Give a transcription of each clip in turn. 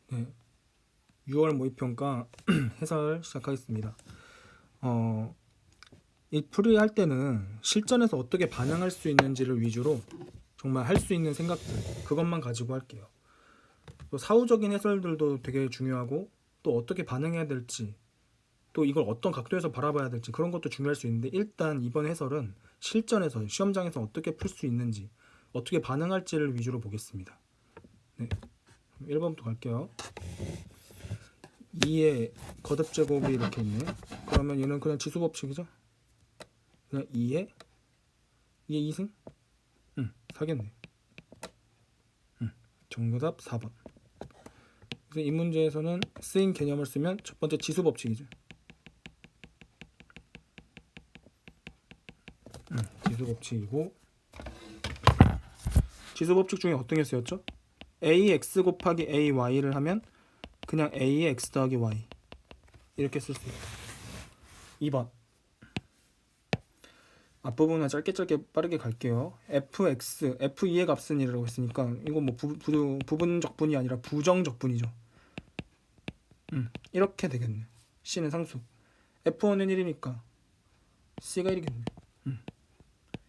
네, 6월 모의평가 해설 시작하겠습니다. 이 풀이할 때는 실전에서 어떻게 반응할 수 있는지를 위주로 정말 할 수 있는 생각들 그것만 가지고 할게요. 또 사후적인 해설들도 되게 중요하고 또 어떻게 반응해야 될지 또 이걸 어떤 각도에서 바라봐야 될지 그런 것도 중요할 수 있는데 일단 이번 해설은 실전에서 시험장에서 어떻게 풀 수 있는지 어떻게 반응할지를 위주로 보겠습니다. 네, 1번부터 갈게요. 2의 거듭 제곱이 이렇게 있네. 그러면 얘는 그냥 지수 법칙이죠? 그냥 2에 2승? 응, 사겠네. 응, 정답 4번. 그래서 이 문제에서는 쓰인 개념을 쓰면 첫 번째 지수 법칙이죠. 지수 법칙이고 지수 법칙 중에 어떤 게 쓰였죠? ax 곱하기 ay를 하면 그냥 a의 x 더하기 y 이렇게 쓸 수 있다. 2번 앞부분은 짧게 빠르게 갈게요. fx, f2의 값은 이라고 했으니까 이건 뭐 부분적분이 아니라 부정적분이죠. 이렇게 되겠네. c는 상수, f1은 1이니까 c가 1이겠네.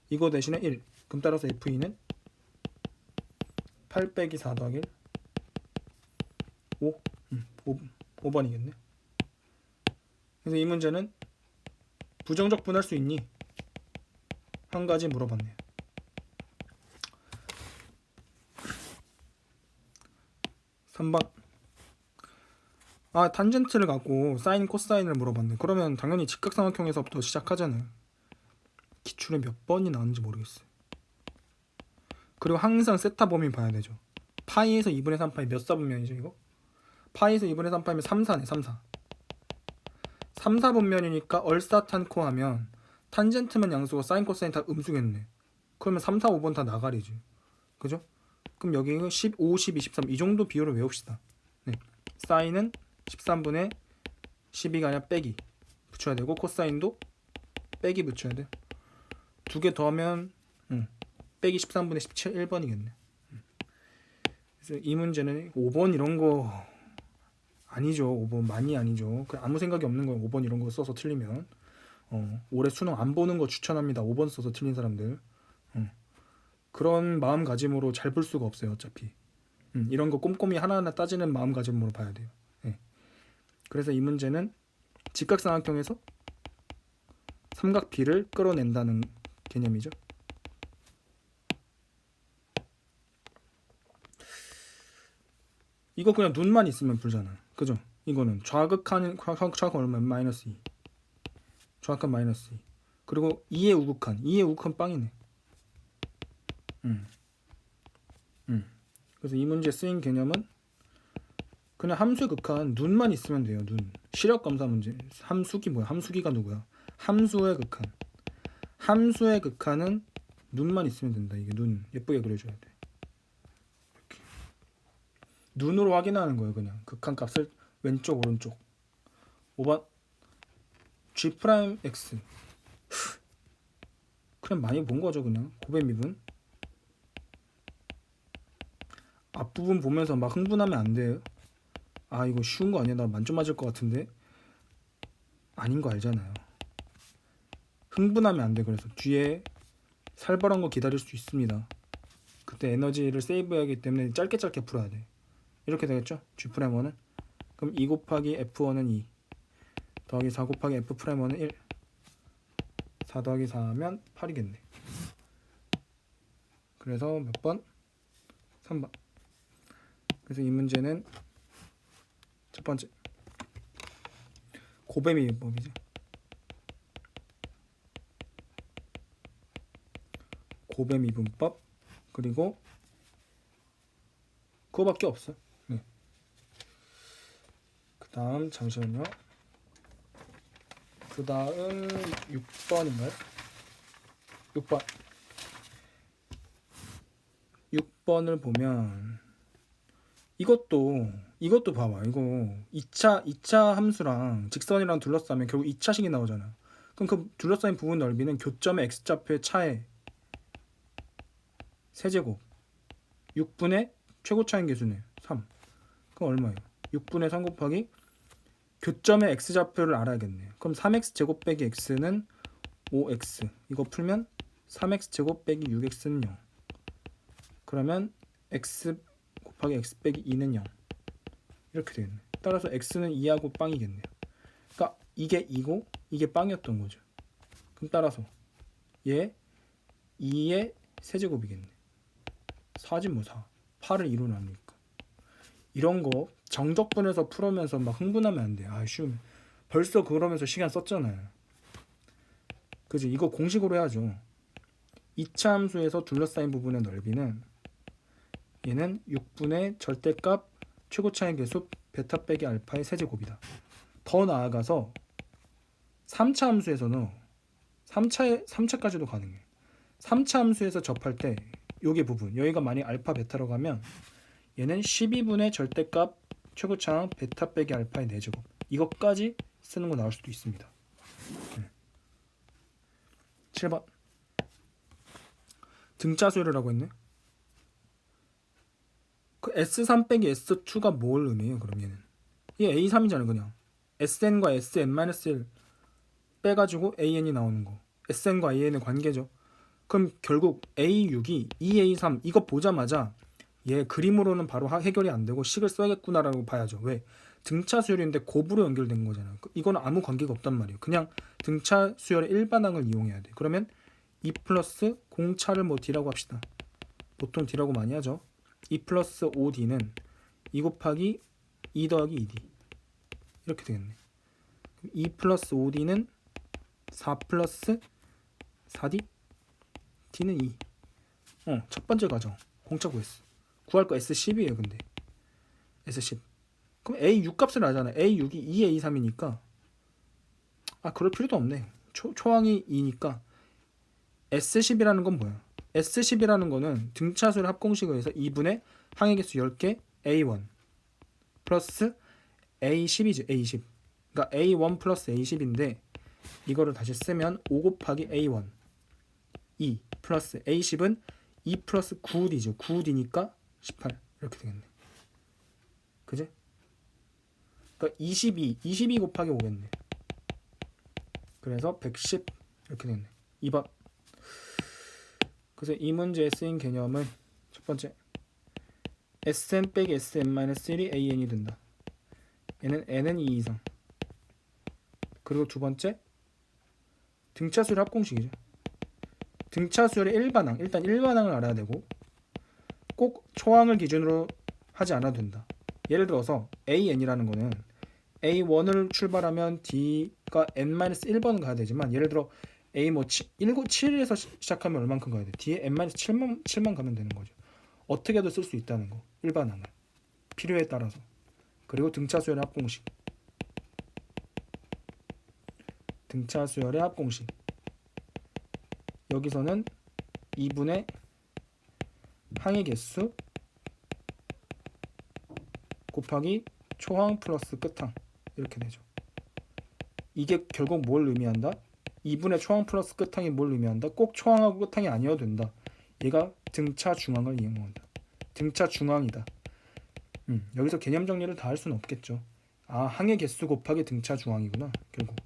이거 대신에 1. 그럼 따라서 f2는 8 빼기 4 더하기 1 5. 5번이겠네. 그래서 이 문제는 부정적분 할 수 있니? 한 가지 물어봤네요. 3번 탄젠트를 갖고 사인 코사인을 물어봤네. 그러면 당연히 직각삼각형에서부터 시작하잖아요. 기출에 몇 번이 나왔는지 모르겠어요. 그리고 항상 세타 범위 봐야 되죠. 파이에서 2분의 3파이 몇 사분면이죠 이거? 파이에서 2분의 3파이면 3사네. 3사 3사분면이니까 얼싸탄코 하면 탄젠트면 양수고 사인 코사인 다 음수겠네. 그러면 3, 4, 5번 다 나가리지. 그죠? 그럼 여기는 15, 10, 23 이 정도 비율을 외웁시다. 네. 사인은 13분의 12가 아니라 빼기 붙여야 되고 코사인도 빼기 붙여야 돼. 두 개 더하면 빼기 13분의 17 1번이겠네. 그래서 이 문제는 5번 이런 거 아니죠. 5번 많이 아니죠. 아무 생각이 없는 거예요. 5번 이런 거 써서 틀리면 올해 수능 안 보는 거 추천합니다. 5번 써서 틀린 사람들. 그런 마음가짐으로 잘 볼 수가 없어요. 어차피 이런 거 꼼꼼히 하나하나 따지는 마음가짐으로 봐야 돼요. 네. 그래서 이 문제는 직각삼각형에서 삼각 B를 끌어낸다는 개념이죠. 이거 그냥 눈만 있으면 풀잖아. 그죠? 이거는 좌극한 얼마? 마이너스 2. 좌극한 마이너스 2. 그리고 2의 우극한. 2의 우극한 빵이네. 그래서 이 문제 쓰인 개념은 그냥 함수의 극한 눈만 있으면 돼요. 눈. 시력 검사 문제. 함수기 뭐야? 함수기가 누구야? 함수의 극한. 함수의 극한은 눈만 있으면 된다. 이게 눈 예쁘게 그려줘야 돼. 이렇게. 눈으로 확인하는 거예요. 그냥 극한 값을 왼쪽 오른쪽. 5번 G'X 그냥 많이 본 거죠. 그냥 고배 미분. 앞부분 보면서 막 흥분하면 안 돼요. 이거 쉬운 거 아니야? 나 만점 맞을 것 같은데. 아닌 거 알잖아요. 흥분하면 안 돼. 그래서 뒤에 살벌한 거 기다릴 수 있습니다. 그때 에너지를 세이브해야 하기 때문에 짧게 풀어야 돼. 이렇게 되겠죠? G'은 그럼 2 곱하기 F1은 2 더하기 4 곱하기 F'은 1 4 더하기 4 하면 8이겠네. 그래서 몇 번? 3번. 그래서 이 문제는 첫 번째 고배미분법이죠. 고배미분법 그리고 그거밖에 없어. 네. 그 다음 잠시만요. 그 다음 6번인가요? 6번 6번을 보면 이것도 봐봐. 이거 2차 함수랑 직선이랑 둘러싸면 결국 2차식이 나오잖아. 그럼 그 둘러싸인 부분 넓이는 교점의 x좌표의 차의 세제곱 6분의 최고차인 계수네 3. 그럼 얼마예요? 6분의 3 곱하기 교점의 x좌표를 알아야겠네요. 그럼 3x 제곱 빼기 x는 5x. 이거 풀면 3x제곱 빼기 6x는 0. 그러면 x 곱하기 x 빼기 2는 0. 이렇게 되겠네. 따라서 x는 2하고 빵이겠네요. 그러니까 이게 2고 이게 빵이었던 거죠. 그럼 따라서 얘 2의 세제곱이겠네. 4지 뭐 4. 8을 2로 나누니까. 이런 거 정적분해서 풀으면서 막 흥분하면 안 돼요. 아 쉬우면. 벌써 그러면서 시간 썼잖아요. 그지? 이거 공식으로 해야죠. 2차 함수에서 둘러싸인 부분의 넓이는 얘는 6분의 절대값 최고차의 개수 베타 빼기 알파의 세제곱이다. 더 나아가서 3차 함수에서는 3차까지도 가능해요. 3차 함수에서 접할 때 요게 부분 여기가 만약 알파 베타로 가면 얘는 12분의 절대값 최고차항 베타 빼기 알파의 4제곱 이것까지 쓰는 거 나올 수도 있습니다. 7번 등차수열이라고 했네. 그 S3 빼기 S2가 뭘 의미해요? 그럼 얘는 얘 A3이잖아요. 그냥 SN과 SN-1 빼가지고 AN이 나오는 거. SN과 AN의 관계죠. 그럼 결국 A6이 2A3 이거 보자마자 얘 그림으로는 바로 해결이 안 되고 식을 써야겠구나라고 봐야죠. 왜? 등차 수열인데 곱으로 연결된 거잖아요. 이거는 아무 관계가 없단 말이에요. 그냥 등차 수열의 일반항을 이용해야 돼. 그러면 2 플러스 공차를 뭐 D라고 합시다. 보통 D라고 많이 하죠. 2 플러스 5D는 2 곱하기 2 더하기 2D 이렇게 되겠네. 2 플러스 5D는 4 플러스 4D? D는 2. 첫 번째 과정 공차 구했어. 구할 거 S10이에요. 근데 S10 그럼 A6 값을 알잖아. A6이 2, A3이니까 그럴 필요도 없네. 초항이 2니까 S10이라는 건 뭐야? S10이라는 거는 등차수열 합공식을 해서 2분의 항의 개수 10개 A1 플러스 A10이지. A10 그러니까 A1 플러스 A10인데 이거를 다시 쓰면 5 곱하기 A1 2 플러스 A10은 2 플러스 9D죠. 9D니까 18 이렇게 되겠네. 그지? 그러니까 22 곱하기 5겠네. 그래서 110 이렇게 되겠네. 2번. 그래서 이 문제에 쓰인 개념은 첫 번째 Sn 빼기 Sn-1이 AN이 된다. 얘는 N은 2 이상. 그리고 두 번째 등차수열 합공식이죠. 등차수열의 일반항 일단 일반항을 알아야 되고 꼭 초항을 기준으로 하지 않아도 된다. 예를 들어서 AN이라는 거는 A1을 출발하면 D가 N-1번 가야 되지만 예를 들어 A 뭐 7에서 시작하면 얼만큼 가야 돼? D에 N-7만 가면 되는 거죠. 어떻게도 쓸 수 있다는 거. 일반항을. 필요에 따라서. 그리고 등차수열의 합공식. 등차수열의 합공식. 여기서는 2분의 항의 개수 곱하기 초항 플러스 끝항 이렇게 되죠. 이게 결국 뭘 의미한다? 2분의 초항 플러스 끝항이 뭘 의미한다? 꼭 초항하고 끝항이 아니어도 된다. 얘가 등차 중항을 이용한다. 등차 중항이다. 여기서 개념 정리를 다 할 수는 없겠죠. 항의 개수 곱하기 등차 중항이구나. 결국.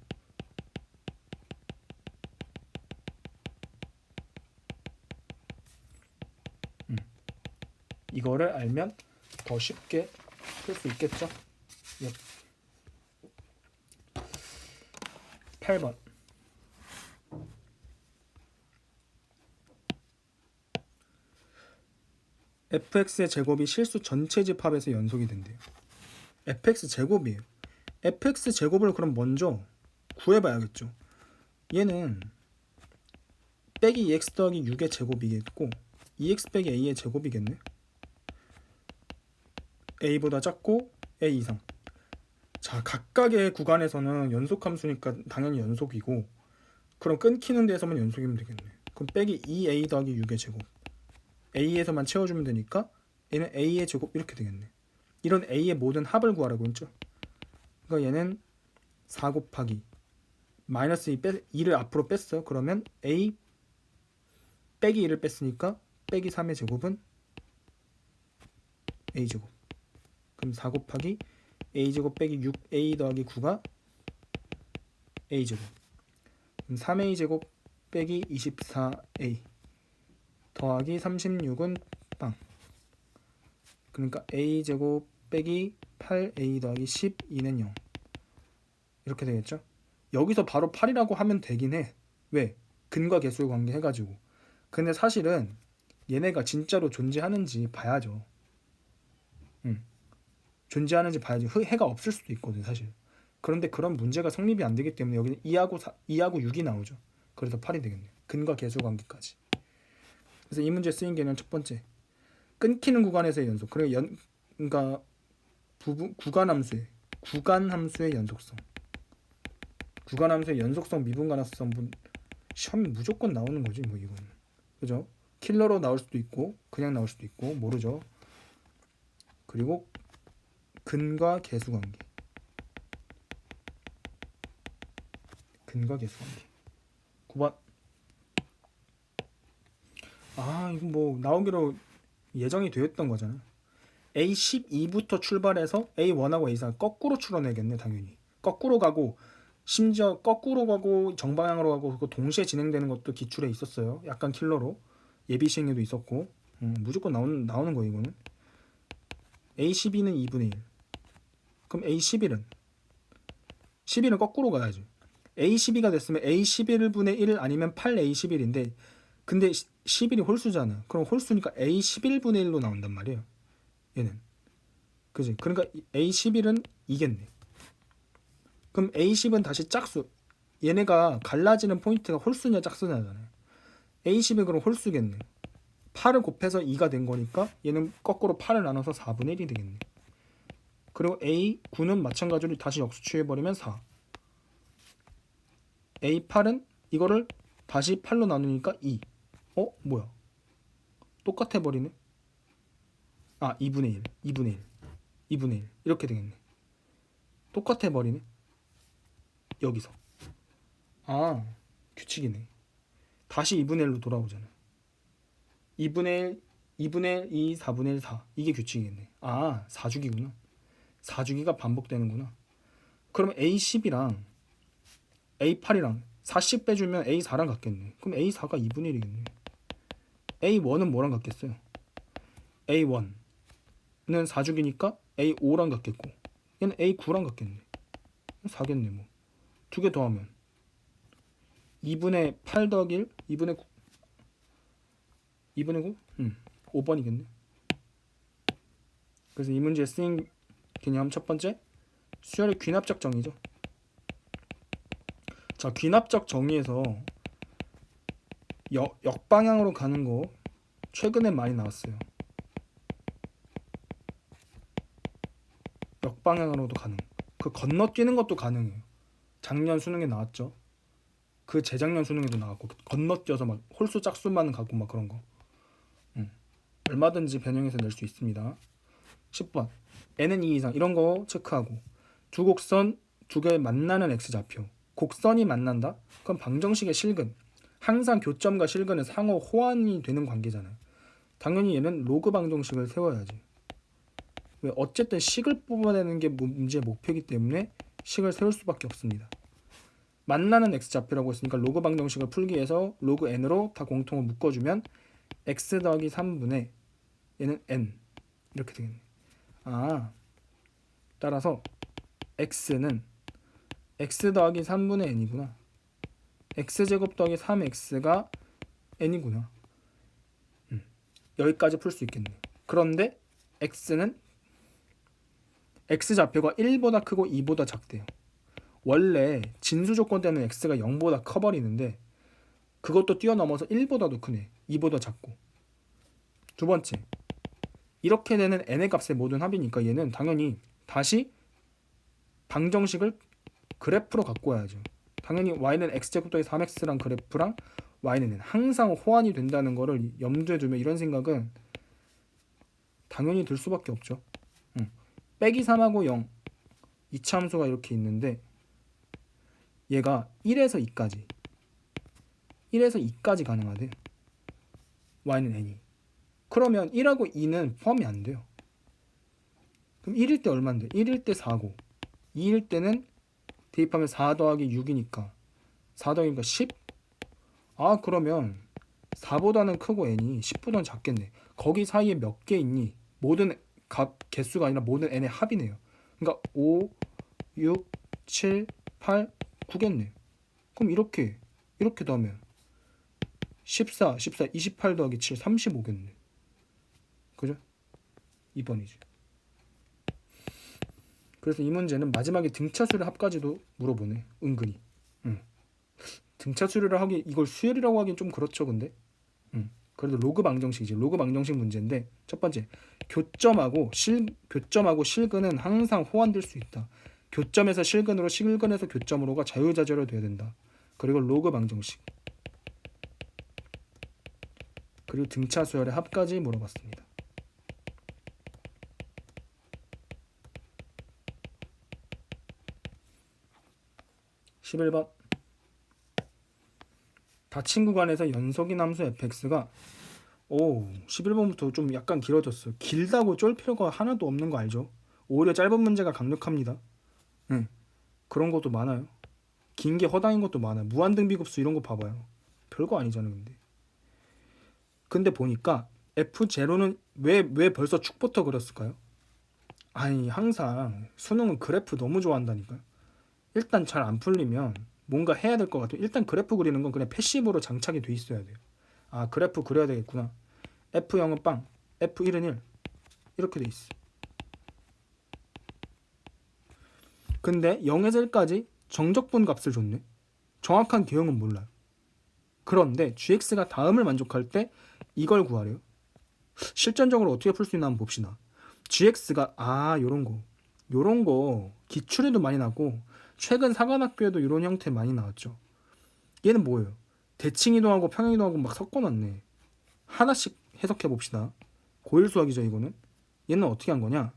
이거를 알면 더 쉽게 풀 수 있겠죠. 8번. fx의 제곱이 실수 전체 집합에서 연속이 된대요. fx 제곱이에요. fx 제곱을 그럼 먼저 구해봐야겠죠. 얘는 빼기 2x 더하기 6의 제곱이겠고 2x 빼기 a의 제곱이겠네. a보다 작고 a 이상. 자, 각각의 구간에서는 연속함수니까 당연히 연속이고 그럼 끊기는 데에서만 연속이면 되겠네. 그럼 빼기 2a 더하기 6의 제곱. a에서만 채워주면 되니까 얘는 a의 제곱 이렇게 되겠네. 이런 a의 모든 합을 구하라고 했죠. 그러니까 얘는 4 곱하기 마이너스 2를 앞으로 뺐어. 그러면 a 빼기 2를 뺐으니까 빼기 3의 제곱은 a 제곱. 그럼 4 곱하기 a제곱 빼기 6a 더하기 9가 a제곱. 그럼 3a제곱 빼기 24a 더하기 36은 빵. 그러니까 a제곱 빼기 8a 더하기 12는 0. 이렇게 되겠죠? 여기서 바로 8이라고 하면 되긴 해. 왜? 근과 계수의 관계 해가지고. 근데 사실은 얘네가 진짜로 존재하는지 봐야죠. 존재하는지 봐야지. 해가 없을 수도 있거든 사실. 그런데 그런 문제가 성립이 안 되기 때문에 여기는 2하고 6이 나오죠. 그래서 8이 되겠네요. 근과 계수 관계까지. 그래서 이 문제 쓰인 개는 첫 번째, 끊기는 구간에서의 연속. 그러니까 구간함수의 연속성. 구간함수의 연속성, 미분가능성 시험이 무조건 나오는 거지 뭐 이거는. 그죠? 킬러로 나올 수도 있고 그냥 나올 수도 있고 모르죠. 그리고 근과 계수 관계. 근과 계수 관계. 9번. 이거 뭐 나오기로 예정이 되었던 거잖아. A12부터 출발해서 A1하고 A4 거꾸로 추론해야겠네 당연히. 거꾸로 가고 심지어 거꾸로 가고 정방향으로 가고 그거 동시에 진행되는 것도 기출에 있었어요. 약간 킬러로 예비 시행에도 있었고 무조건 나오는 거 이거는. A12는 2분의 1. 그럼 A11은 거꾸로 가야지. A12가 됐으면 A11분의 1 아니면 8A11인데 근데 11이 홀수잖아. 그럼 홀수니까 A11분의 1로 나온단 말이에요. 얘는. 그지? 그러니까 A11은 이겠네. 그럼 A10은 다시 짝수. 얘네가 갈라지는 포인트가 홀수냐 짝수냐잖아요. A10이 그럼 홀수겠네. 8을 곱해서 2가 된 거니까 얘는 거꾸로 8을 나눠서 4분의 1이 되겠네. 그리고 A9는 마찬가지로 다시 역수 취해버리면 4. A8은 이거를 다시 8로 나누니까 2. 뭐야? 똑같아 버리네. 2분의 1, 2분의 1, 2분의 1 이렇게 되겠네. 똑같아 버리네. 여기서. 규칙이네. 다시 2분의 1로 돌아오잖아. 2분의 1, 2분의 1, 2, 4분의 1, 4. 이게 규칙이겠네. 4주기구나. 4주기가 반복되는구나. 그럼 A10이랑 A8이랑 4씩 빼주면 A4랑 같겠네. 그럼 A4가 2분의 1이겠네. A1은 뭐랑 같겠어요? A1는 4주기니까 A5랑 같겠고 얘는 A9랑 같겠네. 4겠네 뭐. 두 개 더하면 2분의 8 더하기 1 2분의 9 2분의 9? 5번이겠네. 그래서 이 문제에 쓰인 개념 첫 번째, 수열의 귀납적 정의죠. 자, 귀납적 정의에서 역방향으로 가는 거 최근에 많이 나왔어요. 역방향으로도 가능. 그 건너뛰는 것도 가능해요. 작년 수능에 나왔죠. 그 재작년 수능에도 나왔고 건너뛰어서 막 홀수 짝수만 가고 막 그런 거. 얼마든지 변형해서 낼 수 있습니다. 10번. n은 2 이상 이런 거 체크하고 두 곡선 두 개 만나는 x좌표. 곡선이 만난다? 그럼 방정식의 실근. 항상 교점과 실근은 상호 호환이 되는 관계잖아요. 당연히 얘는 로그 방정식을 세워야지. 왜? 어쨌든 식을 뽑아내는 게 문제의 목표이기 때문에 식을 세울 수밖에 없습니다. 만나는 x좌표라고 했으니까 로그 방정식을 풀기 위해서 로그 n으로 다 공통을 묶어주면 x 더하기 3분의 얘는 n 이렇게 되겠네. 따라서 x는 x 더하기 3분의 n이구나. x제곱 더하기 3x가 n이구나. 여기까지 풀 수 있겠네. 그런데 x는 x좌표가 1보다 크고 2보다 작대요. 원래 진수 조건 때는 x가 0보다 커버리는데 그것도 뛰어넘어서 1보다도 크네. 2보다 작고. 두 번째, 이렇게 되는 n의 값의 모든 합이니까 얘는 당연히 다시 방정식을 그래프로 갖고 와야죠. 당연히 y는 x제곱 더하기 3x랑 그래프랑 y는 항상 호환이 된다는 거를 염두에 두면 이런 생각은 당연히 들 수밖에 없죠. 빼기 3하고 0 이차함수가 이렇게 있는데 얘가 1에서 2까지 1에서 2까지 가능하대. y는 n이. 그러면 1하고 2는 포함이 안 돼요. 그럼 1일 때 얼마인데? 1일 때 4고 2일 때는 대입하면 4 더하기 6이니까 4 더하기니까 10? 아 그러면 4보다는 크고 n이 10보다는 작겠네. 거기 사이에 몇 개 있니? 모든 개수가 아니라 모든 n의 합이네요. 그러니까 5, 6, 7, 8, 9겠네. 그럼 이렇게 더하면 14, 28 더하기 7, 35겠네. 그죠? 2번이지. 그래서 이 문제는 마지막에 등차수열 합까지도 물어보네. 은근히. 등차수열을 하기 이걸 수열이라고 하긴 좀 그렇죠, 근데. 그래도 로그 방정식이지. 로그 방정식 문제인데 첫 번째 교점하고 실근은 항상 호환될 수 있다. 교점에서 실근으로 실근에서 교점으로가 자유자재로 돼야 된다. 그리고 로그 방정식 그리고 등차수열의 합까지 물어봤습니다. 11번 닫힌 구간에서 연속인 함수 fx가 11번부터 좀 약간 길어졌어요. 길다고 쫄 필요가 하나도 없는 거 알죠? 오히려 짧은 문제가 강력합니다. 그런 것도 많아요. 긴 게 허당인 것도 많아요. 무한등비급수 이런 거 봐봐요. 별거 아니잖아요. 근데 보니까 F0는 왜 벌써 축부터 그렸을까요? 아니 항상 수능은 그래프 너무 좋아한다니까요. 일단 잘 안 풀리면 뭔가 해야 될 것 같아요. 일단 그래프 그리는 건 그냥 패시브로 장착이 돼 있어야 돼요. 아 그래프 그려야 되겠구나. F0은 빵, F1은 1 이렇게 돼 있어. 근데 0에서 1까지 정적분 값을 줬네. 정확한 개형은 몰라요. 그런데 gx가 다음을 만족할 때 이걸 구하래요. 실전적으로 어떻게 풀 수 있나 한번 봅시다. gx가 요런 거 기출에도 많이 나고 최근 사관학교에도 이런 형태 많이 나왔죠. 얘는 뭐예요? 대칭 이동하고 평행 이동하고 막 섞어놨네. 하나씩 해석해 봅시다. 고일 수학이죠 이거는. 얘는 어떻게 한 거냐?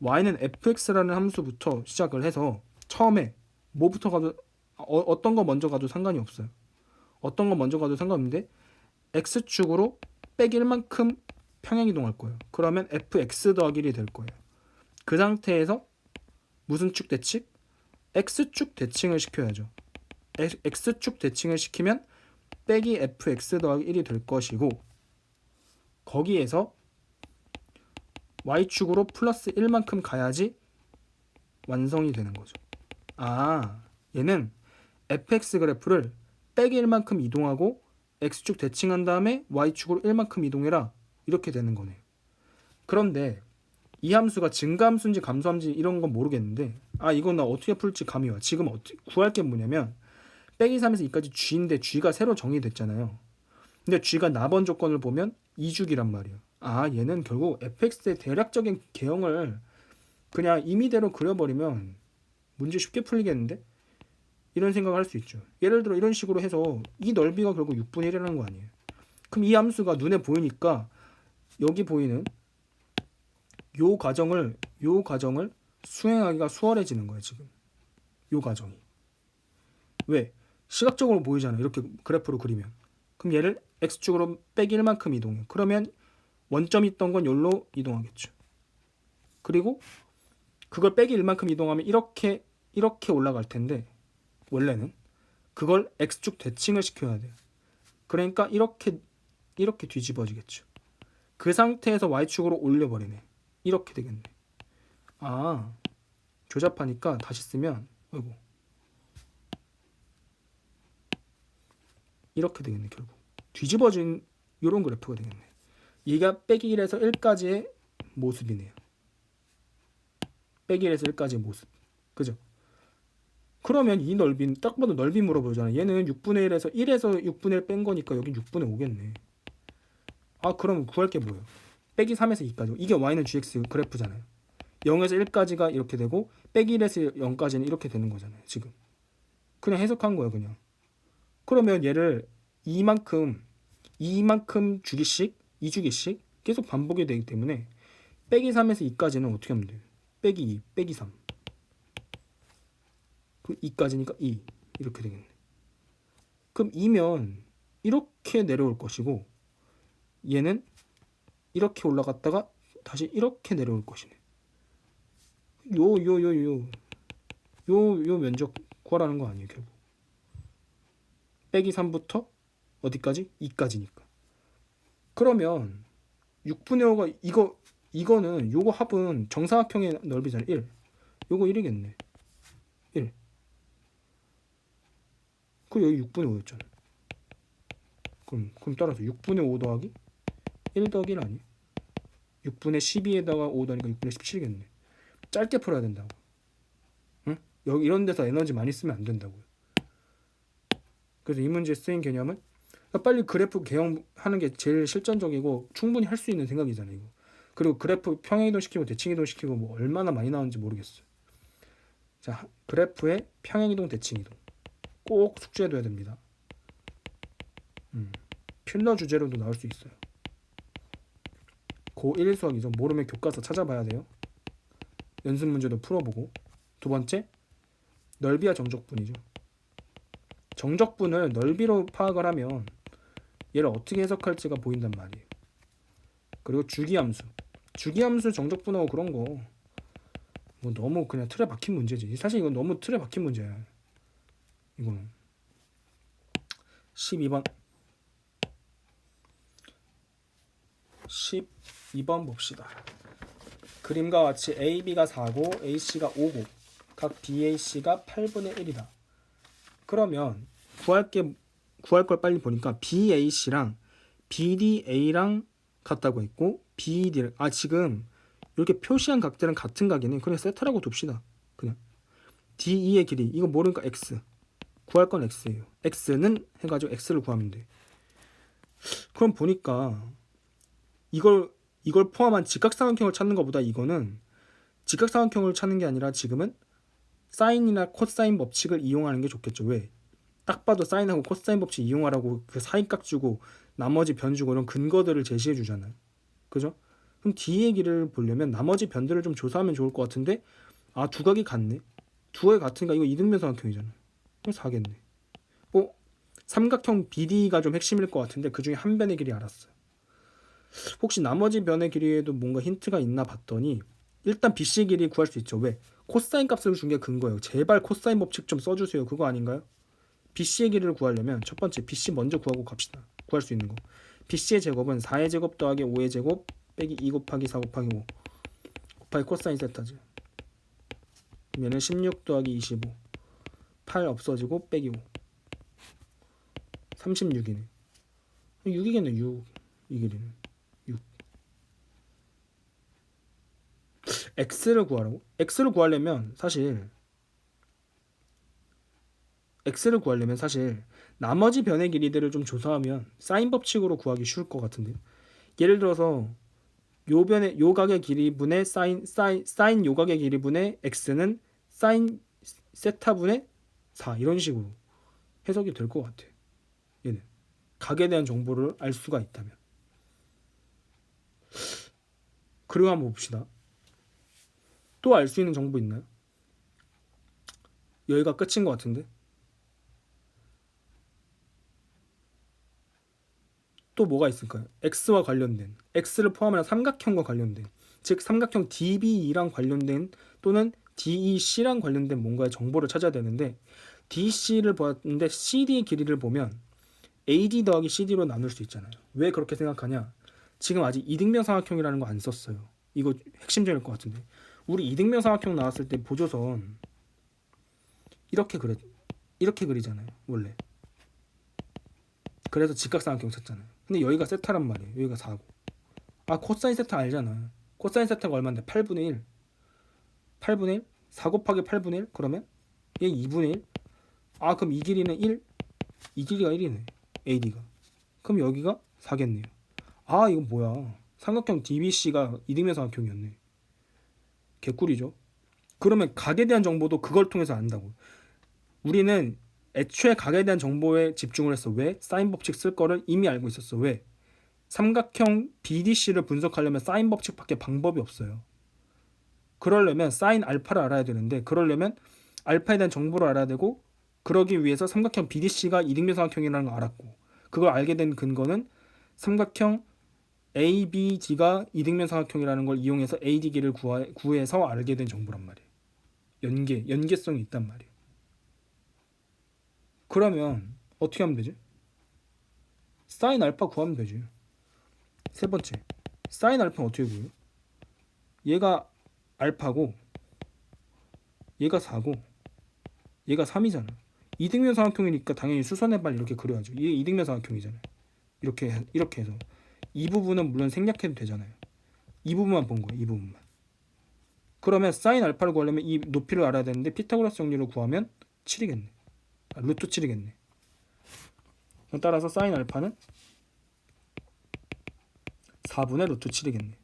y는 fx라는 함수부터 시작을 해서 처음에 뭐부터 가도 어떤 거 먼저 가도 상관이 없어요. 어떤 거 먼저 가도 상관없는데 x축으로 빼기 1만큼 평행 이동할 거예요. 그러면 fx 더하기 1이 될 거예요. 그 상태에서 무슨 축 대칭? x축 대칭을 시켜야죠. x축 대칭을 시키면 빼기 fx 더하기 1이 될 것이고 거기에서 y축으로 플러스 1만큼 가야지 완성이 되는 거죠. 아 얘는 fx 그래프를 빼기 1만큼 이동하고 x축 대칭한 다음에 y축으로 1만큼 이동해라 이렇게 되는 거네요. 그런데 이 함수가 증가함수인지 감소함수인지 이런 건 모르겠는데 이건 나 어떻게 풀지 감이 와. 지금 어떻게 구할 게 뭐냐면 빼기 3에서 2까지 g인데 g가 새로 정의됐잖아요. 근데 g가 나번 조건을 보면 2죽이란 말이에요. 얘는 결국 fx의 대략적인 개형을 그냥 임의대로 그려버리면 문제 쉽게 풀리겠는데? 이런 생각을 할 수 있죠. 예를 들어 이런 식으로 해서 이 넓이가 결국 6분의 1이라는 거 아니에요. 그럼 이 함수가 눈에 보이니까 여기 보이는 요 과정을 수행하기가 수월해지는 거예요. 지금 요 과정이. 왜? 시각적으로 보이잖아요. 이렇게 그래프로 그리면. 그럼 얘를 x축으로 빼기 1만큼 이동해. 그러면 원점이 있던 건 여기로 이동하겠죠. 그리고 그걸 빼기 1만큼 이동하면 이렇게 올라갈 텐데 원래는 그걸 x축 대칭을 시켜야 돼요. 그러니까 이렇게 뒤집어지겠죠. 그 상태에서 y축으로 올려버리네. 이렇게 되겠네. 조잡하니까 다시 쓰면 이렇게 되겠네. 결국 뒤집어진 이런 그래프가 되겠네. 얘가 빼기 1에서 1까지의 모습이네요. 빼기 1에서 1까지의 모습. 그죠? 그러면 이 넓이는 딱 봐도 넓이 물어보잖아. 얘는 6분의 1에서 6분의 1 뺀 거니까 여긴 6분의 5겠네. 그럼 구할 게 뭐예요? 빼기 3에서 2까지. 이게 y는 gx 그래프잖아요. 0에서 1까지가 이렇게 되고 빼기 1에서 0까지는 이렇게 되는 거잖아요. 지금. 그냥 해석한 거예요. 그냥. 그러면 얘를 이만큼 주기씩 2주기씩 계속 반복이 되기 때문에 빼기 3에서 2까지는 어떻게 하면 돼요? 빼기 2, 빼기 3. 그 2까지니까 2 이렇게 되겠네. 그럼 2면 이렇게 내려올 것이고 얘는 이렇게 올라갔다가 다시 이렇게 내려올 것이네. 요 면적 구하라는 거 아니에요 결국. 빼기 3부터 어디까지? 2까지니까. 그러면 6분의 5가 이거는 요거 합은 정사각형의 넓이잖아. 1. 요거 1이겠네. 1. 그 여기 6분의 5였잖아. 그럼 따라서 6분의 5 더하기 1 더하기 1 아니에요? 6분의 12에다가 5 더하니까 6분의 17이겠네. 짧게 풀어야 된다고. 응? 여기 이런 데서 에너지 많이 쓰면 안 된다고요. 그래서 이 문제에 쓰인 개념은 빨리 그래프 개형하는 게 제일 실전적이고 충분히 할 수 있는 생각이잖아요. 이거. 그리고 그래프 평행이동 시키고 대칭이동 시키고 뭐 얼마나 많이 나오는지 모르겠어요. 자, 그래프의 평행이동 대칭이동 꼭 숙지해둬야 됩니다. 필러 주제로도 나올 수 있어요. 고1 수학이죠. 모르면 교과서 찾아봐야 돼요. 연습 문제도 풀어보고. 두 번째, 넓이와 정적분이죠. 정적분을 넓이로 파악을 하면 얘를 어떻게 해석할지가 보인단 말이에요. 그리고 주기함수. 주기함수 정적분하고 그런 거 뭐 너무 그냥 틀에 박힌 문제지. 사실 이건 너무 틀에 박힌 문제야. 이거는 12번 12번 봅시다. 그림과 같이 AB가 4고 AC가 5고 각 BAC가 8분의 1이다. 그러면 구할 걸 빨리 보니까 BAC랑 BDA랑 같다고 했고 BD를 지금 이렇게 표시한 각들은 같은 각이네. 그냥 세타라고 둡시다. 그냥 DE의 길이 이거 모르니까 X 구할 건 X예요. X는 해가지고 X를 구하면 돼. 그럼 보니까 이걸 포함한 직각삼각형을 찾는 것보다 이거는 직각삼각형을 찾는 게 아니라 지금은 사인이나 코사인 법칙을 이용하는 게 좋겠죠. 왜? 딱 봐도 사인하고 코사인 법칙 이용하라고 그 사인값 주고 나머지 변 주고 이런 근거들을 제시해 주잖아요. 그죠? 그럼 D의 길을 보려면 나머지 변들을 좀 조사하면 좋을 것 같은데 두 각이 같네. 두 각이 같으니까 이거 이등변 삼각형이잖아. 그럼 4겠네. 삼각형 BD가 좀 핵심일 것 같은데 그 중에 한 변의 길이 알았어요. 혹시 나머지 변의 길이에도 뭔가 힌트가 있나 봤더니 일단 BC의 길이 구할 수 있죠. 왜? 코사인 값을 준 게 근거예요. 제발 코사인 법칙 좀 써주세요. 그거 아닌가요? BC의 길이를 구하려면 첫 번째 BC 먼저 구하고 갑시다. 구할 수 있는 거. BC의 제곱은 4의 제곱 더하기 5의 제곱 빼기 2 곱하기 4 곱하기 5 곱하기 코사인 세타죠. 얘는 16 더하기 25 8 없어지고 빼기 5 36이네. 6이겠네. 6 이 길이는 6. X를 구하라고? X를 구하려면 사실 나머지 변의 길이들을 좀 조사하면 사인 법칙으로 구하기 쉬울 것 같은데요. 예를 들어서 요 각의 길이분의 사인 요 각의 길이분의 X는 사인 세타분의 4 이런 식으로 해석이 될 것 같아요. 얘는 각에 대한 정보를 알 수가 있다면. 그리고 한번 봅시다. 또 알 수 있는 정보 있나요? 여기가 끝인 것 같은데. 또 뭐가 있을까요? X와 관련된, X를 포함한 삼각형과 관련된, 즉 삼각형 DBE랑 관련된 또는 DEC랑 관련된 뭔가의 정보를 찾아야 되는데 DC를 보았는데 CD의 길이를 보면 AD 더하기 CD로 나눌 수 있잖아요. 왜 그렇게 생각하냐? 지금 아직 이등변 삼각형이라는 거 안 썼어요. 이거 핵심적일 것 같은데 우리 이등변 삼각형 나왔을 때 보조선 이렇게 그리잖아요. 원래. 그래서 직각삼각형 썼잖아요. 근데 여기가 세타란 말이에요. 여기가 4고 코사인 세타 알잖아. 코사인 세타가 얼마인데 8분의 1 8분의 1 4 곱하기 8분의 1 그러면 얘 2분의 1 그럼 이 길이는 1 이 길이가 1이네. AD가 그럼 여기가 4겠네요. 이건 뭐야. 삼각형 DBC가 이등변 삼각형이었네. 개꿀이죠. 그러면 각에 대한 정보도 그걸 통해서 안다고. 우리는 애초에 각에 대한 정보에 집중을 했어. 왜? 사인 법칙 쓸 거를 이미 알고 있었어. 왜? 삼각형 BDC를 분석하려면 사인 법칙밖에 방법이 없어요. 그러려면 사인 알파를 알아야 되는데 그러려면 알파에 대한 정보를 알아야 되고 그러기 위해서 삼각형 BDC가 이등변 삼각형이라는 걸 알았고 그걸 알게 된 근거는 삼각형 A, B, D가 이등변 삼각형이라는 걸 이용해서 AD기를 구해서 알게 된 정보란 말이에요. 연계성이 있단 말이에요. 그러면 어떻게 하면 되지? 사인 알파 구하면 되지. 세 번째, 사인 알파는 어떻게 구해요? 얘가 알파고 얘가 4고 얘가 3이잖아. 이등변 삼각형이니까 당연히 수선의 발 이렇게 그려야죠. 이게 이등변 삼각형이잖아요. 이렇게 해서 이 부분은 물론 생략해도 되잖아요. 이 부분만 본 거예요. 이 부분만. 그러면 사인 알파를 구하려면 이 높이를 알아야 되는데 피타고라스 정리를 구하면 7이겠네. 루트 7이겠네. 따라서 사인 알파는 4분의 루트 7이겠네.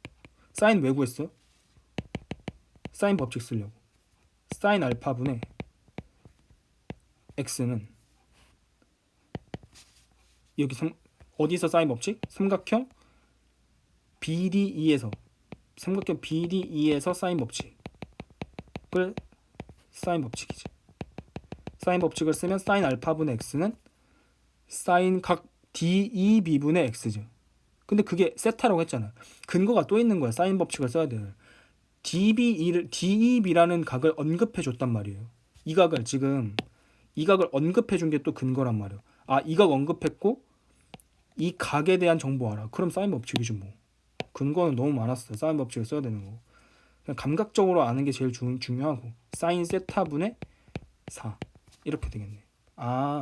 사인 왜 구했어? 사인 법칙 쓰려고. 사인 알파분의 x는 여기 어디서 사인 법칙? 삼각형 BDE에서 사인 법칙을 사인 법칙이지. 사인 법칙을 쓰면 사인 알파분의 x는 사인 각 DEB분의 x죠. 근데 그게 세타라고 했잖아. 근거가 또 있는 거야. 사인 법칙을 써야 돼. DEB라는 각을 언급해 줬단 말이에요. 이 각을 언급해 준 게 또 근거란 말이에요. 이 각 언급했고 이 각에 대한 정보 알아. 그럼 사인 법칙이지 뭐. 근거는 너무 많았어. 사인 법칙을 써야 되는 거. 그냥 감각적으로 아는 게 제일 중요하고. 사인 세타분의 4 이렇게 되겠네.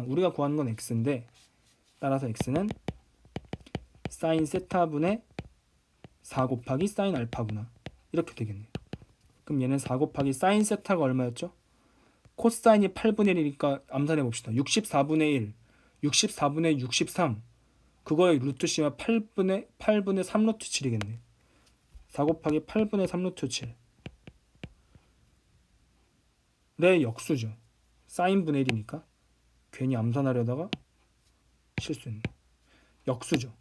우리가 구하는 건 x인데 따라서 x는 사인 세타분의 4 곱하기 사인 알파구나. 이렇게 되겠네. 그럼 얘는 4 곱하기 사인 세타가 얼마였죠? 코사인이 8분의 1이니까 암산해 봅시다. 64분의 1, 64분의 63. 그거의 루트 C가 8분의 3 루트 7이겠네. 4 곱하기 8분의 3 루트 7. 네, 역수죠. 사인 분의 1이니까. 괜히 암산하려다가 실수했네. 역수죠.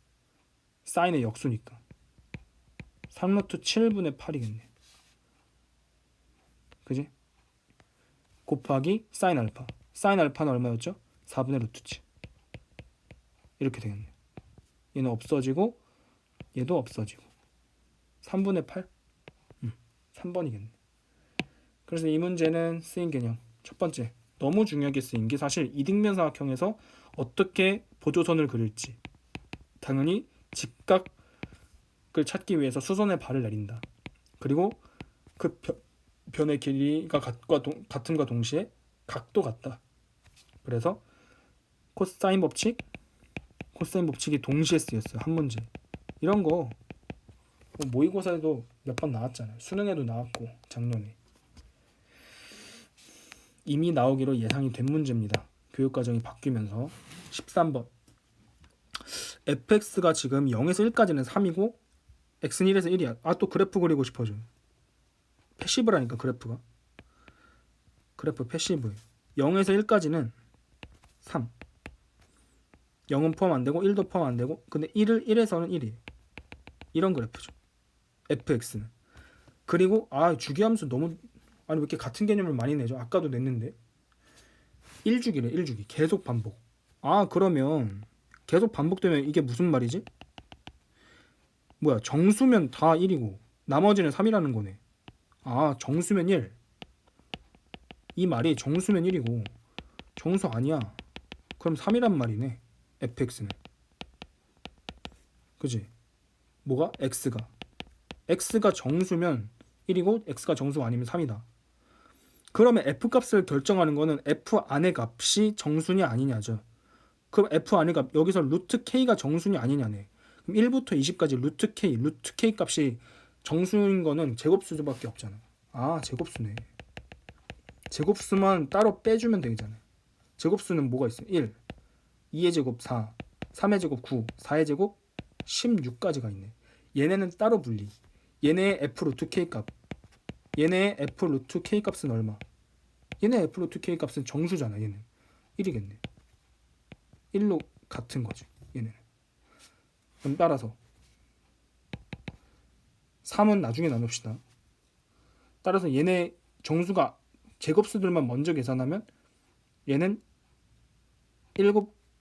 사인의 역수니까. 3 루트 7분의 8이겠네. 그지? 곱하기 사인 알파. 사인 알파는 얼마였죠? 4분의 루트 7. 이렇게 되겠네. 얘는 없어지고 얘도 없어지고 3분의 8? 3번이겠네. 그래서 이 문제는 쓰인 개념 첫 번째, 너무 중요하게 쓰인 게 사실 이등변 삼각형에서 어떻게 보조선을 그릴지. 당연히 직각을 찾기 위해서 수선의 발을 내린다. 그리고 그 변의 길이가 같음과 동시에 각도 같다. 그래서 코사인 법칙이 동시에 쓰였어요. 한 문제. 이런 거 모의고사에도 몇 번 나왔잖아요. 수능에도 나왔고 작년에. 이미 나오기로 예상이 된 문제입니다. 교육과정이 바뀌면서 13번 fx가 지금 0에서 1까지는 3이고 x는 1에서 1이야. 또 그래프 그리고 싶어져. 패시브라니까 그래프 패시브. 0에서 1까지는 3. 0은 포함 안 되고 1도 포함 안 되고 근데 1에서는 1이에요. 이런 그래프죠. fx는. 그리고 주기함수 너무 왜 이렇게 같은 개념을 많이 내죠? 아까도 냈는데 1주기래. 1주기 계속 반복. 그러면 계속 반복되면 이게 무슨 말이지? 정수면 다 1이고 나머지는 3이라는 거네. 정수면 1. 이 말이 정수면 1이고 정수 아니야. 그럼 3이란 말이네. fx는. 그지? 뭐가? x가 정수면 1이고 x가 정수가 아니면 3이다. 그러면 f 값을 결정하는 거는 f 안의 값이 정수냐 아니냐죠. 그럼 f 안의 값 여기서 루트 k가 정수냐 아니냐네. 그럼 1부터 20까지 루트 k 값이 정수인 거는 제곱수밖에 없잖아. 제곱수네. 제곱수만 따로 빼주면 되잖아. 제곱수는 뭐가 있어? 1, 2의 제곱 4, 3의 제곱 9, 4의 제곱 16까지가 있네. 얘네는 따로 분리. 얘네의 f 루트 k 값. 얘네의 f 루트 k 값은 얼마? 얘네 f 루트 k 값은 정수잖아. 얘는 1이겠네. 1로 같은 거지. 얘네는. 그럼 따라서 3은 나중에 나눕시다. 따라서 얘네 정수가 제곱수들만 먼저 계산하면 얘는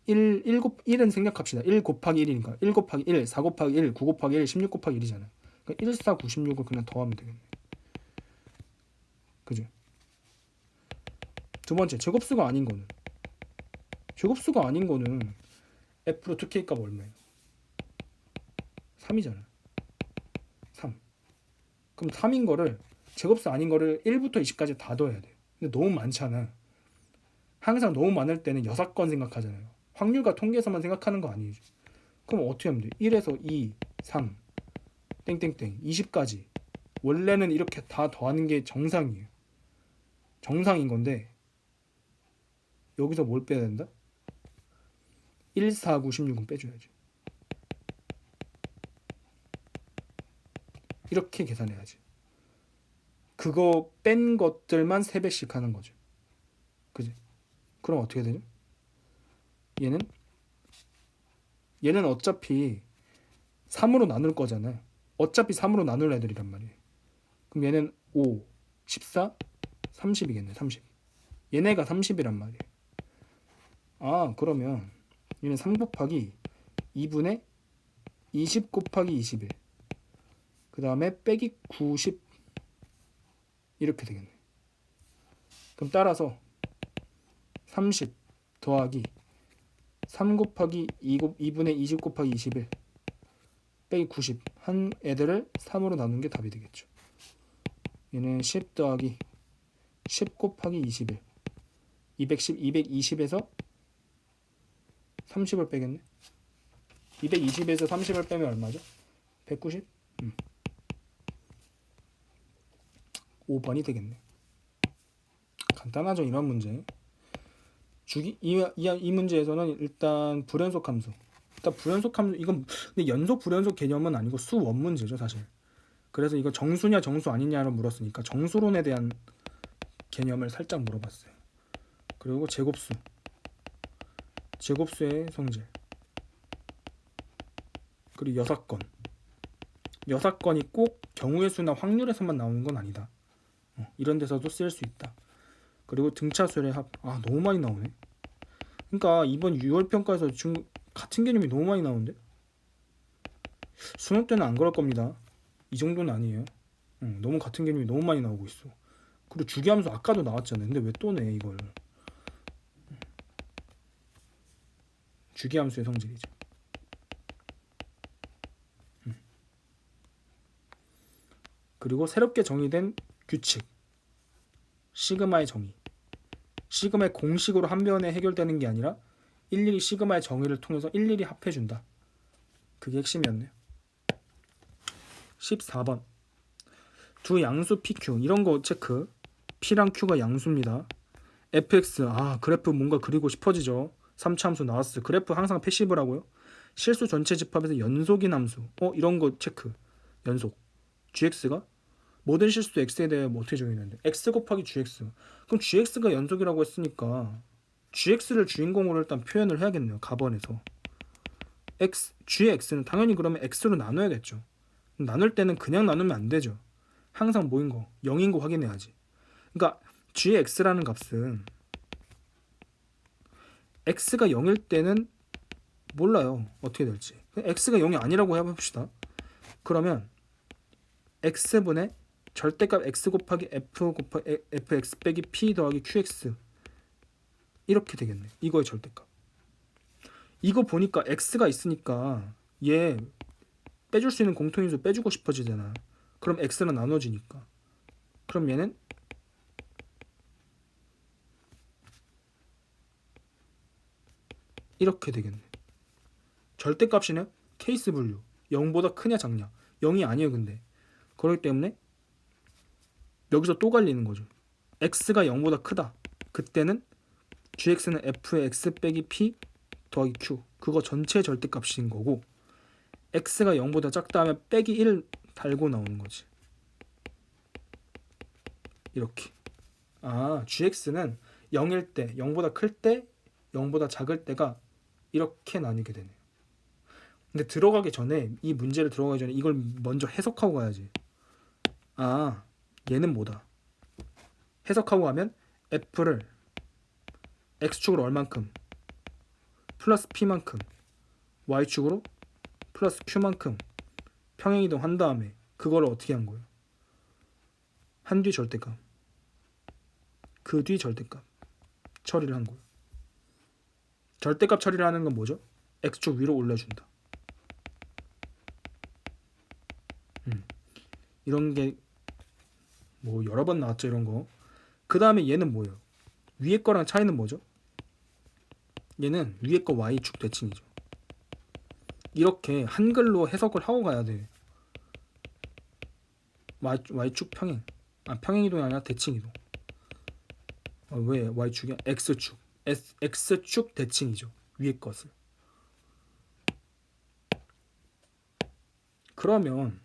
1은 생략합시다. 1 곱하기 1이니까 1 곱하기 1, 4 곱하기 1, 9 곱하기 1, 16 곱하기 1이잖아요. 그러니까 1, 4, 96을 그냥 더하면 되겠네. 그죠? 두 번째, 제곱수가 아닌 거는 F 루트 K 값 얼마예요? 3이잖아요. 3. 그럼 3인 거를, 제곱수 아닌 거를 1부터 20까지 다 더해야 돼요. 근데 너무 많잖아. 항상 너무 많을 때는 6건 생각하잖아요. 확률과 통계에서만 생각하는 거 아니에요. 그럼 어떻게 하면 돼? 1에서 2, 3, 땡땡땡, 20까지. 원래는 이렇게 다 더하는 게 정상이에요. 정상인 건데 여기서 뭘 빼야 된다? 1, 4, 9, 16은 빼줘야지. 이렇게 계산해야지. 그거 뺀 것들만 3배씩 하는 거죠. 그지? 그럼 어떻게 되죠? 얘는 어차피 3으로 나눌 거잖아요. 어차피 3으로 나눌 애들이란 말이에요. 그럼 얘는 5, 14, 30이겠네. 30. 얘네가 30이란 말이에요. 아, 그러면 얘는 3 곱하기 2분의 20 곱하기 21. 그 다음에 빼기 90 이렇게 되겠네. 그럼 따라서 30 더하기 3 곱하기 2분의 20 곱하기 21 빼기 90 한 애들을 3으로 나눈 게 답이 되겠죠. 얘는 10 더하기 10 곱하기 21 210, 220에서 30을 빼겠네. 220에서 30을 빼면 얼마죠? 190? 5번이 되겠네. 간단하죠, 이런 문제. 이 문제에서는 일단 불연속 함수. 이건 근데 연속 불연속 개념은 아니고 수원 문제죠, 사실. 그래서 이거 정수냐 정수 아니냐를 물었으니까 정수론에 대한 개념을 살짝 물어봤어요. 그리고 제곱수의 성질. 그리고 6건이 꼭 경우의 수나 확률에서만 나오는 건 아니다. 이런 데서도 쓸 수 있다. 그리고 등차수의 합. 아, 너무 많이 나오네. 그러니까 이번 6월 평가에서 지금 같은 개념이 너무 많이 나오는데? 수능 때는 안 그럴 겁니다. 이 정도는 아니에요. 너무 같은 개념이 너무 많이 나오고 있어. 그리고 주기함수 아까도 나왔잖아요. 근데 왜 또 내 이걸? 주기함수의 성질이죠. 그리고 새롭게 정의된 규칙. 시그마의 정의. 시그마의 공식으로 한 변에 해결되는 게 아니라 일일이 시그마의 정의를 통해서 일일이 합해준다. 그게 핵심이었네요. 14번. 두 양수 PQ. 이런 거 체크. P랑 Q가 양수입니다. fx. 그래프 뭔가 그리고 싶어지죠. 3차 함수 나왔어요. 그래프 항상 패시브라고요. 실수 전체 집합에서 연속인 함수. 이런 거 체크. 연속. gx가 모든 실수 x에 대해 뭐 어떻게 정의했는데 x 곱하기 gx. 그럼 gx가 연속이라고 했으니까 gx를 주인공으로 일단 표현을 해야겠네요. 가번에서 gx는 당연히 그러면 x로 나눠야겠죠. 나눌 때는 그냥 나누면 안 되죠. 항상 뭐인 거 0인 거 확인해야지. 그러니까 gx라는 값은 x가 0일 때는 몰라요. 어떻게 될지. x가 0이 아니라고 해봅시다. 그러면 x분의 절대값 x 곱하기 fx 빼기 p 더하기 qx 이렇게 되겠네. 이거의 절대값. 이거 보니까 x가 있으니까 얘 빼줄 수 있는 공통인수 빼주고 싶어지잖아. 그럼 x는 나눠지니까. 그럼 얘는 이렇게 되겠네. 절대값이는 케이스 분류. 0보다 크냐 작냐. 0이 아니에요 근데. 그렇기 때문에 여기서 또 갈리는 거죠. x가 0보다 크다. 그때는 gx는 f의 x 빼기 p 더하기 q. 그거 전체 절대값인 거고 x가 0보다 작다 하면 빼기 1 달고 나오는 거지. 이렇게. gx는 0일 때, 0보다 클 때, 0보다 작을 때가 이렇게 나뉘게 되네요. 근데 이 문제를 들어가기 전에 이걸 먼저 해석하고 가야지. 얘는 뭐다. 해석하고 가면 f를 x축으로 얼만큼 플러스 p만큼 y축으로 플러스 q만큼 평행이동 한 다음에 그거를 어떻게 한 거예요? 한 뒤 절대값, 그 뒤 절대값 처리를 한 거예요. 절대값 처리를 하는 건 뭐죠? x축 위로 올려준다. 이런 게 뭐 여러 번 나왔죠, 이런 거. 그 다음에 얘는 뭐예요? 위에 거랑 차이는 뭐죠? 얘는 위에 거 y축 대칭이죠. 이렇게 한글로 해석을 하고 가야 돼. y축 평행. 평행이동이 아니라 대칭이동. 왜 y축이야? x축. x축 대칭이죠. 위에 것을. 그러면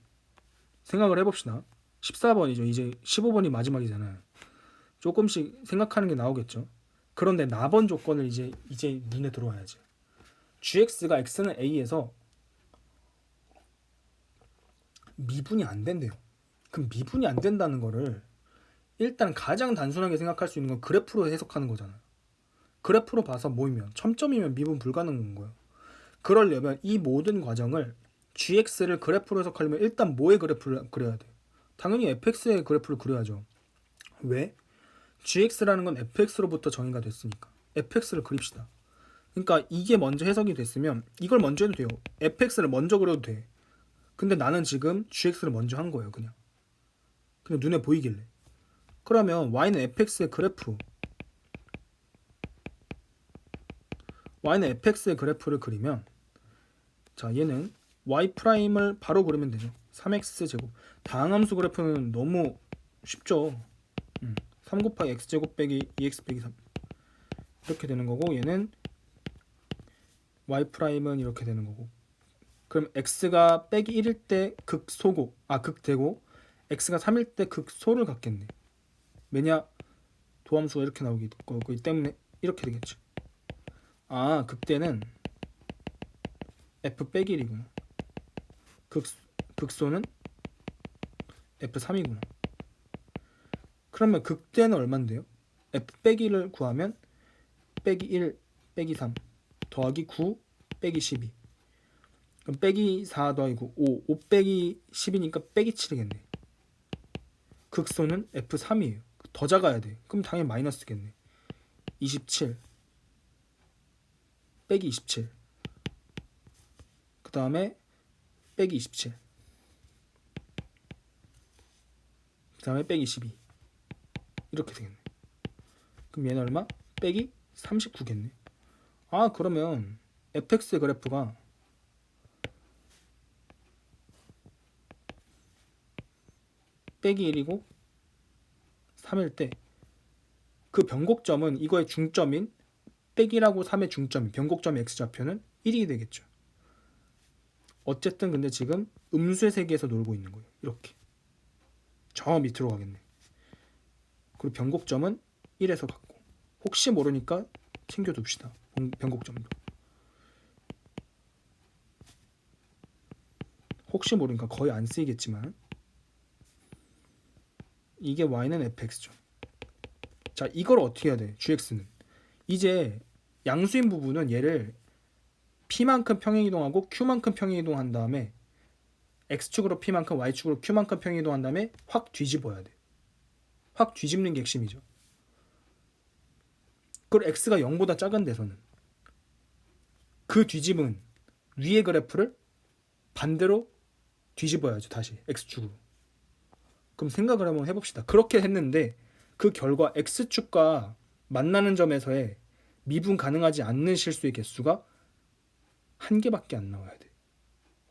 생각을 해봅시다. 14번이죠. 이제 15번이 마지막이잖아요. 조금씩 생각하는 게 나오겠죠. 그런데 나번 조건을 이제 눈에 들어와야지. gx가 x는 a에서 미분이 안 된대요. 그럼 미분이 안 된다는 거를 일단 가장 단순하게 생각할 수 있는 건 그래프로 해석하는 거잖아요. 그래프로 봐서 모이면 첨점이면 미분 불가능한 거예요. 그러려면 이 모든 과정을 gx를 그래프로 해석하려면 일단 뭐의 그래프를 그려야 돼요? 당연히 fx의 그래프를 그려야죠. 왜? gx라는 건 fx로부터 정의가 됐으니까 fx를 그립시다. 그러니까 이게 먼저 해석이 됐으면 이걸 먼저 해도 돼요. fx를 먼저 그려도 돼. 근데 나는 지금 gx를 먼저 한 거예요. 그냥 눈에 보이길래. 그러면 y는 fx의 그래프, y는 fx의 그래프를 그리면, 자, 얘는 y 프라임을 바로 그리면 되죠. 3x 제곱. 다항함수 그래프는 너무 쉽죠. 3 곱하기 x 제곱 빼기 2x 빼기 3 이렇게 되는 거고, 얘는 y 프라임은 이렇게 되는 거고. 그럼 x가 빼기 1일 때 극소고, 극대고, x가 3일 때 극소를 갖겠네. 왜냐? 도함수가 이렇게 나오기 때문에 이렇게 되겠죠. 극대는 f 빼기 1이구나. 극소는 f3이구나. 그러면 극대는 얼만데요? f 빼기 1을 구하면 빼기 1 빼기 3 더하기 9 빼기 12. 그럼 빼기 4 더하기 5 빼기 10이니까 빼기 7이겠네. 극소는 f3이에요. 더 작아야 돼. 그럼 당연히 마이너스겠네. 27 빼기 27. 그 다음에 빼기 27. 그 다음에 빼기 12. 이렇게 되겠네. 그럼 얘는 얼마? 빼기 39겠네. 그러면 fx의 그래프가 빼기 1이고 3일 때 그 변곡점은 이거의 중점인 빼기라고 3의 중점인 변곡점의 x좌표는 1이 되겠죠. 어쨌든 근데 지금 음수의 세계에서 놀고 있는 거예요. 이렇게 저 밑으로 가겠네. 그리고 변곡점은 1에서 갖고, 혹시 모르니까 챙겨둡시다. 변곡점도 혹시 모르니까 거의 안 쓰이겠지만 이게 y는 fx죠. 자, 이걸 어떻게 해야 돼? gx는 이제 양수인 부분은 얘를 p만큼 평행이동하고 q만큼 평행이동한 다음에 x축으로 p만큼 y축으로 q만큼 평행이동한 다음에 확 뒤집어야 돼. 확 뒤집는 게 핵심이죠. 그리고 x가 0보다 작은 데서는 그 뒤집은 위의 그래프를 반대로 뒤집어야죠. 다시 x축으로. 그럼 생각을 한번 해봅시다. 그렇게 했는데 그 결과 x축과 만나는 점에서의 미분 가능하지 않는 실수의 개수가 한 개밖에 안 나와야 돼.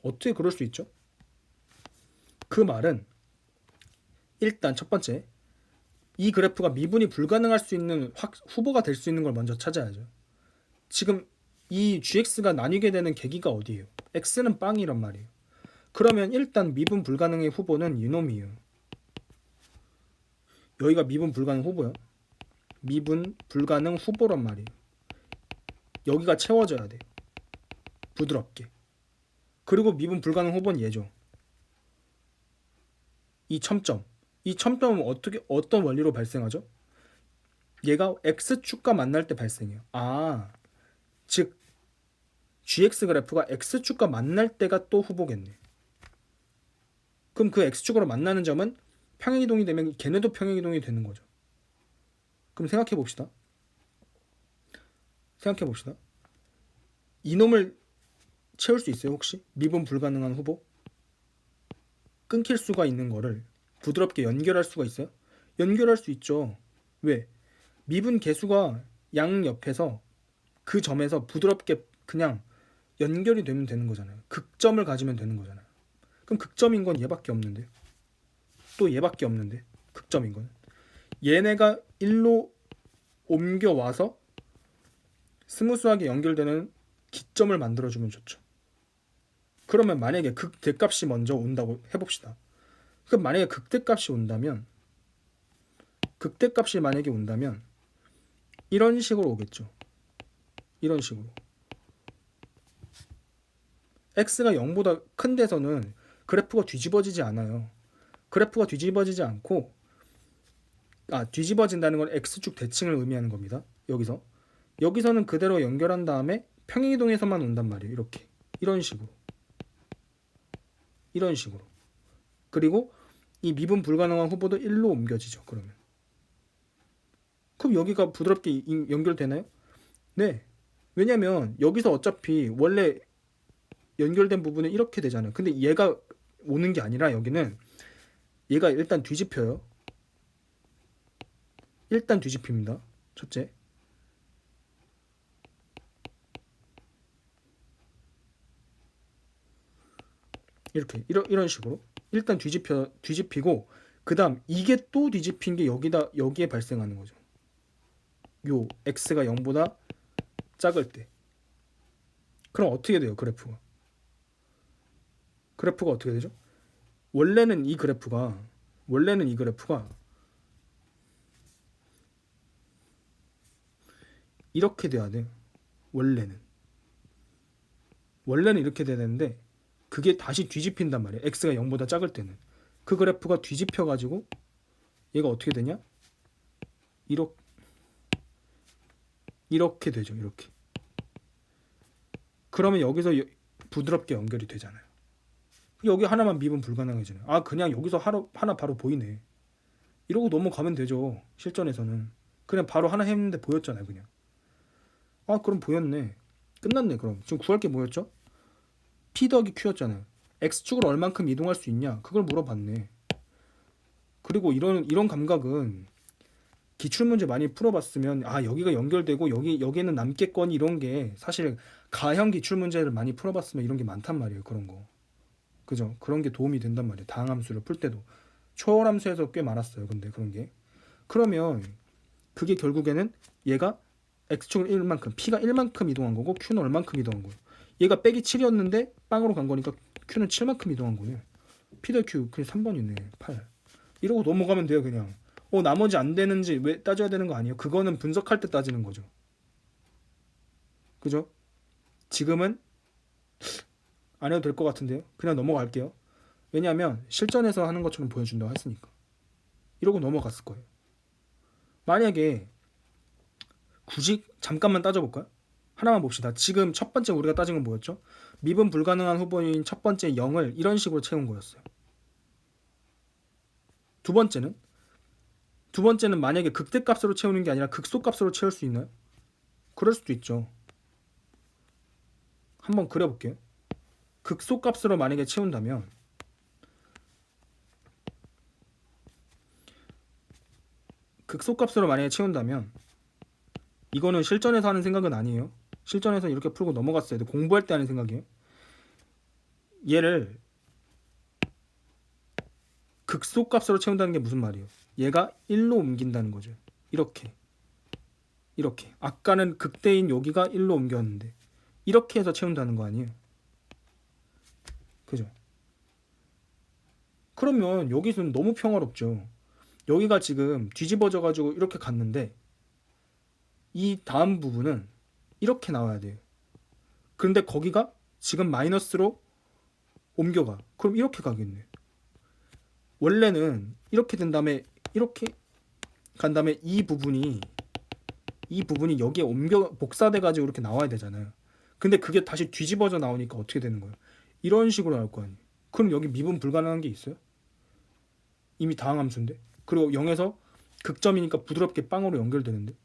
어떻게 그럴 수 있죠? 그 말은 일단 첫 번째, 이 그래프가 미분이 불가능할 수 있는 후보가 될 수 있는 걸 먼저 찾아야죠. 지금 이 gx가 나뉘게 되는 계기가 어디예요? x는 빵이란 말이에요. 그러면 일단 미분 불가능의 후보는 이놈이에요. 여기가 미분 불가능 후보야. 미분 불가능 후보란 말이에요. 여기가 채워져야 돼. 부드럽게. 그리고 미분 불가능 후보는 얘죠. 이 첨점. 이 첨점은 어떤 원리로 발생하죠? 얘가 x축과 만날 때 발생해요. 즉 gx 그래프가 x축과 만날 때가 또 후보겠네. 그럼 그 x축으로 만나는 점은 평행이동이 되면 걔네도 평행이동이 되는 거죠. 그럼 생각해 봅시다. 이놈을 채울 수 있어요 혹시? 미분 불가능한 후보? 끊길 수가 있는 거를 부드럽게 연결할 수가 있어요? 연결할 수 있죠. 왜? 미분 계수가 양 옆에서 그 점에서 부드럽게 그냥 연결이 되면 되는 거잖아요. 극점을 가지면 되는 거잖아요. 그럼 극점인 건 얘밖에 없는데, 또 얘밖에 없는데, 극점인 건 얘네가 1로 옮겨와서 스무스하게 연결되는 기점을 만들어주면 좋죠. 그러면 만약에 극대값이 먼저 온다고 해봅시다. 그럼 만약에 극대값이 온다면 이런 식으로 오겠죠. 이런 식으로. x가 0보다 큰 데서는 그래프가 뒤집어지지 않아요. 그래프가 뒤집어지지 않고 뒤집어진다는 건 x축 대칭을 의미하는 겁니다. 여기서는 그대로 연결한 다음에 평행이동에서만 온단 말이에요. 이렇게. 이런 식으로. 그리고 이 미분 불가능한 후보도 1로 옮겨지죠. 그럼 여기가 부드럽게 연결되나요? 네. 왜냐면 여기서 어차피 원래 연결된 부분은 이렇게 되잖아요. 근데 얘가 오는 게 아니라 여기는 얘가 일단 뒤집혀요. 일단 뒤집힙니다. 첫째. 이런 식으로 일단 뒤집히고 그 다음 이게 또 뒤집힌 게 여기에 발생하는 거죠. 요 x가 0보다 작을 때. 그럼 어떻게 돼요? 그래프가 어떻게 되죠? 원래는 이 그래프가 이렇게 돼야 돼요. 원래는 이렇게 돼야 되는데 그게 다시 뒤집힌단 말이에요. x가 0보다 작을 때는. 그 그래프가 뒤집혀가지고 얘가 어떻게 되냐? 이렇게 되죠. 이렇게. 그러면 여기서 부드럽게 연결이 되잖아요. 여기 하나만 미분 불가능해지네. 그냥 여기서 하나 바로 보이네. 이러고 넘어가면 되죠. 실전에서는. 그냥 바로 하나 했는데 보였잖아요. 그냥. 그럼 보였네. 끝났네. 그럼 지금 구할 게 뭐였죠? P 더하기 Q였잖아요. X축으로 얼만큼 이동할 수 있냐? 그걸 물어봤네. 그리고 이런 감각은 기출문제 많이 풀어봤으면 여기가 연결되고 여기에는 남겠거니 이런 게 사실 가형 기출문제를 많이 풀어봤으면 이런 게 많단 말이에요. 그런 거. 그죠? 그런 게 도움이 된단 말이에요. 다항함수를 풀 때도. 초월함수에서 꽤 많았어요. 근데 그런 게. 그러면 그게 결국에는 얘가 X축을 1만큼, P가 1만큼 이동한 거고 Q는 얼만큼 이동한 거예요. 얘가 빼기 7이었는데 빵으로 간 거니까 Q는 7만큼 이동한 거예요. P 더 Q 그냥 3번이네. 8. 이러고 넘어가면 돼요. 그냥. 나머지 안 되는지 왜 따져야 되는 거 아니에요? 그거는 분석할 때 따지는 거죠. 그죠? 지금은 안 해도 될 것 같은데요. 그냥 넘어갈게요. 왜냐하면 실전에서 하는 것처럼 보여준다고 했으니까. 이러고 넘어갔을 거예요. 만약에 굳이 잠깐만 따져볼까요? 하나만 봅시다. 지금 첫 번째 우리가 따진 건 뭐였죠? 미분 불가능한 후보인 첫 번째 0을 이런 식으로 채운 거였어요. 두 번째는 만약에 극대값으로 채우는 게 아니라 극소값으로 채울 수 있나요? 그럴 수도 있죠. 한번 그려볼게요. 극소값으로 만약에 채운다면 이거는 실전에서 하는 생각은 아니에요. 실전에서 이렇게 풀고 넘어갔어야 돼. 공부할 때 하는 생각이에요. 얘를 극소값으로 채운다는 게 무슨 말이에요? 얘가 1로 옮긴다는 거죠. 이렇게. 아까는 극대인 여기가 1로 옮겼는데 이렇게 해서 채운다는 거 아니에요? 그죠? 그러면 여기서는 너무 평화롭죠. 여기가 지금 뒤집어져 가지고 이렇게 갔는데 이 다음 부분은 이렇게 나와야 돼요. 그런데 거기가 지금 마이너스로 옮겨가. 그럼 이렇게 가겠네. 원래는 이렇게 된 다음에 이렇게 간 다음에 이 부분이 여기에 복사돼 가지고 이렇게 나와야 되잖아요. 근데 그게 다시 뒤집어져 나오니까 어떻게 되는 거예요? 이런 식으로 나올 거 아니에요. 그럼 여기 미분 불가능한 게 있어요? 이미 다항함수인데. 그리고 0에서 극점이니까 부드럽게 빵으로 연결되는데.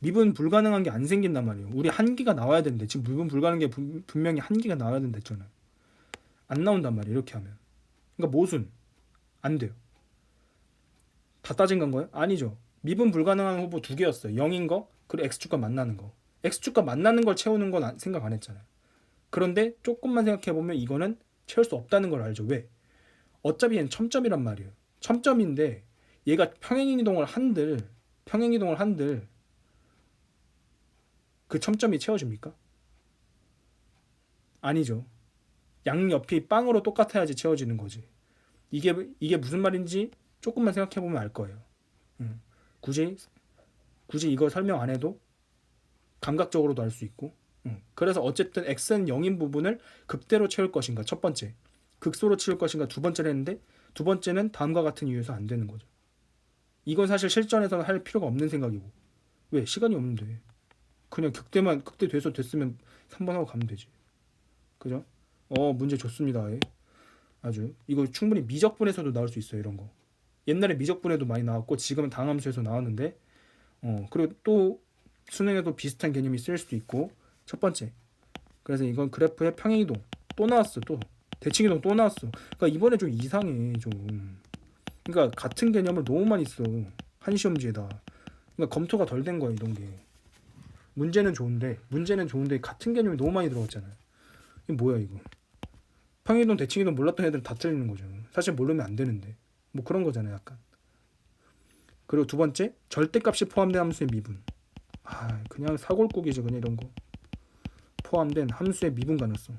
미분 불가능한 게 안 생긴단 말이에요. 우리 한계가 나와야 되는데 지금 미분 불가능한 게 분명히 한계가 나와야 된다 했잖아요. 안 나온단 말이에요. 이렇게 하면. 그러니까 모순. 안 돼요. 다 따진 건가요? 아니죠. 미분 불가능한 후보 두 개였어요. 0인 거 그리고 x축과 만나는 거. x축과 만나는 걸 채우는 건 생각 안 했잖아요. 그런데 조금만 생각해보면 이거는 채울 수 없다는 걸 알죠. 왜? 어차피 얘는 첨점이란 말이에요. 첨점인데 얘가 평행이동을 한들 그 첨점이 채워집니까? 아니죠. 양옆이 빵으로 똑같아야지 채워지는 거지. 이게 무슨 말인지 조금만 생각해보면 알 거예요. 굳이 이거 설명 안 해도 감각적으로도 알 수 있고. 그래서 어쨌든 x는 0인 부분을 극대로 채울 것인가 첫 번째, 극소로 채울 것인가 두 번째를 했는데 두 번째는 다음과 같은 이유에서 안 되는 거죠. 이건 사실 실전에서는 할 필요가 없는 생각이고. 왜? 시간이 없는데 그냥 극대 돼서 됐으면 3번 하고 가면 되지. 그죠? 문제 좋습니다. 예. 아주 이거 충분히 미적분에서도 나올 수 있어요. 이런 거 옛날에 미적분에도 많이 나왔고 지금은 당함수에서 나왔는데 그리고 또 수능에도 비슷한 개념이 쓰일 수도 있고. 첫 번째, 그래서 이건 그래프의 평행이동 또 나왔어. 또 대칭이동 또 나왔어. 그러니까 이번에 좀 이상해 좀. 그러니까 같은 개념을 너무 많이 써 한 시험지에다. 그러니까 검토가 덜 된 거야 이런 게. 문제는 좋은데 같은 개념이 너무 많이 들어갔잖아요. 이게 뭐야 이거. 평행이동 대칭이동 몰랐던 애들은 다 틀리는 거죠. 사실 모르면 안 되는데 뭐 그런 거잖아요 약간. 그리고 두 번째, 절대값이 포함된 함수의 미분. 그냥 사골국이지 그냥 이런 거. 포함된 함수의 미분 가능성.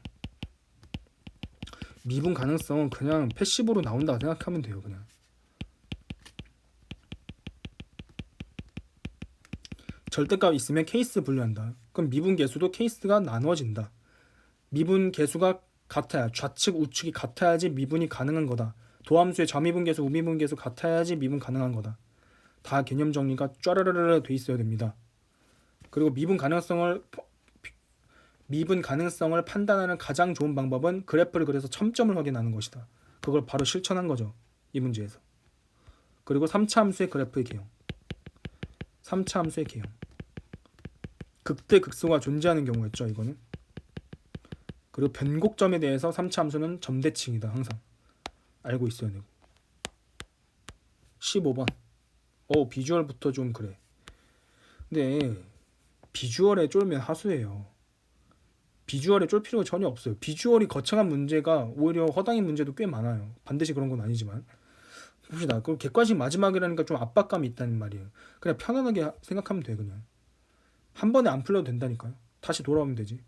미분 가능성은 그냥 패시브로 나온다 생각하면 돼요. 그냥 절대값 있으면 케이스 분류한다. 그럼 미분 계수도 케이스가 나누어진다. 미분 계수가 같아야, 좌측 우측이 같아야지 미분이 가능한 거다. 도함수의 좌미분 계수 우미분 계수 같아야지 미분 가능한 거다. 다 개념 정리가 쫘르르르 돼 있어야 됩니다. 그리고 미분 가능성을 판단하는 가장 좋은 방법은 그래프를 그려서 첨점을 확인하는 것이다. 그걸 바로 실천한 거죠. 이 문제에서. 그리고 3차 함수의 그래프의 개형. 3차 함수의 개형. 극대 극소가 존재하는 경우였죠. 이거는. 그리고 변곡점에 대해서 3차 함수는 점대칭이다. 항상 알고 있어야 되고. 15번. 비주얼부터 좀 그래. 근데 비주얼에 쫄면 하수예요. 비주얼에 쫄 필요가 전혀 없어요. 비주얼이 거창한 문제가 오히려 허당인 문제도 꽤 많아요. 반드시 그런 건 아니지만. 봅시다. 그럼 객관식 마지막이라니까 좀 압박감이 있다는 말이에요. 그냥 편안하게 생각하면 돼. 그냥 한 번에 안 풀려도 된다니까요. 다시 돌아오면 되지.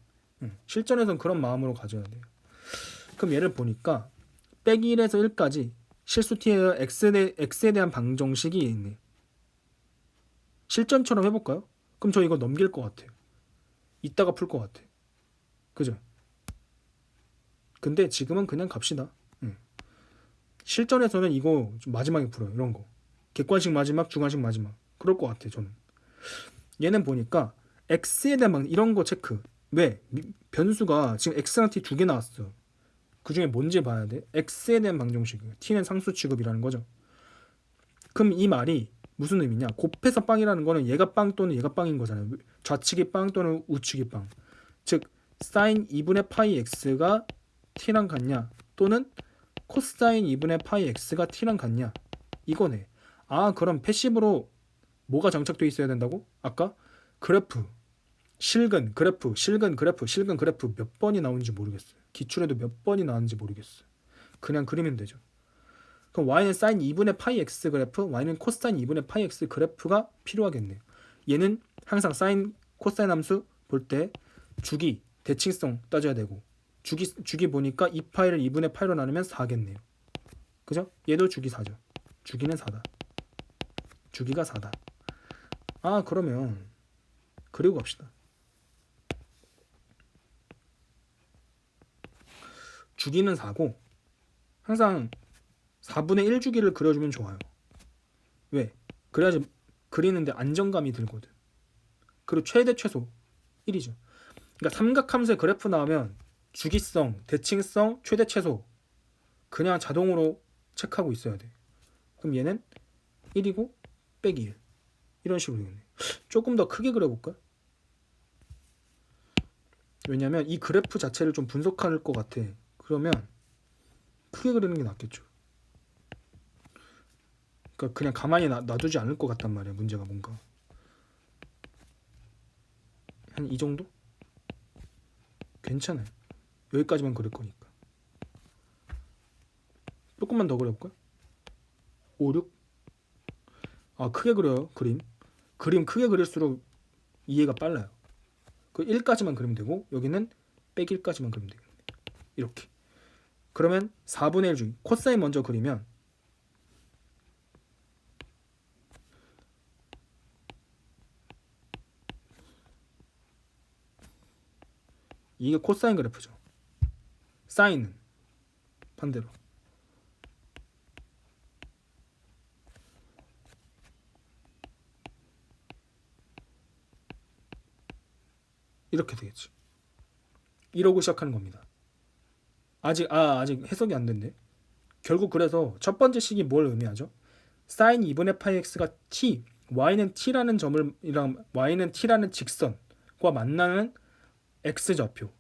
실전에선 그런 마음으로 가져야 돼요. 그럼 얘를 보니까 빼기 1에서 1까지 실수 t에 x에 대한 방정식이 있네. 실전처럼 해볼까요? 그럼 저 이거 넘길 것 같아요. 이따가 풀 것 같아. 그죠? 근데 지금은 그냥 갑시다. 실전에서는 이거 좀 마지막에 풀어요. 이런 거. 객관식 마지막, 주관식 마지막. 그럴 것 같아 저는. 얘는 보니까 x에 대한 이런 거 체크. 왜? 변수가 지금 x랑 t 두 개 나왔어. 그 중에 뭔지 봐야 돼. x에 대한 방정식이에요. t는 상수 취급이라는 거죠. 그럼 이 말이 무슨 의미냐? 곱해서 빵이라는 거는 얘가 빵 또는 얘가 빵인 거잖아요. 좌측이 빵 또는 우측이 빵. 즉 사인 2분의 파이 x가 t랑 같냐 또는 코사인 2분의 파이 x가 t랑 같냐 이거네. 그럼 패시브로 뭐가 장착되어 있어야 된다고? 아까 그래프 실근 그래프 몇 번이 나오는지 모르겠어요. 기출에도 몇 번이 나왔는지 모르겠어요. 그냥 그리면 되죠. 그럼 y는 사인 2분의 파이 x 그래프, y는 코사인 2분의 파이 x 그래프가 필요하겠네요. 얘는 항상 사인 코사인 함수 볼 때 주기 대칭성 따져야 되고, 주기 보니까 2파이를 2분의 파이로 나누면 4겠네요. 그죠? 얘도 주기 4죠. 주기는 4다. 주기가 4다. 그러면 그리고 갑시다. 주기는 4고 항상 4분의 1 주기를 그려주면 좋아요. 왜? 그래야지 그리는데 안정감이 들거든. 그리고 최대 최소 1이죠. 그러니까 삼각함수의 그래프 나오면 주기성, 대칭성, 최대 최소 그냥 자동으로 체크하고 있어야 돼. 그럼 얘는 1이고 빼기 1 이런 식으로 되겠네. 조금 더 크게 그려볼까? 왜냐면 이 그래프 자체를 좀 분석할 것 같아. 그러면 크게 그리는 게 낫겠죠. 그러니까 그냥 가만히 놔두지 않을 것 같단 말이야. 문제가 뭔가 한 이 정도? 괜찮아요. 여기까지만 그릴 거니까. 조금만 더 그려볼까? 5, 6? 아 크게 그려요. 그림 크게 그릴수록 이해가 빨라요. 그 1까지만 그리면 되고 여기는 빼기 1까지만 그리면 되겠네. 이렇게. 그러면 4분의 1 중에 코사인 먼저 그리면 이게 코사인 그래프죠. 사인은 반대로 이렇게 되겠지. 이러고 시작하는 겁니다. 아직 해석이 안 됐네. 결국 그래서 첫 번째 식이 뭘 의미하죠? sin 2분의 파이 x가 t, y는 t라는 점이랑 y는 t라는 직선과 만나는 x좌표,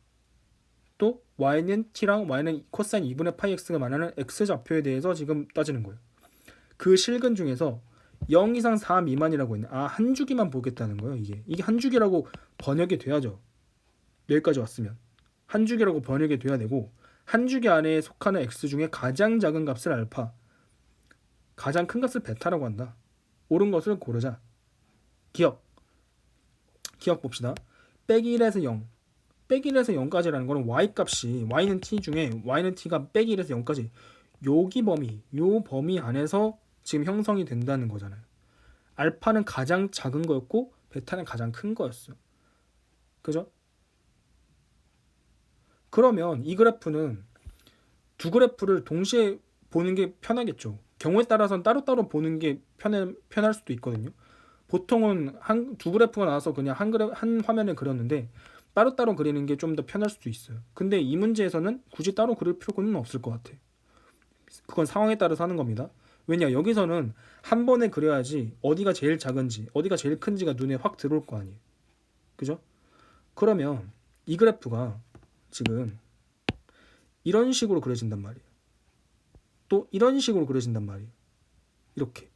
또 y는 t랑 y는 코사인 2분의 파이 x가 만나는 x좌표에 대해서 지금 따지는 거예요. 그 실근 중에서 0 이상 4 미만이라고 있네. 한 주기만 보겠다는 거예요. 이게 한 주기라고 번역이 돼야죠. 여기까지 왔으면 한 주기라고 번역이 돼야 되고, 한 주기 안에 속하는 x 중에 가장 작은 값을 알파, 가장 큰 값을 베타라고 한다. 옳은 것을 고르자. 기억 봅시다. 빼기 1에서 0, 빼기 1에서 0까지라는 거는 y값이 y는 t 중에 y는 t가 빼기 1에서 0까지 요 범위 안에서 지금 형성이 된다는 거잖아요. 알파는 가장 작은 거였고 베타는 가장 큰 거였어. 그죠? 그러면 이 그래프는 두 그래프를 동시에 보는 게 편하겠죠. 경우에 따라서는 따로따로 보는 게 편할 수도 있거든요. 보통은 두 그래프가 나와서 그냥 한 화면에 그렸는데 따로따로 그리는 게 좀 더 편할 수도 있어요. 근데 이 문제에서는 굳이 따로 그릴 필요는 없을 것 같아. 그건 상황에 따라서 하는 겁니다. 왜냐, 여기서는 한 번에 그려야지 어디가 제일 작은지 어디가 제일 큰지가 눈에 확 들어올 거 아니에요. 그죠? 그러면 이 그래프가 지금 이런 식으로 그려진단 말이에요. 또 이런 식으로 그려진단 말이에요. 이렇게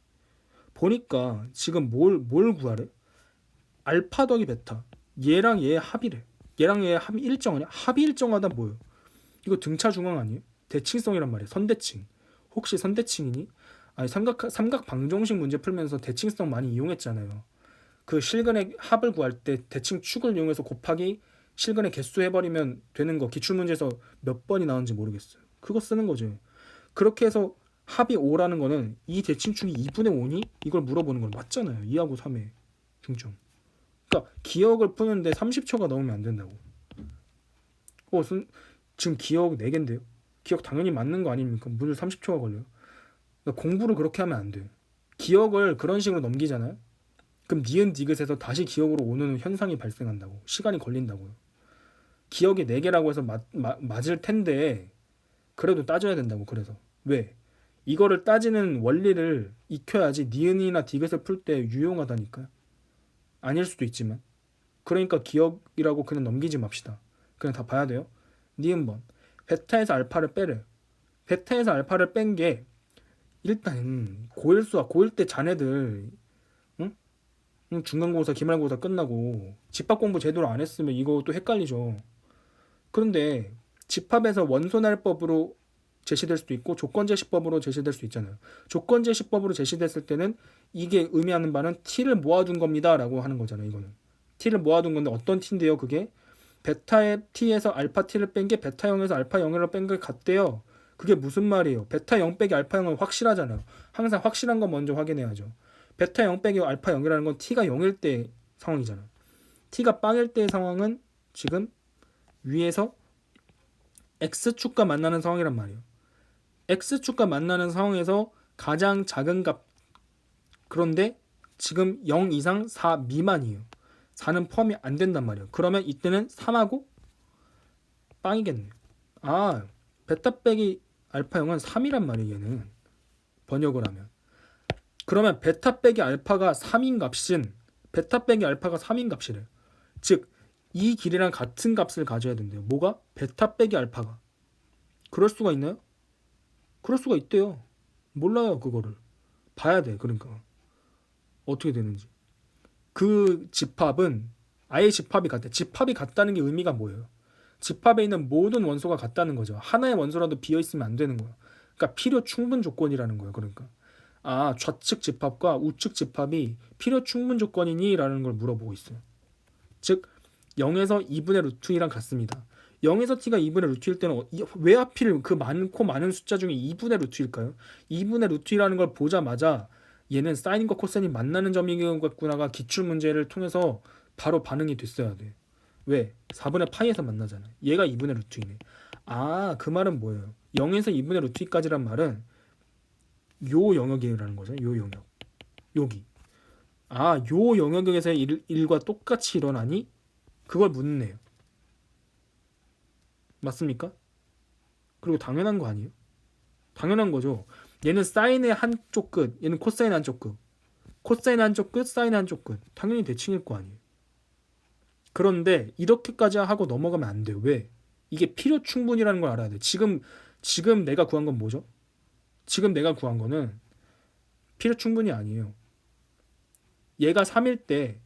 보니까 지금 뭘 구하래? 알파 더하기 베타, 얘랑 얘의 합이래. 얘랑 얘의 합이 일정하냐? 합이 일정하다 뭐예요? 이거 등차 중앙 아니에요? 대칭성이란 말이에요. 선대칭. 혹시 선대칭이니? 아니, 삼각 방정식 문제 풀면서 대칭성 많이 이용했잖아요. 그 실근의 합을 구할 때 대칭 축을 이용해서 곱하기 실근의 개수 해버리면 되는 거, 기출문제에서 몇 번이 나오는지 모르겠어요. 그거 쓰는 거죠. 그렇게 해서 합이 5라는 거는 이 대칭축이 2분의 5니? 이걸 물어보는 건 맞잖아요. 2하고 3의 중점. 그러니까 기억을 푸는데 30초가 넘으면 안 된다고. 지금 기억 4개인데요. 기억 당연히 맞는 거 아닙니까? 무슨 30초가 걸려요. 그러니까 공부를 그렇게 하면 안 돼요. 기억을 그런 식으로 넘기잖아요. 그럼 니은 디귿에서 다시 기억으로 오는 현상이 발생한다고. 시간이 걸린다고요. 기억이 4개라고 해서 맞을 텐데 그래도 따져야 된다고. 그래서 왜? 이거를 따지는 원리를 익혀야지 니은이나 디귿을 풀 때 유용하다니까요. 아닐 수도 있지만. 그러니까 기억이라고 그냥 넘기지 맙시다. 그냥 다 봐야 돼요. 니은번 베타에서 알파를 빼래. 베타에서 알파를 뺀 게 일단 고1 때 자네들 중간고사 기말고사 끝나고 집합공부 제대로 안 했으면 이거 또 헷갈리죠. 그런데 집합에서 원소날법으로 제시될 수도 있고 조건제시법으로 제시될 수 있잖아요. 조건제시법으로 제시됐을 때는 이게 의미하는 바는 t를 모아둔 겁니다 라고 하는 거잖아요. 이거는 t를 모아둔 건데 어떤 t인데요? 그게 베타의 t에서 알파 t를 뺀 게 베타 0에서 알파 0으로 뺀 게 같대요. 그게 무슨 말이에요? 베타 0 빼기 알파 0은 확실하잖아요. 항상 확실한 거 먼저 확인해야죠. 베타 0 빼기 알파 0이라는 건 t가 0일 때 상황이잖아요. t가 빵일 때의 상황은 지금 위에서 x축과 만나는 상황이란 말이에요. x축과 만나는 상황에서 가장 작은 값, 그런데 지금 0 이상 4 미만이에요. 4는 포함이 안 된단 말이에요. 그러면 이때는 3하고 빵이겠네요. 아, 베타 빼기 알파형은 3이란 말이에요. 얘는 번역을 하면. 그러면 베타 빼기 알파가 3인 값인 베타 빼기 알파가 3인 값이래요. 즉 이 길이랑 같은 값을 가져야 된대요. 뭐가? 베타 빼기 알파가. 그럴 수가 있나요? 그럴 수가 있대요. 몰라요. 그거를 봐야 돼. 그러니까 어떻게 되는지. 그 집합은 아예 집합이 같대. 집합이 같다는 게 의미가 뭐예요? 집합에 있는 모든 원소가 같다는 거죠. 하나의 원소라도 비어 있으면 안 되는 거야. 그러니까 필요 충분 조건이라는 거예요. 그러니까 아, 좌측 집합과 우측 집합이 필요 충분 조건이니라는 걸 물어보고 있어요. 즉 0에서 2분의 루트 2랑 같습니다. 0에서 t가 2분의 루트 1일 때는 왜 하필 그 많고 많은 숫자 중에 2분의 루트 1일까요? 2분의 루트 1이라는 걸 보자마자 얘는 사인과 코사인이 만나는 점이겠구나가 기출문제를 통해서 바로 반응이 됐어야 돼. 왜? 4분의 파이에서 만나잖아. 얘가 2분의 루트 2네. 아, 그 말은 뭐예요? 0에서 2분의 루트 2까지란 말은 요 영역이라는 거죠. 요 영역. 여기. 아, 요 영역에서의 일과 똑같이 일어나니? 그걸 묻네요. 맞습니까? 그리고 당연한 거 아니에요? 당연한 거죠. 얘는 사인의 한쪽 끝, 얘는 코사인의 한쪽 끝. 코사인 한쪽 끝, 사인 한쪽 끝. 당연히 대칭일 거 아니에요. 그런데 이렇게까지 하고 넘어가면 안 돼요. 왜? 이게 필요 충분이라는 걸 알아야 돼. 지금 내가 구한 건 뭐죠? 지금 내가 구한 거는 필요 충분이 아니에요. 얘가 3일 때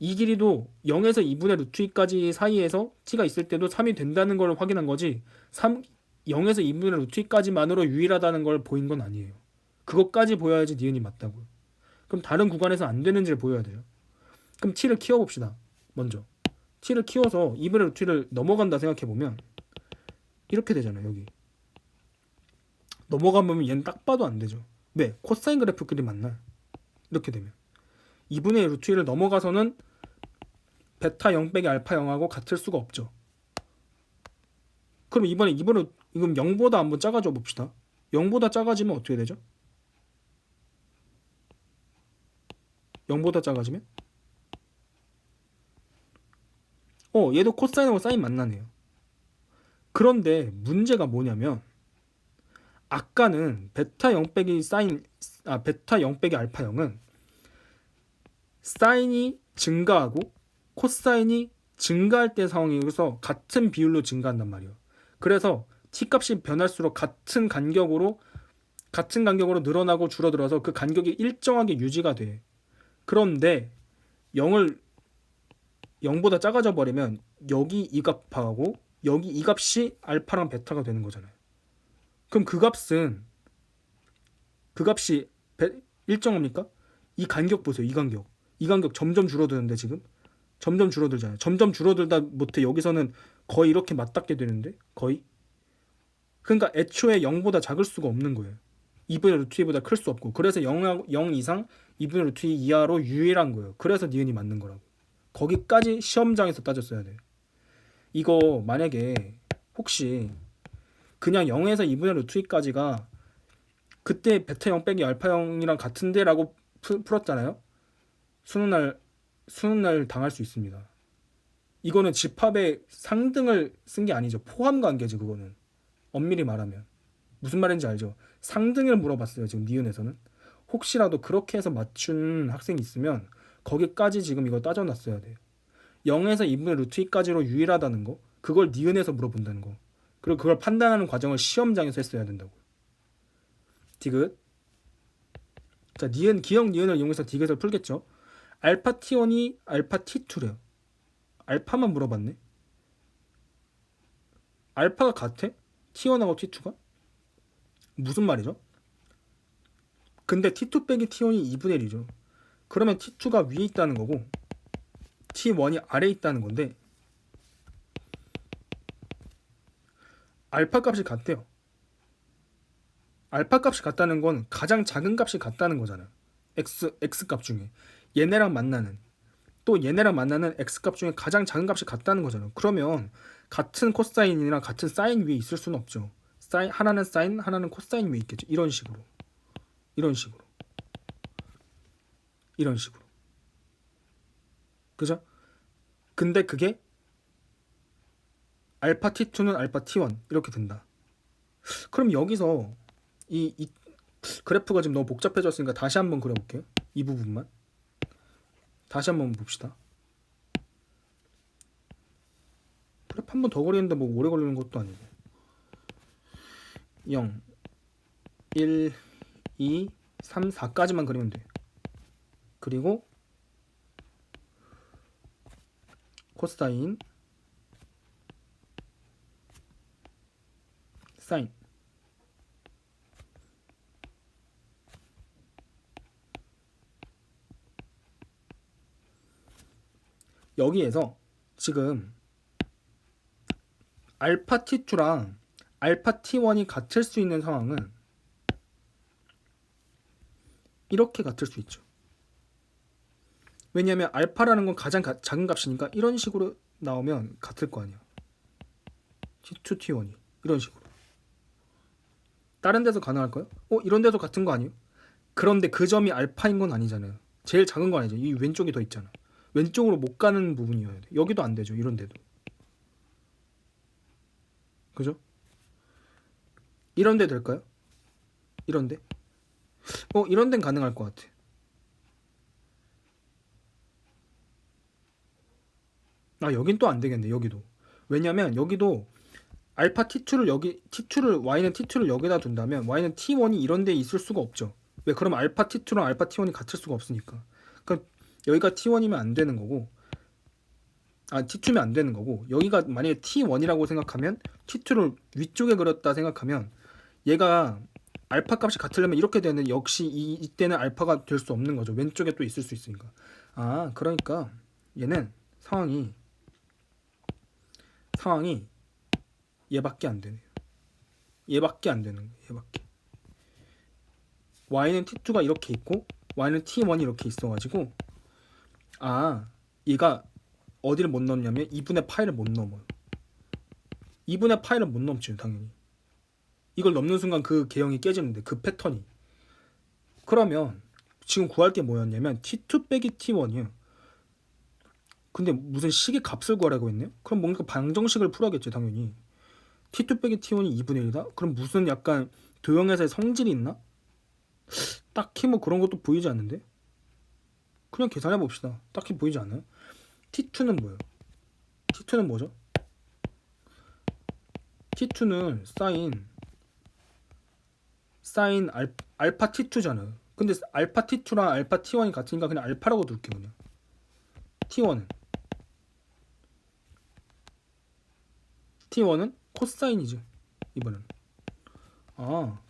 이 길이도 0에서 2분의 루트 2까지 사이에서 t가 있을 때도 3이 된다는 걸 확인한 거지 0에서 2분의 루트 2까지만으로 유일하다는 걸 보인 건 아니에요. 그것까지 보여야지 니은이 맞다고요. 그럼 다른 구간에서 안 되는지를 보여야 돼요. 그럼 t를 키워봅시다. 먼저 t를 키워서 2분의 루트 2를 넘어간다 생각해보면 이렇게 되잖아요. 여기 넘어가면 얘는 딱 봐도 안 되죠. 왜? 코사인 그래프끼리 만나요. 이렇게 되면 2분의 루트 1을 넘어가서는 베타 0 빼기 알파 0하고 같을 수가 없죠. 그럼 이번에 이건 0보다 한번 작아져 봅시다. 0보다 작아지면 어떻게 되죠? 0보다 작아지면? 얘도 코사인하고 사인 만나네요. 그런데 문제가 뭐냐면 아까는 베타 0 빼기 베타 0 빼기 알파 0은 사인이 증가하고 코사인이 증가할 때 상황이어서 같은 비율로 증가한단 말이에요. 그래서 t 값이 변할수록 같은 간격으로 늘어나고 줄어들어서 그 간격이 일정하게 유지가 돼. 그런데 0보다 작아져 버리면 여기 이 값하고 여기 이 값이 알파랑 베타가 되는 거잖아요. 그럼 그 값이 일정합니까? 이 간격 보세요. 이 간격 점점 줄어드는데 지금 점점 줄어들잖아요. 점점 줄어들다 못해 여기서는 거의 이렇게 맞닿게 되는데 거의. 그러니까 애초에 0보다 작을 수가 없는 거예요. 2분의 루트 2보다 클 수 없고 그래서 0 이상 2분의 루트 2 이하로 유일한 거예요. 그래서 니은이 맞는 거라고. 거기까지 시험장에서 따졌어야 돼요. 이거 만약에 혹시 그냥 0에서 2분의 루트 2까지가 그때 베타 0 빼기 알파 0이랑 같은데 라고 풀었잖아요. 수능 날 당할 수 있습니다. 이거는 집합의 상등을 쓴 게 아니죠. 포함 관계지 그거는. 엄밀히 말하면. 무슨 말인지 알죠? 상등을 물어봤어요. 지금 니은에서는. 혹시라도 그렇게 해서 맞춘 학생이 있으면 거기까지 지금 이거 따져놨어야 돼요. 0에서 2분의 루트 2까지로 유일하다는 거. 그걸 니은에서 물어본다는 거. 그리고 그걸 판단하는 과정을 시험장에서 했어야 된다고. 디귿. 자, 기억 니은을 이용해서 디귿을 풀겠죠. 알파 T1이 알파 T2래요. 알파만 물어봤네. 알파가 같아? T1하고 T2가? 무슨 말이죠? 근데 T2 빼기 T1이 2분의 1이죠. 그러면 T2가 위에 있다는 거고 T1이 아래에 있다는 건데 알파 값이 같대요. 알파 값이 같다는 건 가장 작은 값이 같다는 거잖아요. X 값 중에 얘네랑 만나는 X 값 중에 가장 작은 값이 같다는 거잖아요. 그러면 같은 코사인이랑 같은 사인 위에 있을 수는 없죠. 하나는 사인, 하나는 코사인 위에 있겠죠. 이런 식으로. 이런 식으로. 그죠? 근데 그게 알파 T2는 알파 T1 이렇게 된다. 그럼 여기서 이 그래프가 지금 너무 복잡해졌으니까 다시 한번 그려볼게요. 이 부분만 다시 한번 봅시다. 그래프 한 번 더 그리는데 뭐 오래 걸리는 것도 아니고 0, 1, 2, 3, 4까지만 그리면 돼. 그리고 코사인, 사인. 여기에서 지금 알파 T2랑 알파 T1이 같을 수 있는 상황은 이렇게 같을 수 있죠. 왜냐하면 알파라는 건 가장 작은 값이니까 이런 식으로 나오면 같을 거 아니야. T2, T1이 이런 식으로. 다른 데서 가능할까요? 이런 데서 같은 거 아니에요? 그런데 그 점이 알파인 건 아니잖아요. 제일 작은 거 아니죠. 이 왼쪽이 더 있잖아. 왼쪽으로 못 가는 부분이어야 돼. 여기도 안 되죠. 이런 데도. 그죠? 이런 데 될까요? 이런 데? 이런 데는 가능할 것 같아. 여긴 또 안 되겠네. 여기도. 왜냐면 여기도 알파 T2를 Y는 T2를 여기다 둔다면 Y는 T1이 이런 데 있을 수가 없죠. 왜? 그럼 알파 T2랑 알파 T1이 같을 수가 없으니까. 그러니까 여기가 T1이면 안 되는 거고, T2면 안 되는 거고, 여기가 만약에 T1이라고 생각하면 T2를 위쪽에 그렸다 생각하면 얘가 알파 값이 같으려면 이렇게 되는, 역시 이때는 알파가 될 수 없는 거죠. 왼쪽에 또 있을 수 있으니까. 그러니까 얘는 상황이 얘밖에 안 되네요. 얘밖에 안 되는 거예요. 얘밖에. Y는 T2가 이렇게 있고 Y는 T1이 이렇게 있어가지고 얘가 어디를 못 넘냐면 2분의 파이를 못 넘어요. 2분의 파이를 못 넘죠. 당연히. 이걸 넘는 순간 그 개형이 깨지는데, 그 패턴이. 그러면 지금 구할 게 뭐였냐면 T2 빼기 T1이에요. 근데 무슨 식의 값을 구하라고 했네요? 그럼 뭔가 방정식을 풀어야겠지 당연히. T2 빼기 T1이 2분의 1이다? 그럼 무슨 약간 도형에서의 성질이 있나? 딱히 뭐 그런 것도 보이지 않는데? 그냥 계산해 봅시다. 딱히 보이지 않아요? T2는 뭐예요? T2는 뭐죠? T2는 사인 알파 T2잖아요. 근데 알파 T2랑 알파 T1이 같으니까 그냥 알파라고 둘게요. 그냥 T1은 코사인이죠. 이번엔.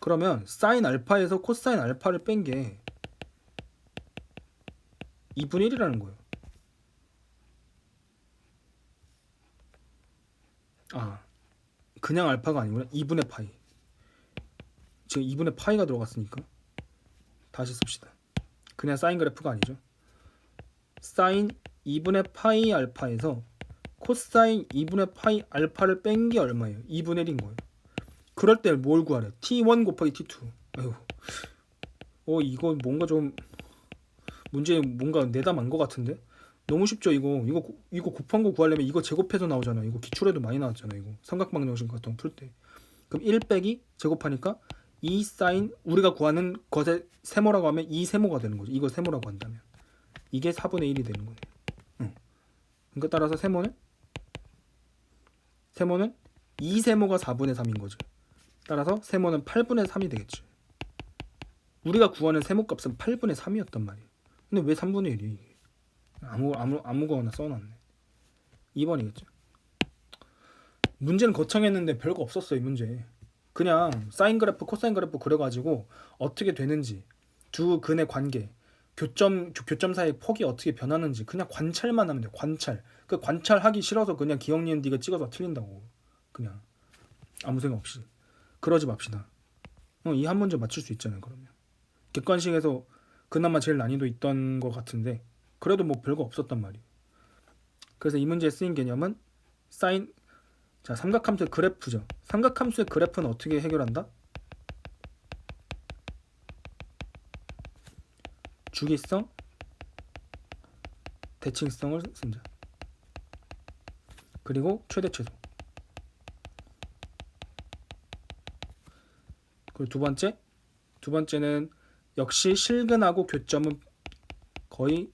그러면 사인 알파에서 코사인 알파를 뺀 게 2분의 1이라는 거예요. 그냥 알파가 아니구나. 2분의 파이. 지금 2분의 파이가 들어갔으니까 다시 씁시다. 그냥 사인 그래프가 아니죠. 사인 2분의 파이 알파에서 코사인 2분의 파이 알파를 뺀 게 얼마예요? 2분의 1인 거예요. 그럴 때 뭘 구하래? T1 곱하기 T2. 이거 뭔가 좀 문제 뭔가 내담한 것 같은데? 너무 쉽죠 이거 곱한 거 구하려면 이거 제곱해서 나오잖아. 이거 기출에도 많이 나왔잖아. 이거 삼각방정식 같은 거 풀 때. 그럼 1 빼기 제곱하니까 2 사인, 우리가 구하는 것의 세모라고 하면 2 세모가 되는 거죠. 이거 세모라고 한다면 이게 4분의 1이 되는 거네. 그러니까 따라서 세모는 2 세모가 4분의 3인 거죠. 따라서 세모는 8분의 3이 되겠죠. 우리가 구하는 세모 값은 8분의 3이었단 말이에요. 근데 왜 3분의 1이? 아무거나 써놨네. 2번이겠죠. 문제는 거창했는데 별거 없었어. 이 문제 그냥 사인 그래프 코사인 그래프 그려가지고 어떻게 되는지, 두 근의 관계, 교점 사이의 폭이 어떻게 변하는지 그냥 관찰만 하면 돼. 그 관찰하기 싫어서 그냥 기억 니은 네가 찍어서 틀린다고. 그냥 아무 생각 없이. 그러지 맙시다. 이 한 문제 맞출 수 있잖아요. 그러면 객관식에서 그나마 제일 난이도 있던 것 같은데 그래도 뭐 별거 없었단 말이에요. 그래서 이 문제에 쓰인 개념은 삼각함수의 그래프죠. 삼각함수의 그래프는 어떻게 해결한다? 주기성, 대칭성을 쓴다. 그리고 최대 최소. 그리고 두 번째는 역시 실근하고 교점은 거의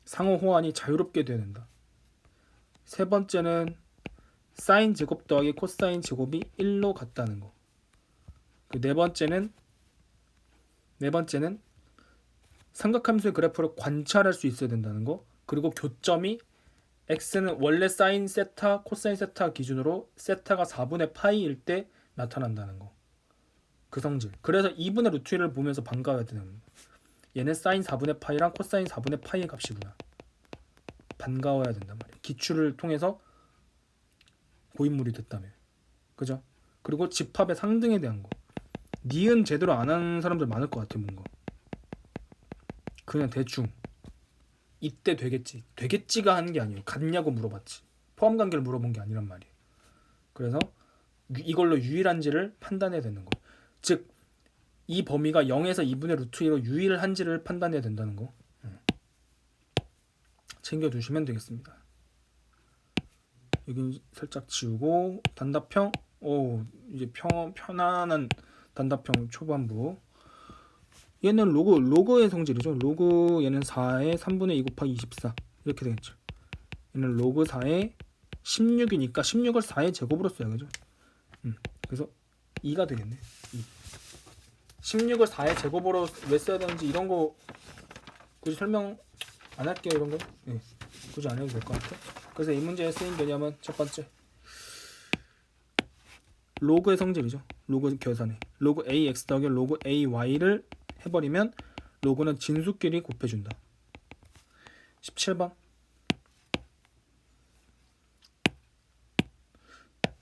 상호 호환이 자유롭게 돼야 된다. 세 번째는 사인 제곱 더하기 코사인 제곱이 1로 같다는 거. 그 네 번째는 삼각함수의 그래프를 관찰할 수 있어야 된다는 거. 그리고 교점이 x는 원래 사인 세타, 코사인 세타 기준으로 세타가 4분의 파이일 때 나타난다는 거. 그 성질. 그래서 2분의 루트 1을 보면서 반가워야 되는 거. 얘는 사인 4분의 파이랑 코사인 4분의 파이의 값이구나. 반가워야 된단 말이야. 기출을 통해서 고인물이 됐다며. 그죠? 그리고 집합의 상등에 대한 거. 니은 제대로 안 하는 사람들 많을 것 같아. 뭔가 그냥 대충 이때 되겠지. 되겠지가 하는 게 아니에요. 같냐고 물어봤지. 포함 관계를 물어본 게 아니란 말이에요. 그래서 이걸로 유일한지를 판단해야 되는 거. 즉 이 범위가 0에서 2분의 루트 2로 유일한지를 판단해야 된다는 거. 챙겨두시면 되겠습니다. 여기 살짝 지우고 단답형. 오, 이제 편안한 단답형 초반부. 얘는 로그의 성질이죠. 로그 얘는 4의 3분의 2 곱하기 24 이렇게 되겠죠. 얘는 로그 4의 16이니까 16을 4의 제곱으로 써야죠. 그래서 2가 되겠네. 2. 16을 4의 제곱으로 왜 써야 되는지 이런 거 굳이 설명 안 할게요. 이런 거 네, 굳이 안 해도 될 것 같아. 그래서 이 문제에 쓰인 개념은 첫 번째 로그의 성질이죠. 로그 계산에 로그 ax 더하기 로그 ay를 해버리면 로그는 진수끼리 곱해준다. 17번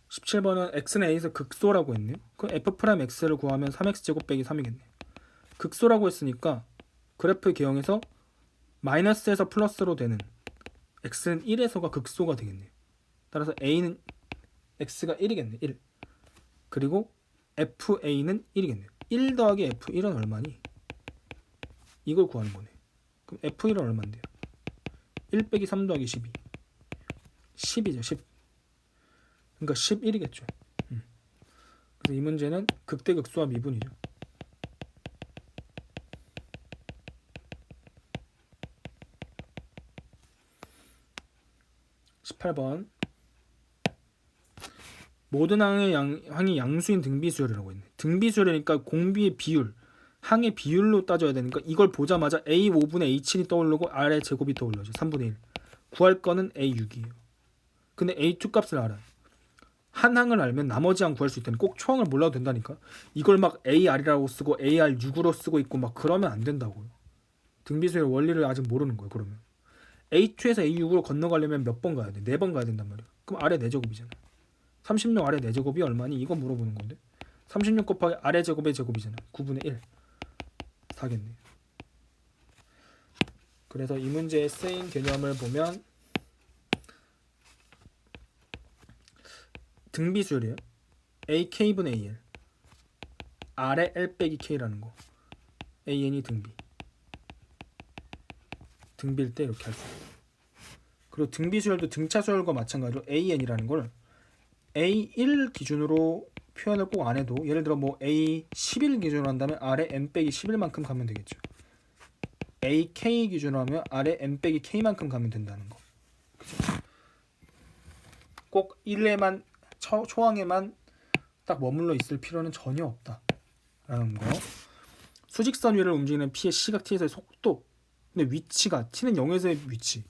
17번은 x는 a에서 극소라고 했네요. 그럼 f'x를 구하면 3x제곱 빼기 3이겠네요. 극소라고 했으니까 그래프 개형에서 마이너스에서 플러스로 되는 x는 1에서가 극소가 되겠네요. 따라서 a는 x가 1이겠네. 1. 그리고 fa는 1이겠네요. 1 더하기 f1은 얼마니? 이걸 구하는 거네. 그럼 f1은 얼마인데요? 1 빼기 3 더하기 12 10이죠. 10. 그러니까 11이겠죠. 그래서 이 문제는 극대극소와 미분이죠. 18번 모든 항이 양수인 등비수열이라고 했네. 등비수열이니까 공비의 비율, 항의 비율로 따져야 되니까 이걸 보자마자 a 5분의 a 7이 떠오르고 r의 제곱이 떠올라죠. 3분의 1. 구할 거는 a 6이에요. 근데 a 2 값을 알아. 한 항을 알면 나머지 항 구할 수 있다니. 꼭 초항을 몰라도 된다니까. 이걸 막 AR이라고 쓰고 AR6으로 쓰고 있고 막 그러면 안 된다고요. 등비수열 원리를 아직 모르는 거예요. 그러면 A2에서 A6으로 건너가려면 몇 번 가야 돼? 4번 가야 된단 말이야. 그럼 아래 4제곱이잖아. 36 아래 4제곱이 얼마니? 이거 물어보는 건데 36 곱하기 아래 제곱의 제곱이잖아. 9분의 1 4겠네. 그래서 이 문제에 쓰인 개념을 보면 등비수열이에요. AK분의 AL 아래 L 빼기 K라는 거. AN이 등비일 때 이렇게 할 수 있어요. 그리고 등비수열도 등차수열과 마찬가지로 AN이라는 걸 A1 기준으로 표현을 꼭 안 해도 예를 들어 뭐 A11 기준으로 한다면 아래 N 빼기 11만큼 가면 되겠죠. AK 기준으로 하면 아래 N 빼기 K만큼 가면 된다는 거. 그죠? 꼭 1에만 초항에만 딱 머물러 있을 필요는 전혀 없다라는 거. 수직선 위를 움직이는 P의 시각 T에서의 속도. 근데 위치가 T는 0에서의 위치.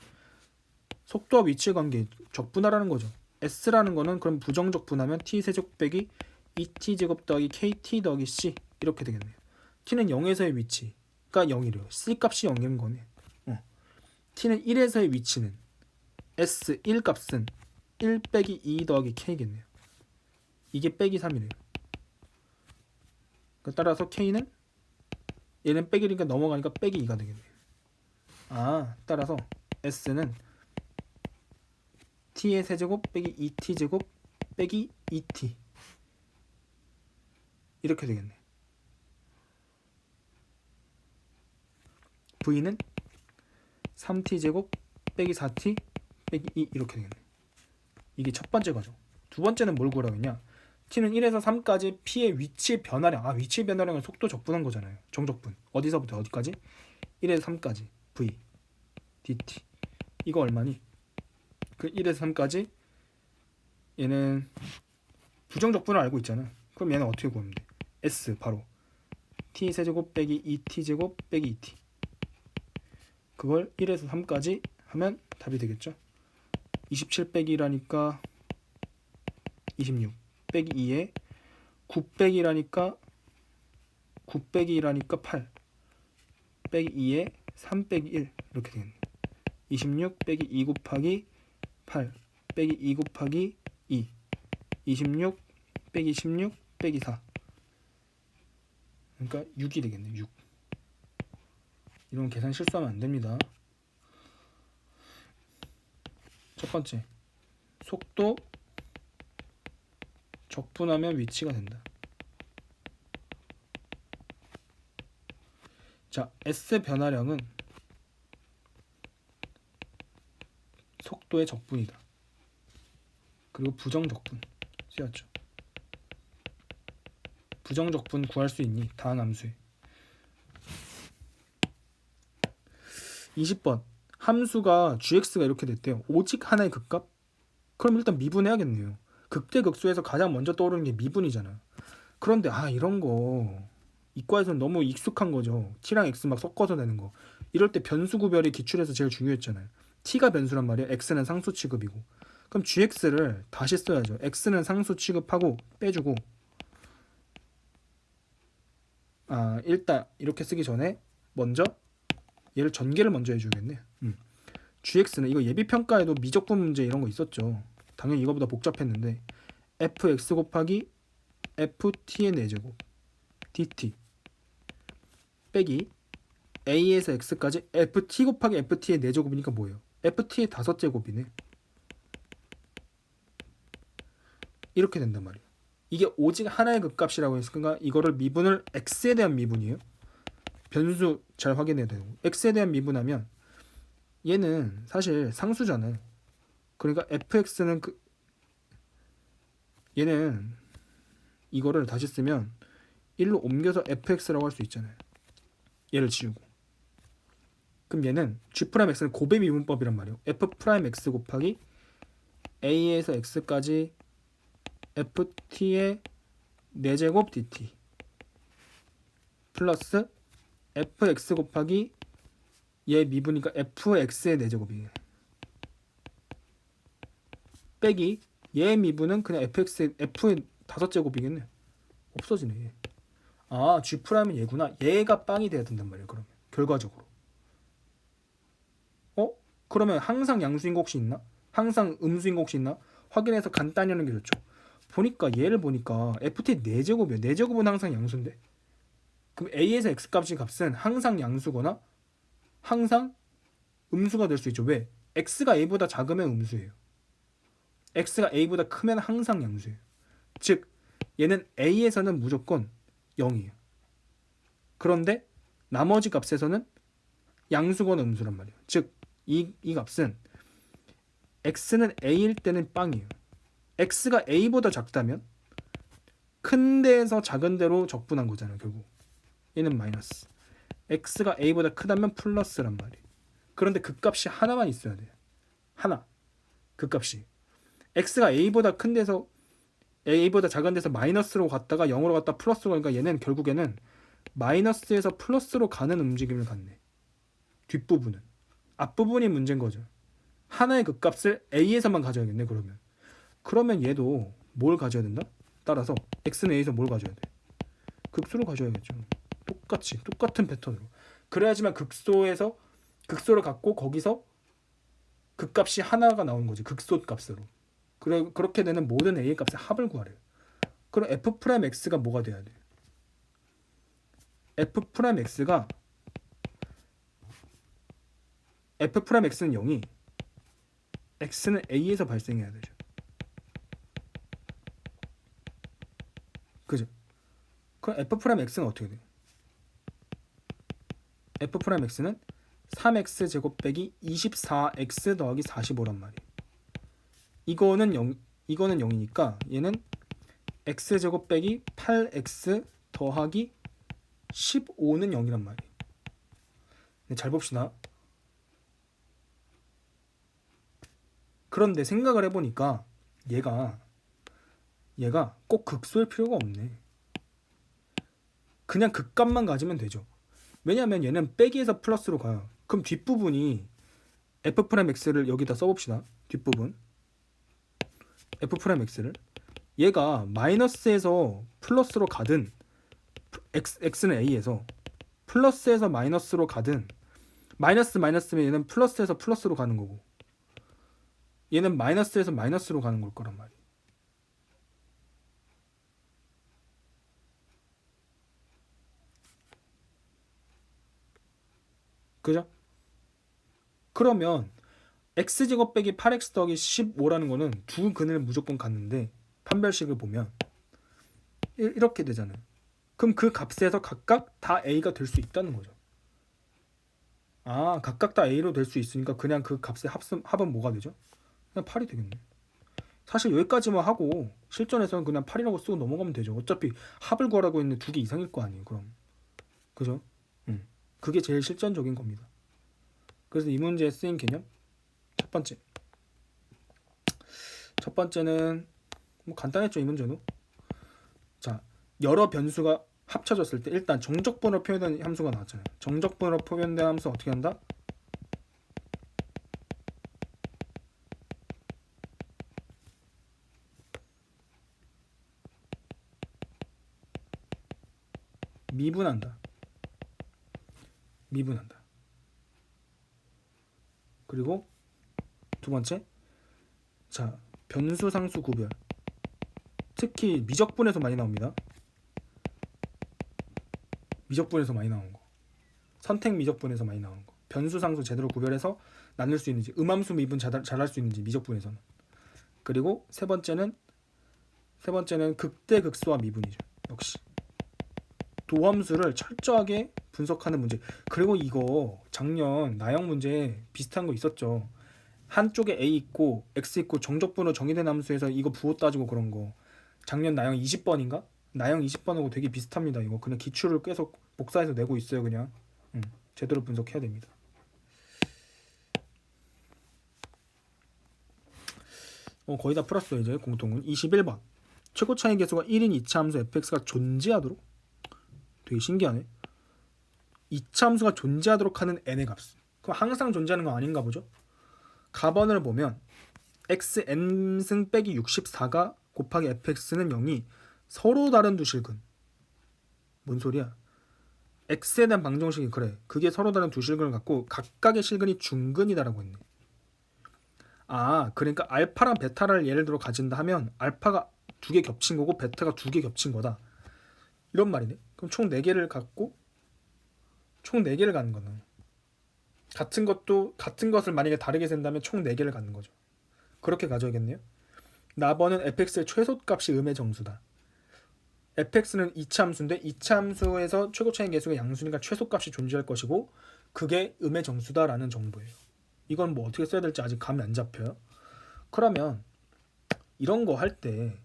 속도와 위치의 관계 적분하라는 거죠. S라는 거는 그럼 부정적 분하면 T 세제곱 빼기 2T 제곱 더하기 KT 더하기 C 이렇게 되겠네요. T는 0에서의 위치가 0이래요. C 값이 0인 거네. T는 1에서의 위치는 S 1 값은 1 빼기 2 더하기 K겠네요. 이게 빼기 3이래요. 따라서 K는 얘는 빼기니까 넘어가니까 빼기 2가 되겠네요. 따라서 S는 T의 세제곱 빼기 2T 제곱 빼기 2T 이렇게 되겠네. V는 3t제곱 빼기 4t 빼기 2 이렇게 되겠네. 이게 첫 번째 과정. 두 번째는 뭘 구하라고 했냐? t는 1에서 3까지 p의 위치 변화량. 위치 변화량은 속도 적분한 거잖아요. 정적분. 어디서부터 어디까지? 1에서 3까지 v dt. 이거 얼마니? 그 1에서 3까지 얘는 부정적분을 알고 있잖아. 그럼 얘는 어떻게 구하면 돼? s 바로 t 세제곱 빼기 2t제곱 빼기 2t. 그걸 1에서 3까지 하면 답이 되겠죠. 27 빼기 1하니까 26 빼기 2에 9 빼기 1하니까 9 빼기 1하니까 8 빼기 2에 3 빼기 1 이렇게 되겠네. 26 빼기 2 곱하기 8 빼기 2 곱하기 2 26 빼기 16 빼기 4 그러니까 6이 되겠네. 6. 이런 계산 실수하면 안 됩니다. 첫 번째, 속도 적분하면 위치가 된다. 자, S 변화량은 속도의 적분이다. 그리고 부정적분 쓰였죠. 부정적분 구할 수 있니? 다음 함수에. 20번 함수가 gx가 이렇게 됐대요. 오직 하나의 극값? 그럼 일단 미분해야겠네요. 극대극소에서 가장 먼저 떠오르는 게 미분이잖아. 그런데 이런 거 이과에서는 너무 익숙한 거죠. t랑 x 막 섞어서 내는 거. 이럴 때 변수 구별이 기출에서 제일 중요했잖아요. t가 변수란 말이야. x는 상수 취급이고. 그럼 gx를 다시 써야죠. x는 상수 취급하고 빼주고 일단 이렇게 쓰기 전에 먼저 얘를 전개를 먼저 해줘야겠네. gx는 이거 예비평가에도 미적분 문제 이런 거 있었죠. 당연히 이거보다 복잡했는데 fx 곱하기 ft의 4제곱 dt 빼기 a에서 x까지 ft 곱하기 ft의 4제곱이니까 뭐예요? ft의 5제곱이네. 이렇게 된단 말이에요. 이게 오직 하나의 극값이라고 했으니까 이거를 미분을 x에 대한 미분이에요. 변수 잘 확인해야 되고 x에 대한 미분하면 얘는 사실 상수잖아요. 그러니까 fx는 얘는 이거를 다시 쓰면 1로 옮겨서 fx라고 할 수 있잖아요. 얘를 지우고. 그럼 얘는 g'x는 고배 미분법이란 말이에요. f'x 곱하기 a에서 x까지 ft의 4제곱 dt 플러스 fx 곱하기 얘 미분이니까 fx의 4제곱이에요. 빼기 얘 미분은 그냥 fx의 5제곱이겠네. 없어지네. G'은 얘구나. 얘가 빵이 돼야 된단 말이에요. 그러면 결과적으로. 그러면 항상 양수인 거 혹시 있나? 항상 음수인 거 혹시 있나? 확인해서 간단히 하는 게 좋죠. 보니까 얘를 보니까 ft의 4제곱이에요. 4제곱은 항상 양수인데. 그럼 a에서 x 값은 항상 양수거나 항상 음수가 될 수 있죠. 왜? x가 a보다 작으면 음수예요. x가 a보다 크면 항상 양수예요. 즉 얘는 a에서는 무조건 0이에요. 그런데 나머지 값에서는 양수거나 음수란 말이에요. 즉 이 값은 x는 a일 때는 빵이에요. x가 a보다 작다면 큰 데에서 작은 데로 적분한 거잖아요. 결국 얘는 마이너스. x가 a보다 크다면 플러스란 말이에요. 그런데 그 값이 하나만 있어야 돼요. 하나. 그 값이 x가 a보다 큰 데서 a보다 작은 데서 마이너스로 갔다가 0으로 갔다 플러스로 가니까 얘는 결국에는 마이너스에서 플러스로 가는 움직임을 갖네. 뒷부분은. 앞부분이 문제인 거죠. 하나의 그 값을 a에서만 가져야겠네. 그러면 얘도 뭘 가져야 된다? 따라서 x는 a에서 뭘 가져야 돼? 극소로 가져야겠죠. 똑같은 패턴으로. 그래야지만 극소를 갖고 거기서 그 값이 하나가 나오는 거지. 극소 값으로. 그렇게 되는 모든 a의 값의 합을 구하래요. 그럼 f'x가 뭐가 돼야 돼? f'x가 f'x는 0이 x는 a에서 발생해야 되죠. 그죠? 그럼 f'x는 어떻게 돼요? f'x는 3x 제곱 빼기 24x 더하기 45란 말이에요. 이거는 0이니까 얘는 x 제곱 빼기 8x 더하기 15는 0이란 말이에요. 네, 잘 봅시다. 그런데 생각을 해보니까 얘가 꼭 극소일 필요가 없네. 그냥 극값만 가지면 되죠. 왜냐하면 얘는 빼기에서 플러스로 가요. 그럼 뒷부분이 f'x를 여기다 써봅시다. 뒷부분 f'x를 얘가 마이너스에서 플러스로 가든 x는 a에서 플러스에서 마이너스로 가든 마이너스면 얘는 플러스에서 플러스로 가는 거고 얘는 마이너스에서 마이너스로 가는 걸 거란 말이에요. 그죠? 그러면 x제곱 빼기 8x 더하기 15라는 거는 두 근을 무조건 갖는데 판별식을 보면 이렇게 되잖아요. 그럼 그 값에서 각각 다 a가 될 수 있다는 거죠. 아, 각각 다 a로 될 수 있으니까 그냥 그 값의 합은 뭐가 되죠? 그냥 8이 되겠네. 사실 여기까지만 하고 실전에서는 그냥 8이라고 쓰고 넘어가면 되죠. 어차피 합을 구하라고 했는데 두 개 이상일 거 아니에요. 그럼 그죠? 그게 제일 실전적인 겁니다. 그래서 이 문제에 쓰인 개념 첫 번째는 뭐 간단했죠. 이 문제도. 자, 여러 변수가 합쳐졌을 때 일단 정적분으로 표현된 함수가 나왔잖아요. 정적분으로 표현된 함수 어떻게 한다? 미분한다. 그리고 두 번째, 자, 변수 상수 구별. 특히 미적분에서 많이 나옵니다. 미적분에서 많이 나오는 거. 선택 미적분에서 많이 나오는 거. 변수 상수 제대로 구별해서 나눌 수 있는지, 음함수 미분 잘할 수 있는지 미적분에서는. 그리고 세 번째는 극대 극소화 미분이죠. 역시 도함수를 철저하게 분석하는 문제. 그리고 이거 작년 나형 문제 비슷한 거 있었죠. 한쪽에 a 있고 x 있고 정적분으로 정의된 함수에서 이거 부호 따지고 그런 거. 작년 나형 20번인가? 나형 20번하고 되게 비슷합니다. 이거 그냥 기출을 계속 복사해서 내고 있어요. 그냥 제대로 분석해야 됩니다. 거의 다 풀었어요. 이제 공통은 21번. 최고 차이 계수가 1인 2차 함수 fx가 존재하도록. 되게 신기하네. 2차 함수가 존재하도록 하는 n의 값. 그럼 항상 존재하는 거 아닌가 보죠? 가번을 보면 xn승 빼기 64가 곱하기 fx는 0이 서로 다른 두 실근. 뭔 소리야? x에 대한 방정식이 그래. 그게 서로 다른 두 실근을 갖고 각각의 실근이 중근이다라고 했네. 아, 그러니까 알파랑 베타를 예를 들어 가진다 하면 알파가 두 개 겹친 거고 베타가 두 개 겹친 거다. 이런 말이네. 그럼 총 4개를 갖고 총 4개를 갖는 거는 같은 것을 만약에 다르게 센다면 총 4개를 갖는 거죠. 그렇게 가져야겠네요. 나번은 fx의 최소값이 음의 정수다. fx는 2차 함수인데 2차 함수에서 최고 차이 계수가 양수니까 최소값이 존재할 것이고 그게 음의 정수다라는 정보예요. 이건 뭐 어떻게 써야 될지 아직 감이 안 잡혀요. 그러면 이런 거 할 때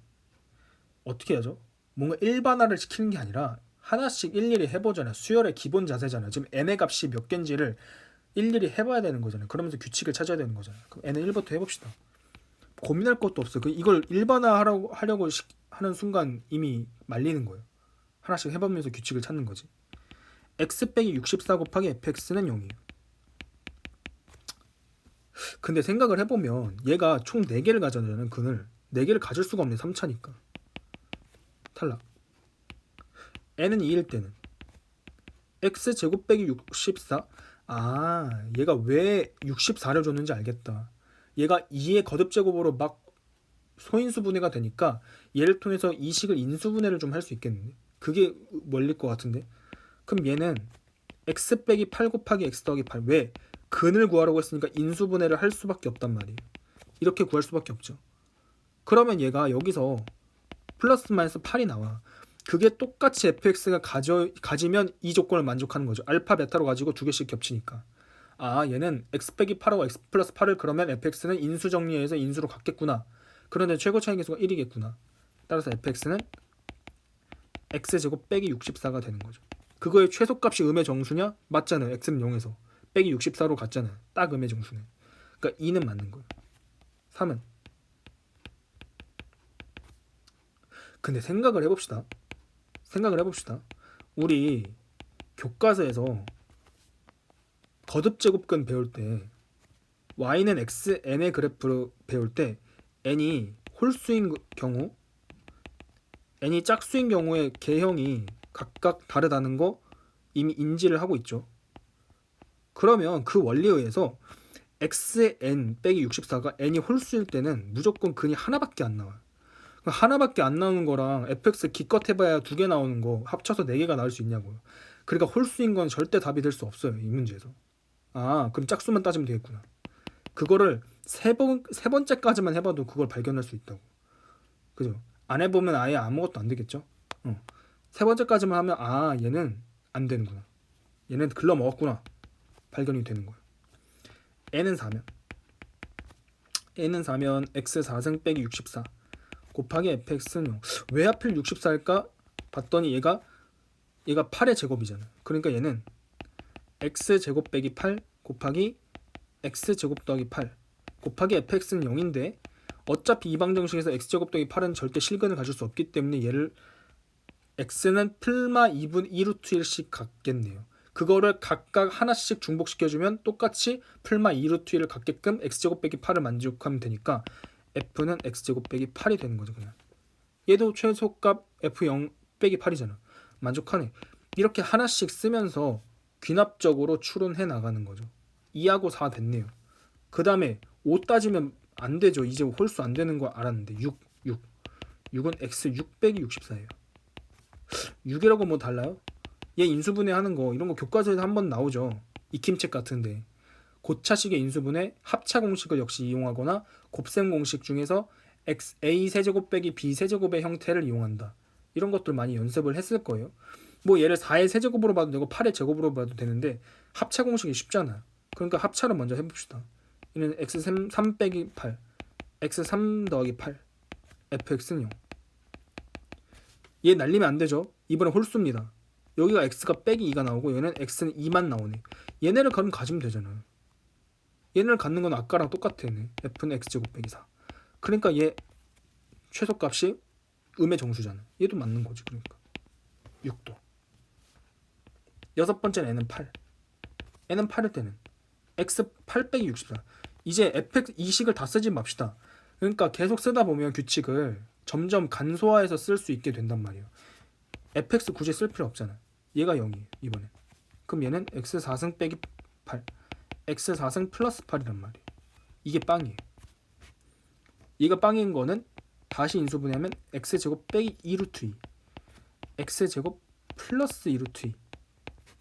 어떻게 하죠? 뭔가 일반화를 시키는 게 아니라 하나씩 일일이 해보잖아요. 수열의 기본 자세잖아요. 지금 n의 값이 몇 개인지를 일일이 해봐야 되는 거잖아요. 그러면서 규칙을 찾아야 되는 거잖아요. 그럼 n은 1부터 해봅시다. 고민할 것도 없어요. 이걸 일반화하려고 하는 순간 이미 말리는 거예요. 하나씩 해보면서 규칙을 찾는 거지. x 빼기 64 곱하기 fx는 0이에요. 근데 생각을 해보면 얘가 총 4개를 가져가는 근을 4개를 가질 수가 없네. 3차니까 탈락. n은 2일 때는 x 제곱 빼기 64. 아, 얘가 왜 64를 줬는지 알겠다. 얘가 2의 거듭제곱으로 막 소인수분해가 되니까 얘를 통해서 이 식을 인수분해를 좀 할 수 있겠네. 그게 멀릴 것 같은데. 그럼 얘는 x 빼기 8 곱하기 x 더하기 8. 왜? 근을 구하라고 했으니까 인수분해를 할 수밖에 없단 말이에요. 이렇게 구할 수밖에 없죠. 그러면 얘가 여기서 플러스 마이너스 8이 나와. 그게 똑같이 fx가 가지면 이 조건을 만족하는 거죠. 알파 베타로 가지고 두 개씩 겹치니까. 아 얘는 x 빼기 8하고 x 플러스 8을 그러면 fx는 인수 정리해서 인수로 갖겠구나. 그런데 최고 차이 계수가 1이겠구나. 따라서 fx는 x제곱 빼기 64가 되는 거죠. 그거의 최소값이 음의 정수냐? 맞잖아요. x는 0에서 빼기 64로 갔잖아요. 딱 음의 정수네. 그러니까 2는 맞는 거예요. 3은 근데 생각을 해봅시다. 우리 교과서에서 거듭제곱근 배울 때 y는 x, n의 그래프를 배울 때 n이 홀수인 경우, n이 짝수인 경우에 개형이 각각 다르다는 거 이미 인지를 하고 있죠. 그러면 그 원리에 의해서 x의 n 빼기 64가 n이 홀수일 때는 무조건 근이 하나밖에 안 나와요. 하나밖에 안 나오는 거랑 fx 기껏 해봐야 2개 나오는 거 합쳐서 4개가 나올 수 있냐고요. 그러니까 홀수인 건 절대 답이 될 수 없어요. 이 문제에서. 아 그럼 짝수만 따지면 되겠구나. 그거를 세 번째까지만 해봐도 그걸 발견할 수 있다고. 그죠? 안 해보면 아예 아무것도 안 되겠죠? 세 번째까지만 하면 아 얘는 안 되는구나. 얘는 글러 먹었구나. 발견이 되는 거예요. n은 4면 x 4승 빼기 64 곱하기 fx는 0. 왜 하필 64일까? 봤더니 얘가 8의 제곱이잖아. 그러니까 얘는 x제곱 빼기 8 곱하기 x제곱 더하기 8 곱하기 fx는 0인데 어차피 이방정식에서 x제곱 더하기 8은 절대 실근을 가질 수 없기 때문에 얘를 x는 풀마 2분 2루트 1씩 갖겠네요. 그거를 각각 하나씩 중복시켜주면 똑같이 풀마 2루트 1을 갖게끔 x제곱 빼기 8을 만족하면 되니까 f는 x제곱 빼기 8이 되는 거죠. 그냥 얘도 최소값 f0 빼기 8이잖아. 만족하네. 이렇게 하나씩 쓰면서 귀납적으로 추론해 나가는 거죠. 2하고 4 됐네요. 그 다음에 5 따지면 안 되죠. 이제 홀수 안 되는 거 알았는데 6은 x 6 빼기 64예요. 6이라고 뭐 달라요? 얘 인수분해 하는 거 이런 거 교과서에서 한번 나오죠. 익힘책 같은데 고차식의 인수분해 합차 공식을 역시 이용하거나 곱셈 공식 중에서 a 세제곱 빼기 b 세제곱의 형태를 이용한다. 이런 것들 많이 연습을 했을 거예요. 뭐 얘를 4의 세제곱으로 봐도 되고 8의 제곱으로 봐도 되는데 합차 공식이 쉽잖아요. 그러니까 합차를 먼저 해봅시다. 얘는 x3 빼기 8 x3 더하기 8 fx는 0. 얘 날리면 안 되죠. 이번에 홀수입니다. 여기가 x가 빼기 2가 나오고 얘는 x는 2만 나오네. 얘네를 그럼 가지면 되잖아요. 얘네를 갖는 건 아까랑 똑같아. f는 x제곱 빼기 4. 그러니까 얘 최소값이 음의 정수잖아. 얘도 맞는 거지. 그러니까 6도. 여섯 번째는 n은 8. n은 8일 때는 x 8 빼기 64. 이제 fx 이식을 다 쓰지 맙시다. 그러니까 계속 쓰다 보면 규칙을 점점 간소화해서 쓸 수 있게 된단 말이에요. fx 굳이 쓸 필요 없잖아. 얘가 0이에요. 이번에. 그럼 얘는 x 4승 빼기 8 x 4승 플러스 8이란 말이에요. 이게 빵이에요. 얘가 빵인 거는 다시 인수분해하면 x제곱 빼기 2루트 2 x제곱 플러스 2루트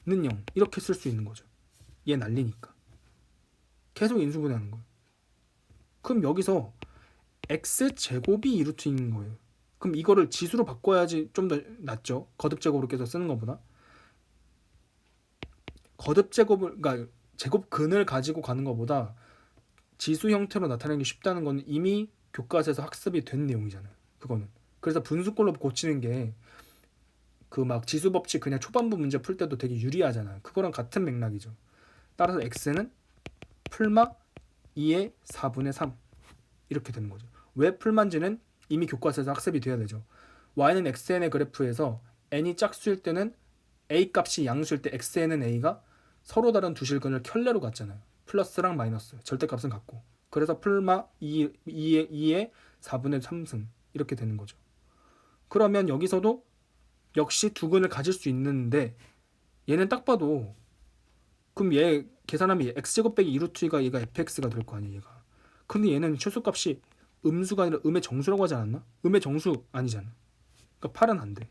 2는 0 이렇게 쓸 수 있는 거죠. 얘 날리니까 계속 인수분해하는 거예요. 그럼 여기서 x제곱이 2루트 2인 거예요. 그럼 이거를 지수로 바꿔야지 좀 더 낫죠. 거듭제곱으로 계속 쓰는 것보다. 거듭제곱을 그러니까 제곱근을 가지고 가는 것보다 지수 형태로 나타내는 게 쉽다는 건 이미 교과서에서 학습이 된 내용이잖아요. 그거는. 그래서 분수꼴로 고치는 게 그 막 지수 법칙 그냥 초반부 문제 풀 때도 되게 유리하잖아요. 그거랑 같은 맥락이죠. 따라서 x는 풀마 2의 4분의 3 이렇게 되는 거죠. 왜 풀만지는 이미 교과서에서 학습이 돼야 되죠. y는 xn의 그래프에서 n이 짝수일 때는 a 값이 양수일 때 xn은 a가 서로 다른 두 실근을 켤레로 갔잖아요. 플러스랑 마이너스 절대값은 같고 그래서 풀마 2의 4분의 3승 이렇게 되는 거죠. 그러면 여기서도 역시 두 근을 가질 수 있는데 얘는 딱 봐도 그럼 얘 계산하면 x제곱 빼기 2루트 2가 얘가 fx가 될 거 아니에요. 얘가. 근데 얘는 최소값이 음수가 아니라 음의 정수라고 하지 않았나? 음의 정수 아니잖아. 그러니까 8은 안 돼.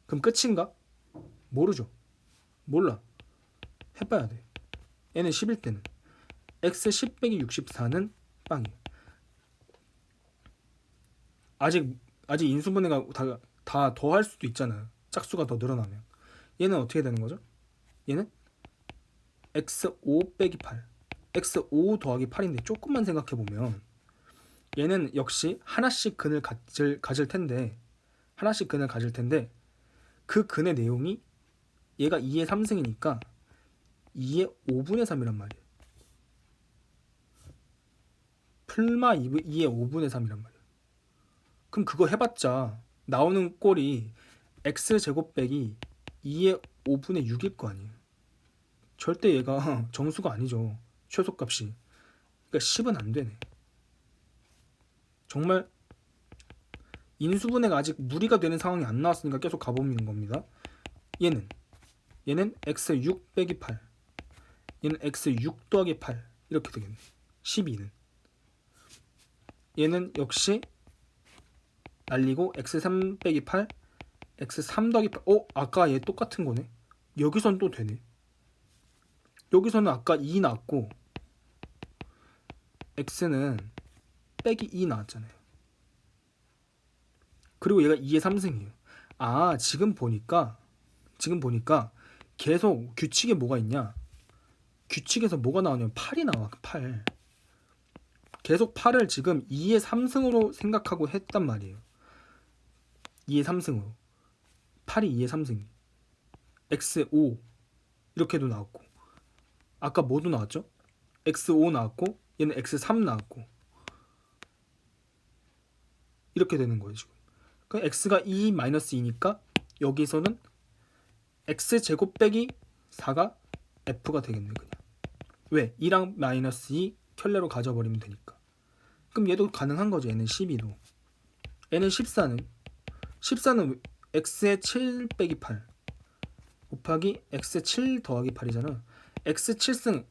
그럼 끝인가? 모르죠. 몰라. 해봐야 돼. 얘는 10일 때는 x 10 빼기 64는 빵이에요. 아직 인수분해가 다 더 할 수도 있잖아요. 짝수가 더 늘어나면. 얘는 어떻게 되는 거죠? 얘는 x5 빼기 8 x5 더하기 8인데 조금만 생각해보면 얘는 역시 하나씩 근을 가질 텐데 그 근의 내용이 얘가 2의 3승이니까 2의 5분의 3이란 말이에요. 풀마 2의 5분의 3이란 말이에요. 그럼 그거 해봤자 나오는 꼴이 x제곱 빼기 2의 5분의 6일 거 아니에요. 절대 얘가 정수가 아니죠. 최소값이. 그러니까 10은 안 되네. 정말 인수분해가 아직 무리가 되는 상황이 안 나왔으니까 계속 가보는 겁니다. 얘는 x6 빼기 8 얘는 x6 더하기 8 이렇게 되겠네. 12는 얘는 역시 날리고 x3 빼기 8 x3 더하기 8 아까 얘 똑같은 거네. 여기선 또 되네. 여기서는 아까 2 나왔고 x는 빼기 2 나왔잖아요. 그리고 얘가 2의 3승이에요. 아 지금 보니까 계속 규칙에 뭐가 있냐, 규칙에서 뭐가 나오냐면 8이 나와. 8 계속 8을 지금 2의 3승으로 생각하고 했단 말이에요. 2의 3승으로 8이 2의 3승 x5 이렇게도 나왔고 아까 뭐도 나왔죠? x5 나왔고 얘는 x3 나왔고 이렇게 되는 거예요 지금. 그럼 x가 2-2니까 여기서는 x제곱 빼기 4가 f가 되겠네 그냥. 왜? 2랑 마이너스 2 켤레로 가져버리면 되니까. 그럼 얘도 가능한 거죠. 얘는 12도. 얘는 14는 x의 7 빼기 8 곱하기 x의 7 더하기 8이잖아. x 7승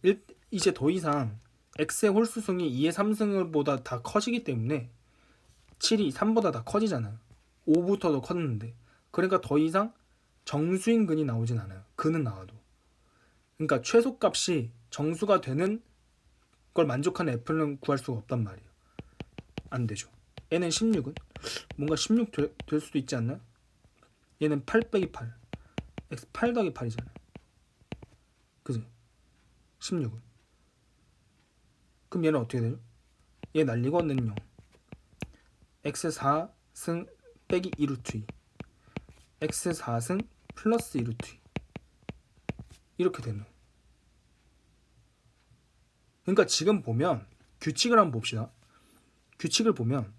이제 더 이상 x의 홀수승이 2의 3승보다 다 커지기 때문에 7이 3보다 다 커지잖아요. 5부터도 컸는데. 그러니까 더 이상 정수인 근이 나오진 않아요. 근은 나와도. 그러니까 최소값이 정수가 되는 걸 만족하는 f는 구할 수가 없단 말이에요. 안 되죠. 얘는 16은 뭔가 16 될 수도 있지 않나? 얘는 8 빼기 8 x 8 더하기 8이잖아. 그지? 16은 그럼 얘는 어떻게 되죠? 얘 날리고 는 0 x 4승 빼기 2루트 2 x 4승 플러스 2루트 2 이렇게 되는. 그러니까 지금 보면 규칙을 한번 봅시다. 규칙을 보면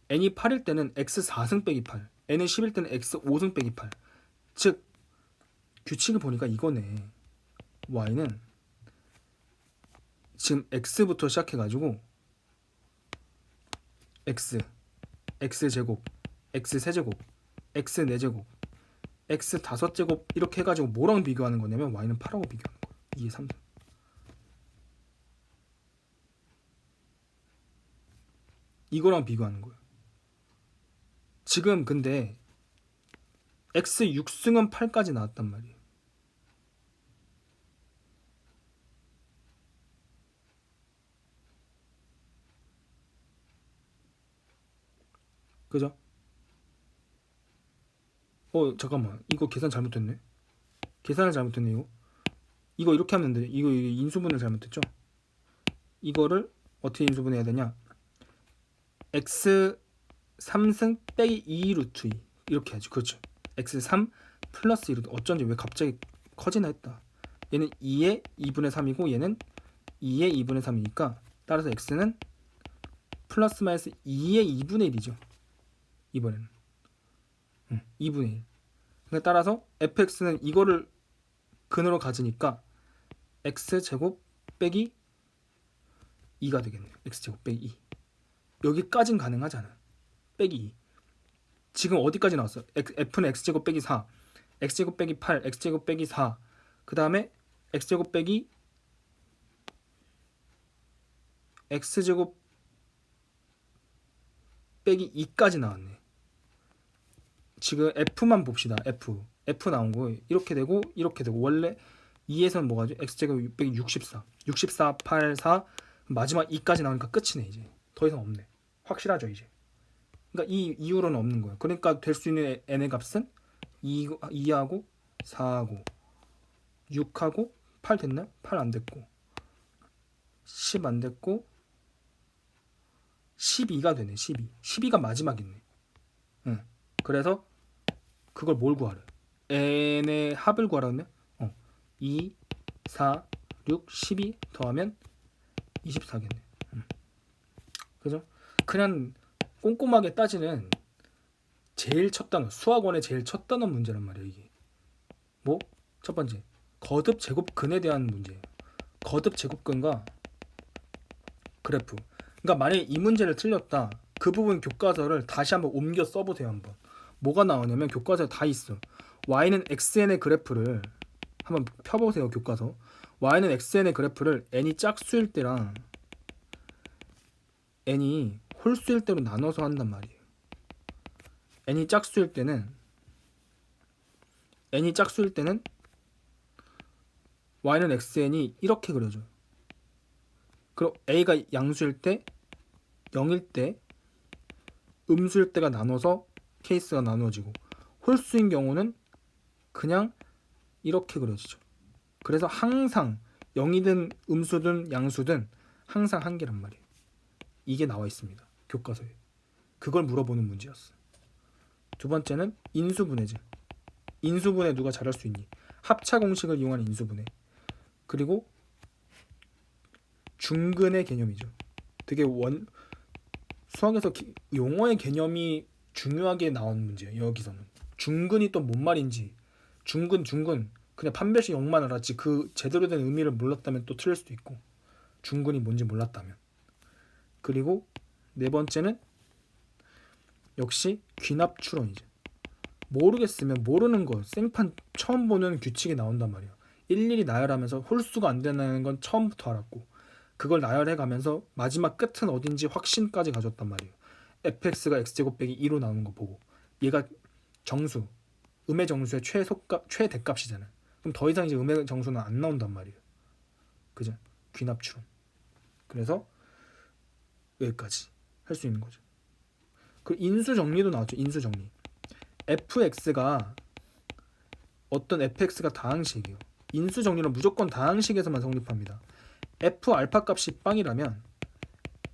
n이 8일 때는 x 4승 빼기 8 n이 10일 때는 x 5승 빼기 8 즉 규칙을 보니까 이거네. y는 지금 x부터 시작해가지고 x제곱 x세제곱 x4제곱 x5제곱 이렇게 해가지고 뭐랑 비교하는 거냐면 y는 8하고 비교하는 거예요. 2의 3승. 이거랑 비교하는 거예요. 지금 근데 x 6승은 8까지 나왔단 말이에요. 그죠? 잠깐만 이거 계산 잘못됐네. 계산을 잘못했네. 이거 이렇게 하면 돼. 이거 인수분해를 잘못했죠. 이거를 어떻게 인수분해해야 되냐, x 3승 빼기 2 루트 2 이렇게 하지. 그렇죠. x 3 플러스 2 루트. 어쩐지 왜 갑자기 커지나 했다. 얘는 2의 2분의 3이고 얘는 2의 2분의 3이니까 따라서 x는 플러스 마이너스 2의 2분의 1이죠. 이번에는 2분의 1. 그러니까 따라서 fx는 이거를 근으로 가지니까 x제곱 빼기 2가 되겠네요. x제곱 빼기 2. 여기까진 가능하잖아. 빼기 2. 지금 어디까지 나왔어? f는 x제곱 빼기 4 x제곱 빼기 8 x제곱 빼기 4 그 다음에 x제곱 빼기 x제곱 빼기 2까지 나왔네. 지금 f만 봅시다. f 나온 거 이렇게 되고 이렇게 되고 원래 2에서는 뭐가죠? x제곱 빼기 64 8 4 마지막 2까지 나오니까 끝이네. 이제 더 이상 없네. 확실하죠 이제. 그러니까 이 이후로는 없는 거예요. 그러니까 될 수 있는 n의 값은 2하고 4하고 6하고 8 됐나? 8 안 됐고 10 안 됐고 12가 되네. 12가 마지막이네. 응. 그래서 그걸 뭘 구하래? n의 합을 구하라면 2, 4, 6, 12 더하면 24겠네. 그죠? 그냥 꼼꼼하게 따지는 제일 첫 단어, 수학원의 제일 첫 단어 문제란 말이야 이게. 뭐? 첫 번째, 거듭 제곱근에 대한 문제예요. 거듭 제곱근과 그래프. 그러니까 만약에 이 문제를 틀렸다, 그 부분 교과서를 다시 한번 옮겨 써보세요. 한번 뭐가 나오냐면 교과서에 다 있어. y는 xn의 그래프를 한번 펴보세요. 교과서 y는 xn의 그래프를 n이 짝수일 때랑 n이 홀수일 때로 나눠서 한단 말이에요. n이 짝수일 때는 y는 xn이 이렇게 그려져요. 그리고 a가 양수일 때 0일 때 음수일 때가 나눠서 케이스가 나누어지고, 홀수인 경우는 그냥 이렇게 그려지죠. 그래서 항상 0이든 음수든 양수든 항상 한 개란 말이에요. 이게 나와 있습니다. 교과서에. 그걸 물어보는 문제였어. 두 번째는 인수분해죠. 인수분해 누가 잘할 수 있니? 합차 공식을 이용한 인수분해. 그리고 중근의 개념이죠. 되게 수학에서 용어의 개념이 중요하게 나온 문제예요. 여기서는 중근이 또 뭔 말인지, 중근 그냥 판별식 0만 알았지 그 제대로 된 의미를 몰랐다면 또 틀릴 수도 있고, 중근이 뭔지 몰랐다면. 그리고 네 번째는 역시 귀납 추론이죠. 모르겠으면 모르는 거, 생판 처음 보는 규칙이 나온단 말이에요. 일일이 나열하면서 홀수가 안 되는 건 처음부터 알았고, 그걸 나열해 가면서 마지막 끝은 어딘지 확신까지 가졌단 말이에요. fx가 x제곱 빼기 2로 나오는 거 보고, 얘가 정수, 음의 정수의 최대값이잖아. 그럼 더 이상 이제 음의 정수는 안 나온단 말이에요. 그죠? 귀납 추론. 그래서 여기까지 할 수 있는 거죠. 그 인수 정리도 나왔죠. 인수 정리. fx가 어떤 fx가 다항식이에요. 인수 정리는 무조건 다항식에서만 성립합니다. f 알파 값이 빵이라면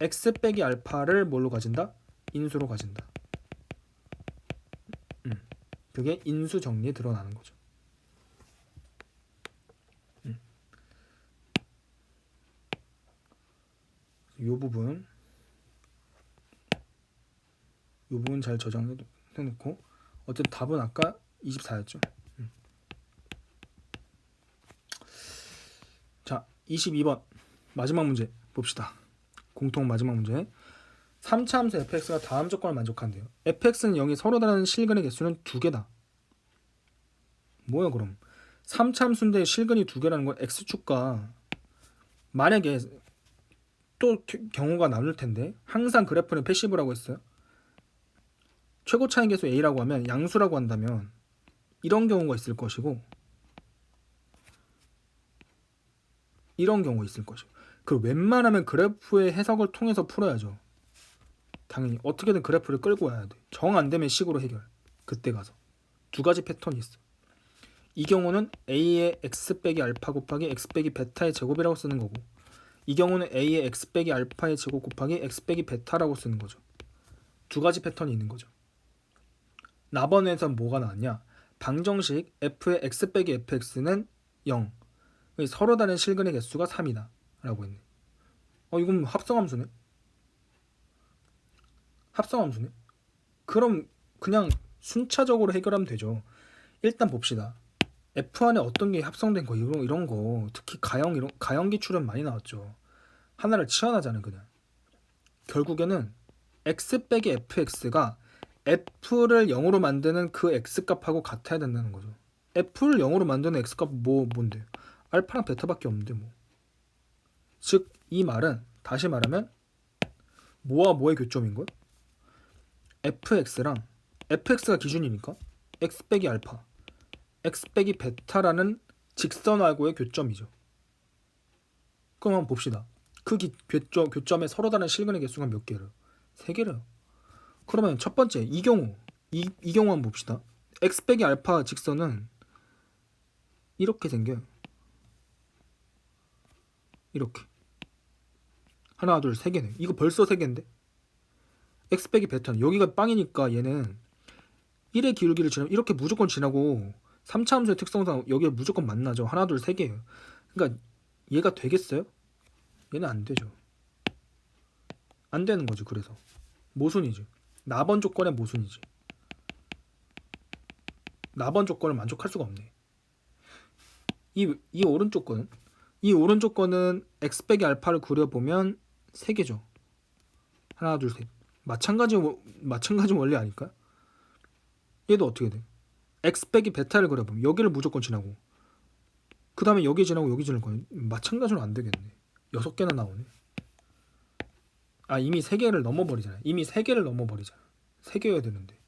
x 빼기 알파를 뭘로 가진다? 인수로 가진다. 그게 인수 정리에 드러나는 거죠. 이 부분 잘 저장해놓고, 어쨌든 답은 아까 24였죠. 자, 22번 마지막 문제 봅시다. 공통 마지막 문제. 3차 함수 fx가 다음 조건을 만족한대요. fx는 0이 서로 다른 실근의 개수는 2개다. 뭐야 그럼? 3차 함수인데 실근이 2개라는 건 x축과, 만약에 또 경우가 나눌 텐데, 항상 그래프는 패시브라고 했어요. 최고 차이 계수 a라고 하면 양수라고 한다면 이런 경우가 있을 것이고, 이런 경우가 있을 것이고, 그 웬만하면 그래프의 해석을 통해서 풀어야죠. 당연히 어떻게든 그래프를 끌고 와야 돼. 정 안 되면 식으로 해결. 그때 가서 두 가지 패턴이 있어. 이 경우는 a의 x 빼기 알파 곱하기 x 빼기 베타의 제곱이라고 쓰는 거고, 이 경우는 a의 x 빼기 알파의 제곱 곱하기 x 빼기 베타라고 쓰는 거죠. 두 가지 패턴이 있는 거죠. 나번에선 뭐가 나왔냐? 방정식 f의 x 빼기 fx는 0, 서로 다른 실근의 개수가 3이다 라고 했네. 이건 합성함수네. 그럼 그냥 순차적으로 해결하면 되죠. 일단 봅시다. F 안에 어떤 게 합성된 거, 이런 거, 특히 가형 기출은 많이 나왔죠. 하나를 치환하자는, 그냥 결국에는 x 빼기 fx가 f를 0으로 만드는 그 x값하고 같아야 된다는 거죠. f를 0으로 만드는 x값은 뭔데? 알파랑 베타밖에 없는데 뭐. 즉 이 말은 다시 말하면 뭐와 뭐의 교점인 거야? fx랑 fx가 기준이니까 x 빼기 알파, x 빼기 베타라는 직선하고의 교점이죠. 그럼 한번 봅시다. 그 교점에 서로 다른 실근의 개수가 몇 개래요? 3개래요. 그러면 첫 번째 이 경우 한번 봅시다. x 빼기 알파 직선은 이렇게 생겨요. 이렇게 하나 둘 세 개네. 이거 벌써 세 개인데 x 빼기 베타는 여기가 빵이니까 얘는 1의 기울기를 지나면 이렇게 무조건 지나고 3차 함수의 특성상 여기에 무조건 만나죠. 하나 둘 세 개예요. 그러니까 얘가 되겠어요? 얘는 안 되죠. 안 되는 거지. 그래서 모순이지. 나번 조건의 모순이지. 나번 조건을 만족할 수가 없네. 이 오른쪽 거는 x 빼기 알파를 그려보면 3개죠. 하나 둘 셋. 마찬가지 원리 아닐까? 얘도 어떻게 돼? x 빼기 베타를 그려보면 여기를 무조건 지나고 그 다음에 여기 지나고 여기 지날 거예요. 마찬가지로 안 되겠네. 6개나 나오네. 아 이미 3개를 넘어버리잖아. 3개여야 되는데.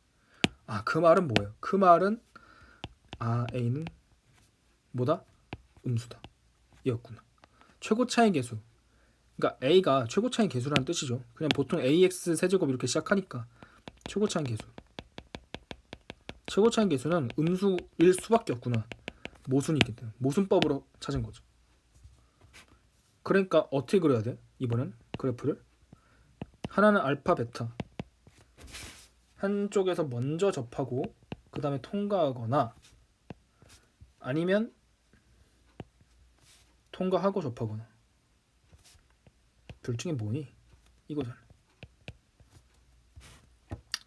아 그 말은 뭐예요? 그 말은 A는 뭐다? 음수다. 이었구나. 최고 차이 계수. 그러니까 A가 최고 차이 계수라는 뜻이죠. 그냥 보통 AX 세제곱 이렇게 시작하니까 최고 차이 계수. 최고 차이 계수는 음수일 수밖에 없구나. 모순이기 때문에. 모순법으로 찾은 거죠. 그러니까 어떻게 그려야 돼? 이번엔 그래프를 하나는 알파 베타 한쪽에서 먼저 접하고 그 다음에 통과하거나 아니면 통과하고 접하거나 둘 중에 뭐니? 이거잖아.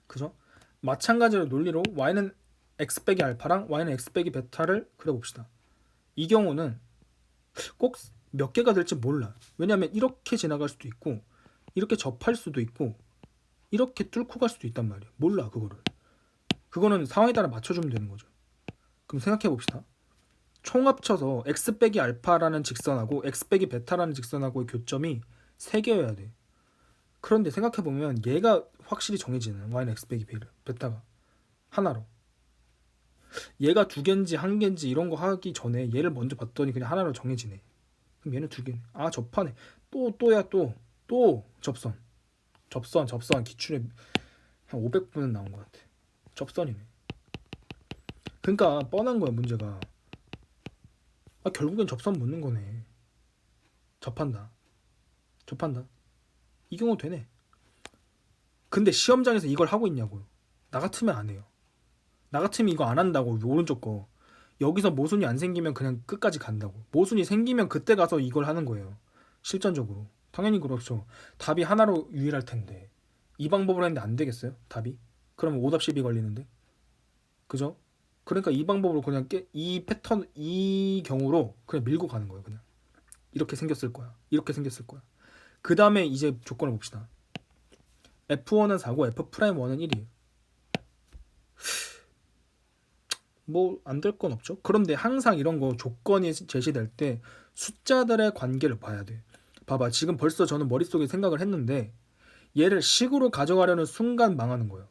그죠? 마찬가지로 논리로 y는 x 빼기 알파랑 y는 x 빼기 베타를 그려봅시다. 이 경우는 꼭 몇 개가 될지 몰라. 왜냐하면 이렇게 지나갈 수도 있고 이렇게 접할 수도 있고 이렇게 뚫고 갈 수도 있단 말이야. 몰라 그거를. 그거는 상황에 따라 맞춰주면 되는 거죠. 그럼 생각해 봅시다. 총 합쳐서 x 빼기 알파라는 직선하고 x 빼기 베타라는 직선하고의 교점이 3개여야 돼. 그런데 생각해 보면 얘가 확실히 정해지는 y는 x 빼기 베타가 하나로. 얘가 2개인지 1개인지 이런 거 하기 전에 얘를 먼저 봤더니 그냥 하나로 정해지네. 그럼 얘는 2개네. 아 접하네. 또 접선 기출에 한 500분은 나온 것 같아. 접선이네. 그러니까 뻔한 거야 문제가. 결국엔 접선 묻는 거네. 접한다. 이 경우 되네. 근데 시험장에서 이걸 하고 있냐고요. 나 같으면 안 해요. 나 같으면 이거 안 한다고. 오른쪽 거 여기서 모순이 안 생기면 그냥 끝까지 간다고. 모순이 생기면 그때 가서 이걸 하는 거예요. 실전적으로. 당연히 그렇죠. 답이 하나로 유일할 텐데 이 방법으로 했는데 안 되겠어요? 답이? 그러면 오답 10이 걸리는데. 그죠? 그러니까 이 방법으로 그냥 이 패턴 이 경우로 그냥 밀고 가는 거예요. 그냥 이렇게 생겼을 거야. 그 다음에 이제 조건을 봅시다. F1은 4고 F'1은 1이에요. 뭐 안 될 건 없죠. 그런데 항상 이런 거 조건이 제시될 때 숫자들의 관계를 봐야 돼. 봐봐. 지금 벌써 저는 머릿속에 생각을 했는데 얘를 식으로 가져가려는 순간 망하는 거예요.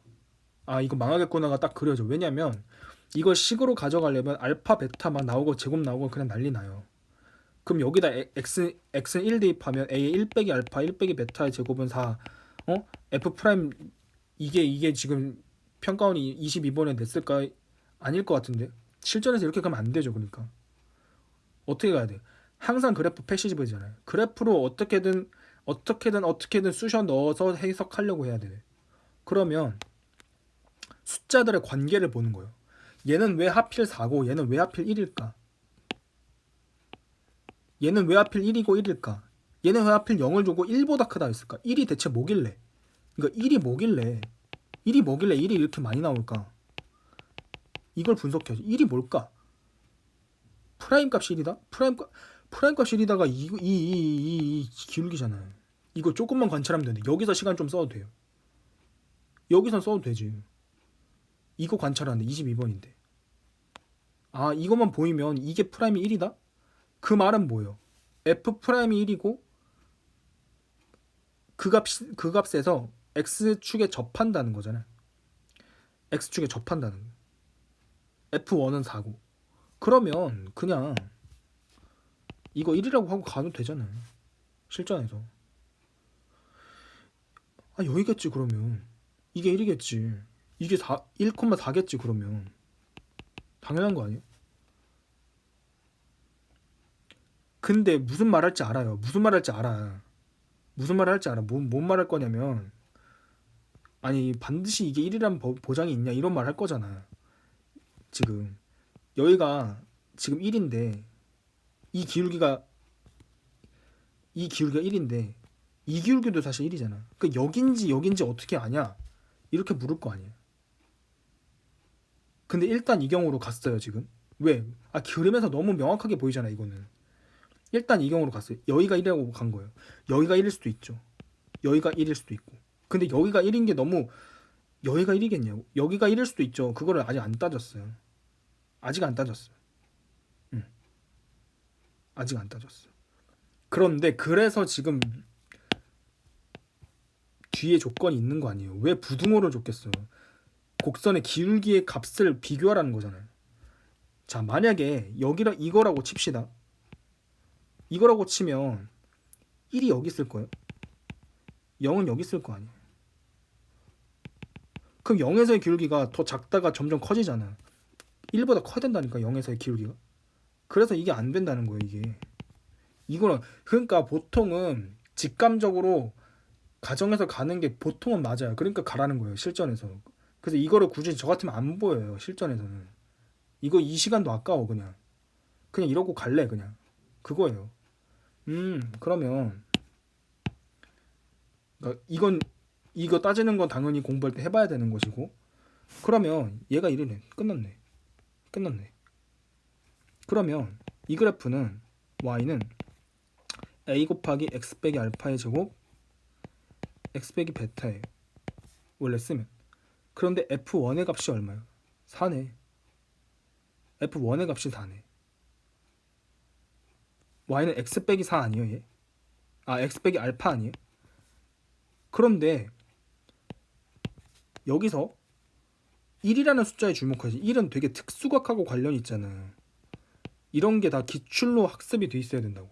아 이거 망하겠구나가 딱 그려져. 왜냐면 이걸 식으로 가져가려면 알파 베타만 나오고 제곱 나오고 그냥 난리 나요. 그럼 여기다 x는 1 대입하면 a의 1 빼기 알파 1 빼기 베타의 제곱은 4 f 프라임 이게 지금 평가원이 22번에 냈을까? 아닐 것 같은데. 실전에서 이렇게 가면 안 되죠. 그러니까 어떻게 가야 돼? 항상 그래프 패시브잖아요. 그래프로 어떻게든 쑤셔 넣어서 해석하려고 해야 돼. 그러면 숫자들의 관계를 보는 거예요. 얘는 왜 하필 4고 얘는 왜 하필 1일까? 얘는 왜 하필 1이고 1일까? 얘는 왜 하필 0을 주고 1보다 크다 했을까? 1이 대체 뭐길래? 그러니까 1이 뭐길래 1이 이렇게 많이 나올까? 이걸 분석해야지. 1이 뭘까? 프라임 값이 1이다? 프라임 값이 1이다가 이 기울기잖아요. 이거 조금만 관찰하면 되는데 여기서 시간 좀 써도 돼요. 여기선 써도 되지. 이거 관찰하는데 22번인데. 아 이것만 보이면 이게 프라임이 1이다? 그 말은 뭐예요? f 프라임이 1이고 그 값에서 x축에 접한다는 거잖아요. x축에 접한다는 거. f1은 4고. 그러면 그냥 이거 1이라고 하고 가도 되잖아요. 실전에서. 아 여기겠지 그러면. 이게 1이겠지. 이게 1,4겠지 그러면. 당연한 거 아니에요? 근데 무슨 말 할지 알아요. 무슨 말 할지 알아. 무슨 말 할지 알아. 뭔 말 할 거냐면 아니 반드시 이게 1이라는 보장이 있냐 이런 말 할 거잖아. 지금 여기가 지금 1인데 이 기울기가 이 기울기가 1인데 이 기울기도 사실 1이잖아. 그 여긴지 어떻게 아냐? 이렇게 물을 거 아니야. 근데 일단 이 경우로 갔어요 지금. 왜? 아 그림에서 너무 명확하게 보이잖아 이거는. 일단 이 경우로 갔어요. 여기가 1이라고 간 거예요. 여기가 1일 수도 있죠. 여기가 1일 수도 있고. 근데 여기가 1인 게 너무 여기가 1이겠냐고. 여기가 1일 수도 있죠. 그거를 아직 안 따졌어요. 아직 안 따졌어요. 응. 아직 안 따졌어. 그런데 그래서 지금 뒤에 조건이 있는 거 아니에요. 왜 부등호를 줬겠어요. 곡선의 기울기의 값을 비교하라는 거잖아요. 자, 만약에 여기라 이거라고 칩시다. 이거라고 치면 1이 여기 있을 거예요. 0은 여기 있을 거 아니에요. 그럼 0에서의 기울기가 더 작다가 점점 커지잖아. 1보다 커야 된다니까 0에서의 기울기가. 그래서 이게 안 된다는 거예요, 이게. 이거는 그러니까 보통은 직감적으로 가정에서 가는 게 보통은 맞아요. 그러니까 가라는 거예요, 실전에서. 그래서 이거를 굳이 저 같으면 안 보여요, 실전에서는. 이거 이 시간도 아까워 그냥 이러고 갈래 그냥. 그거예요. 그러면 그러니까 이거 따지는 건 당연히 공부할 때 해봐야 되는 것이고 그러면 얘가 이러네. 끝났네. 그러면 이 그래프는 y는 a 곱하기 x 빼기 알파의 제곱 x 빼기 베타예요. 원래 쓰면. 그런데 f1의 값이 얼마예요? 4네. f1의 값이 4네. y는 x 빼기 4 아니에요 얘? 아 x 빼기 알파 아니에요? 그런데 여기서 1이라는 숫자에 주목하지. 1은 되게 특수각하고 관련이 있잖아. 이런 게 다 기출로 학습이 돼 있어야 된다고.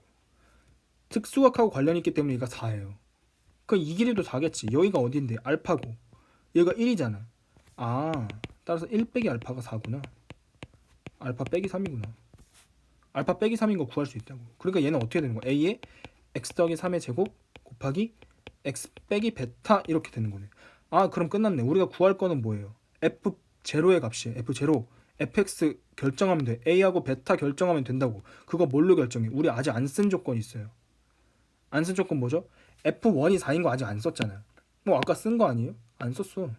특수각하고 관련이 있기 때문에 얘가 4예요. 그럼 이 길이도 4겠지. 여기가 어딘데? 알파고. 얘가 1이잖아. 아, 따라서 1 빼기 알파가 4구나. 알파 빼기 3이구나. 알파 빼기 3인 거 구할 수 있다고. 그러니까 얘는 어떻게 되는 거야? a에 x 더하기 3의 제곱 곱하기 x 빼기 베타 이렇게 되는 거네. 아, 그럼 끝났네. 우리가 구할 거는 뭐예요? f0의 값이에요. f0. fx 결정하면 돼. a하고 베타 결정하면 된다고. 그거 뭘로 결정해? 우리 아직 안 쓴 조건이 있어요. 안 쓴 조건 뭐죠? f1이 4인 거 아직 안 썼잖아요. 뭐 아까 쓴 거 아니에요? 안 썼어.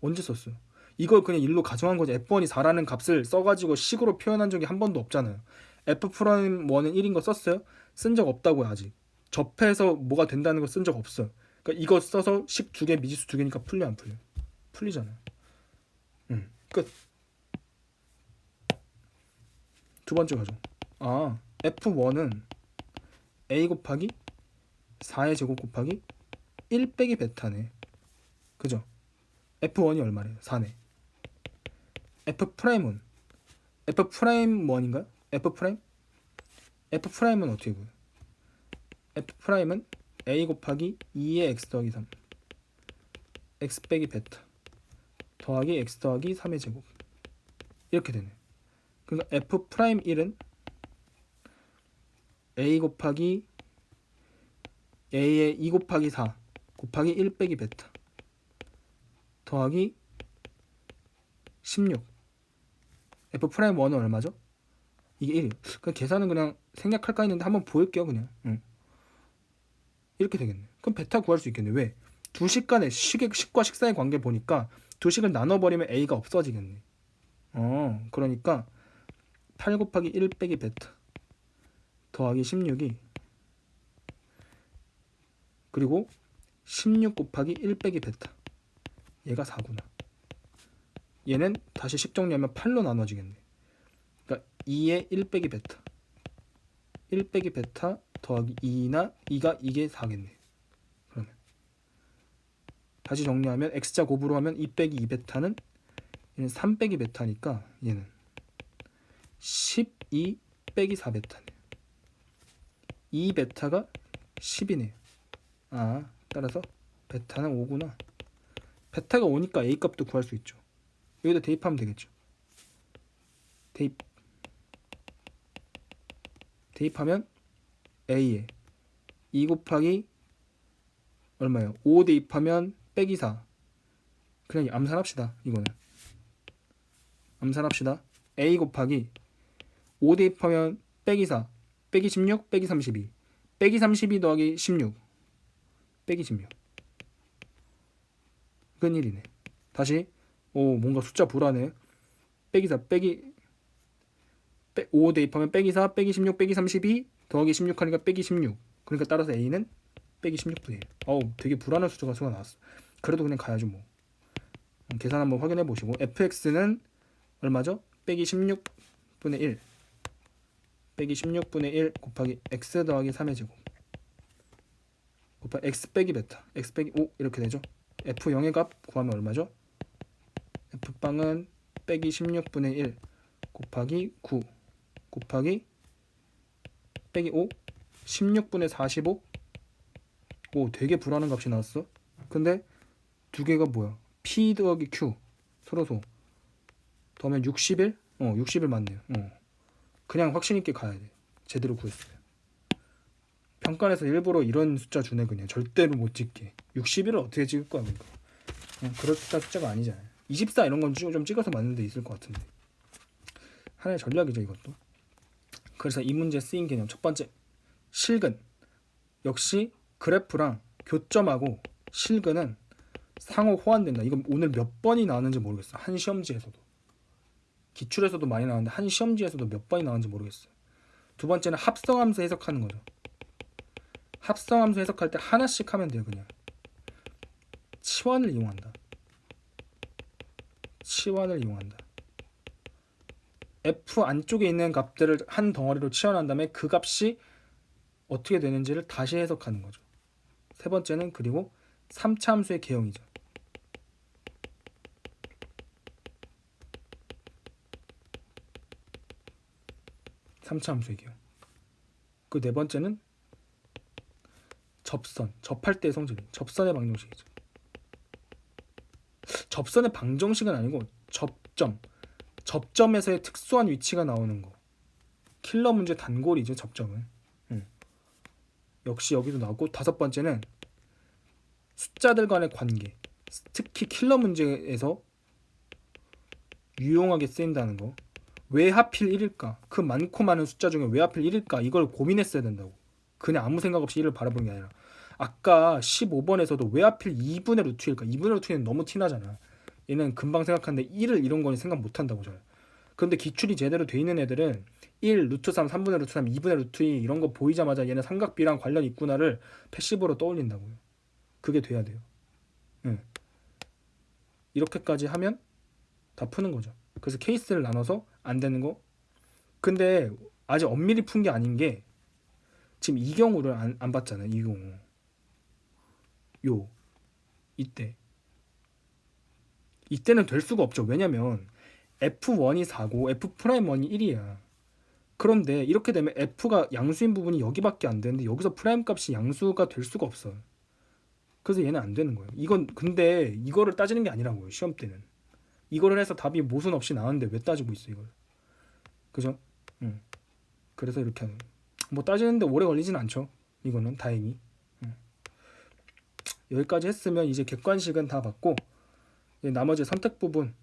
언제 썼어? 이걸 그냥 일로 가정한 거지. f1이 4라는 값을 써가지고 식으로 표현한 적이 한 번도 없잖아요. f'1은 1인 거 썼어요? 쓴 적 없다고요 아직. 접해서 뭐가 된다는 거 쓴 적 없어요. 그러니까 이거 써서 식 2개 미지수 2개니까 풀려 안 풀려? 풀리잖아요. 끝. 두 번째 가정. 아 f1은 a 곱하기 4의 제곱 곱하기 1 빼기 베타네. 그죠? f1이 얼마래요? 4네. f'은 f'인가요? f'은 어떻게 보여? f'은 a 곱하기 2의 x 더하기 3 x 빼기 베타 더하기 x 더하기 3의 제곱 이렇게 되네. 그러니까 f'1은 a 곱하기 a의 2 곱하기 4 곱하기 1 빼기 베타 더하기 16 f'1은 얼마죠? 이게 1. 그 계산은 그냥 생략할까 했는데 한번 보일게요 그냥. 이렇게 되겠네. 그럼 베타 구할 수 있겠네. 왜? 두 식 간의 식과 식사의 관계 보니까 두 식을 나눠버리면 a가 없어지겠네. 그러니까 8 곱하기 1 빼기 베타 더하기 16이 그리고 16 곱하기 1 빼기 베타 얘가 4구나. 얘는 다시 식 정리하면 8로 나눠지겠네. 그러니까 2의 1 빼기 베타 1 빼기 베타 더하기 2나 2가 이게 4겠네. 그러면 다시 정리하면 x자 곱으로 하면 2 빼기 2 베타는 얘는 3 빼기 베타니까 얘는 12 빼기 4 베타네. 2 베타가 10이네요. 아, 따라서 베타는 5구나. 베타가 5니까 a 값도 구할 수 있죠. 여기다 대입하면 되겠죠. 대입하면 A에 2 곱하기 얼마예요? 5 대입하면 빼기 4. 그냥 암산합시다. 이거는 암산합시다. A 곱하기 5 대입하면 빼기 4 빼기 16 빼기 32 빼기 32 더하기 16 빼기 16 근일이네. 다시 뭔가 숫자 불안해. 빼기 4 빼기 5 대입하면 빼기 4 빼기 16 빼기 32 더하기 16 하니까 빼기 16. 그러니까 따라서 A는 빼기 16분의 1. 되게 불안한 숫자가 나왔어. 그래도 그냥 가야죠 뭐. 계산 한번 확인해 보시고 fx는 얼마죠? 빼기 16분의 1 빼기 16분의 1 곱하기 x 더하기 3의 제곱 곱하기 x 빼기 베타 x 빼기 5 이렇게 되죠. f0의 값 구하면 얼마죠? f빵은 빼기 16분의 1 곱하기 9 곱하기 빼기 5 16분의 45. 되게 불안한 값이 나왔어. 근데 두 개가 뭐야? p 더하기 q 서로소 더하면 61? 60일 맞네요. 그냥 확신 있게 가야 돼. 제대로 구했어요. 평가에서 일부러 이런 숫자 주네. 그냥 절대로 못 찍게. 61을 어떻게 찍을 거야 그러니까. 그렇다 숫자가 아니잖아요. 24 이런 건 좀 찍어서 맞는 데 있을 것 같은데. 하나의 전략이죠 이것도. 그래서 이 문제 쓰인 개념 첫 번째 실근. 역시 그래프랑 교점하고 실근은 상호 호환된다. 이건 오늘 몇 번이 나왔는지 모르겠어. 한 시험지에서도. 기출에서도 많이 나왔는데 한 시험지에서도 몇 번이 나왔는지 모르겠어요. 두 번째는 합성함수 해석하는 거죠. 합성함수 해석할 때 하나씩 하면 돼요. 그냥 치환을 이용한다. 치환을 이용한다. F 안쪽에 있는 값들을 한 덩어리로 치환한 다음에 그 값이 어떻게 되는지를 다시 해석하는 거죠. 세 번째는 그리고 3차 함수의 개형이죠. 그 네 번째는 접선, 접할 때의 성질, 접선의 방정식이죠. 접선의 방정식은 아니고 접점에서의 특수한 위치가 나오는 거. 킬러 문제 단골이죠. 접점은. 역시 여기도 나오고 다섯 번째는 숫자들 간의 관계. 특히 킬러 문제에서 유용하게 쓰인다는 거. 왜 하필 1일까? 그 많고 많은 숫자 중에 왜 하필 1일까? 이걸 고민했어야 된다고. 그냥 아무 생각 없이 1을 바라보는 게 아니라 아까 15번에서도 왜 하필 2분의 루트일까? 2분의 루트는 너무 티나잖아. 얘는 금방 생각하는데 1을 이런 거는 생각 못한다고 잘. 그런데 기출이 제대로 돼 있는 애들은 1, 루트 3, 3분의 루트 3, 2분의 루트 2 이런 거 보이자마자 얘는 삼각비랑 관련 있구나를 패시브로 떠올린다고요. 그게 돼야 돼요. 이렇게까지 하면 다 푸는 거죠. 그래서 케이스를 나눠서 안 되는 거. 근데 아직 엄밀히 푼 게 아닌 게 지금 이 경우를 안 봤잖아요. 이 경우. 이때는 될 수가 없죠. 왜냐면 F1이 4고 F'1이 1이야. 그런데 이렇게 되면 F가 양수인 부분이 여기밖에 안 되는데 여기서 프라임 값이 양수가 될 수가 없어. 그래서 얘는 안 되는 거예요. 이건 근데 이거를 따지는 게 아니라고요. 시험 때는. 이거를 해서 답이 모순 없이 나왔는데 왜 따지고 있어 이걸. 그죠? 그래서 이렇게 하는. 뭐 따지는데 오래 걸리진 않죠. 이거는 다행히. 여기까지 했으면 이제 객관식은 다 봤고 나머지 선택 부분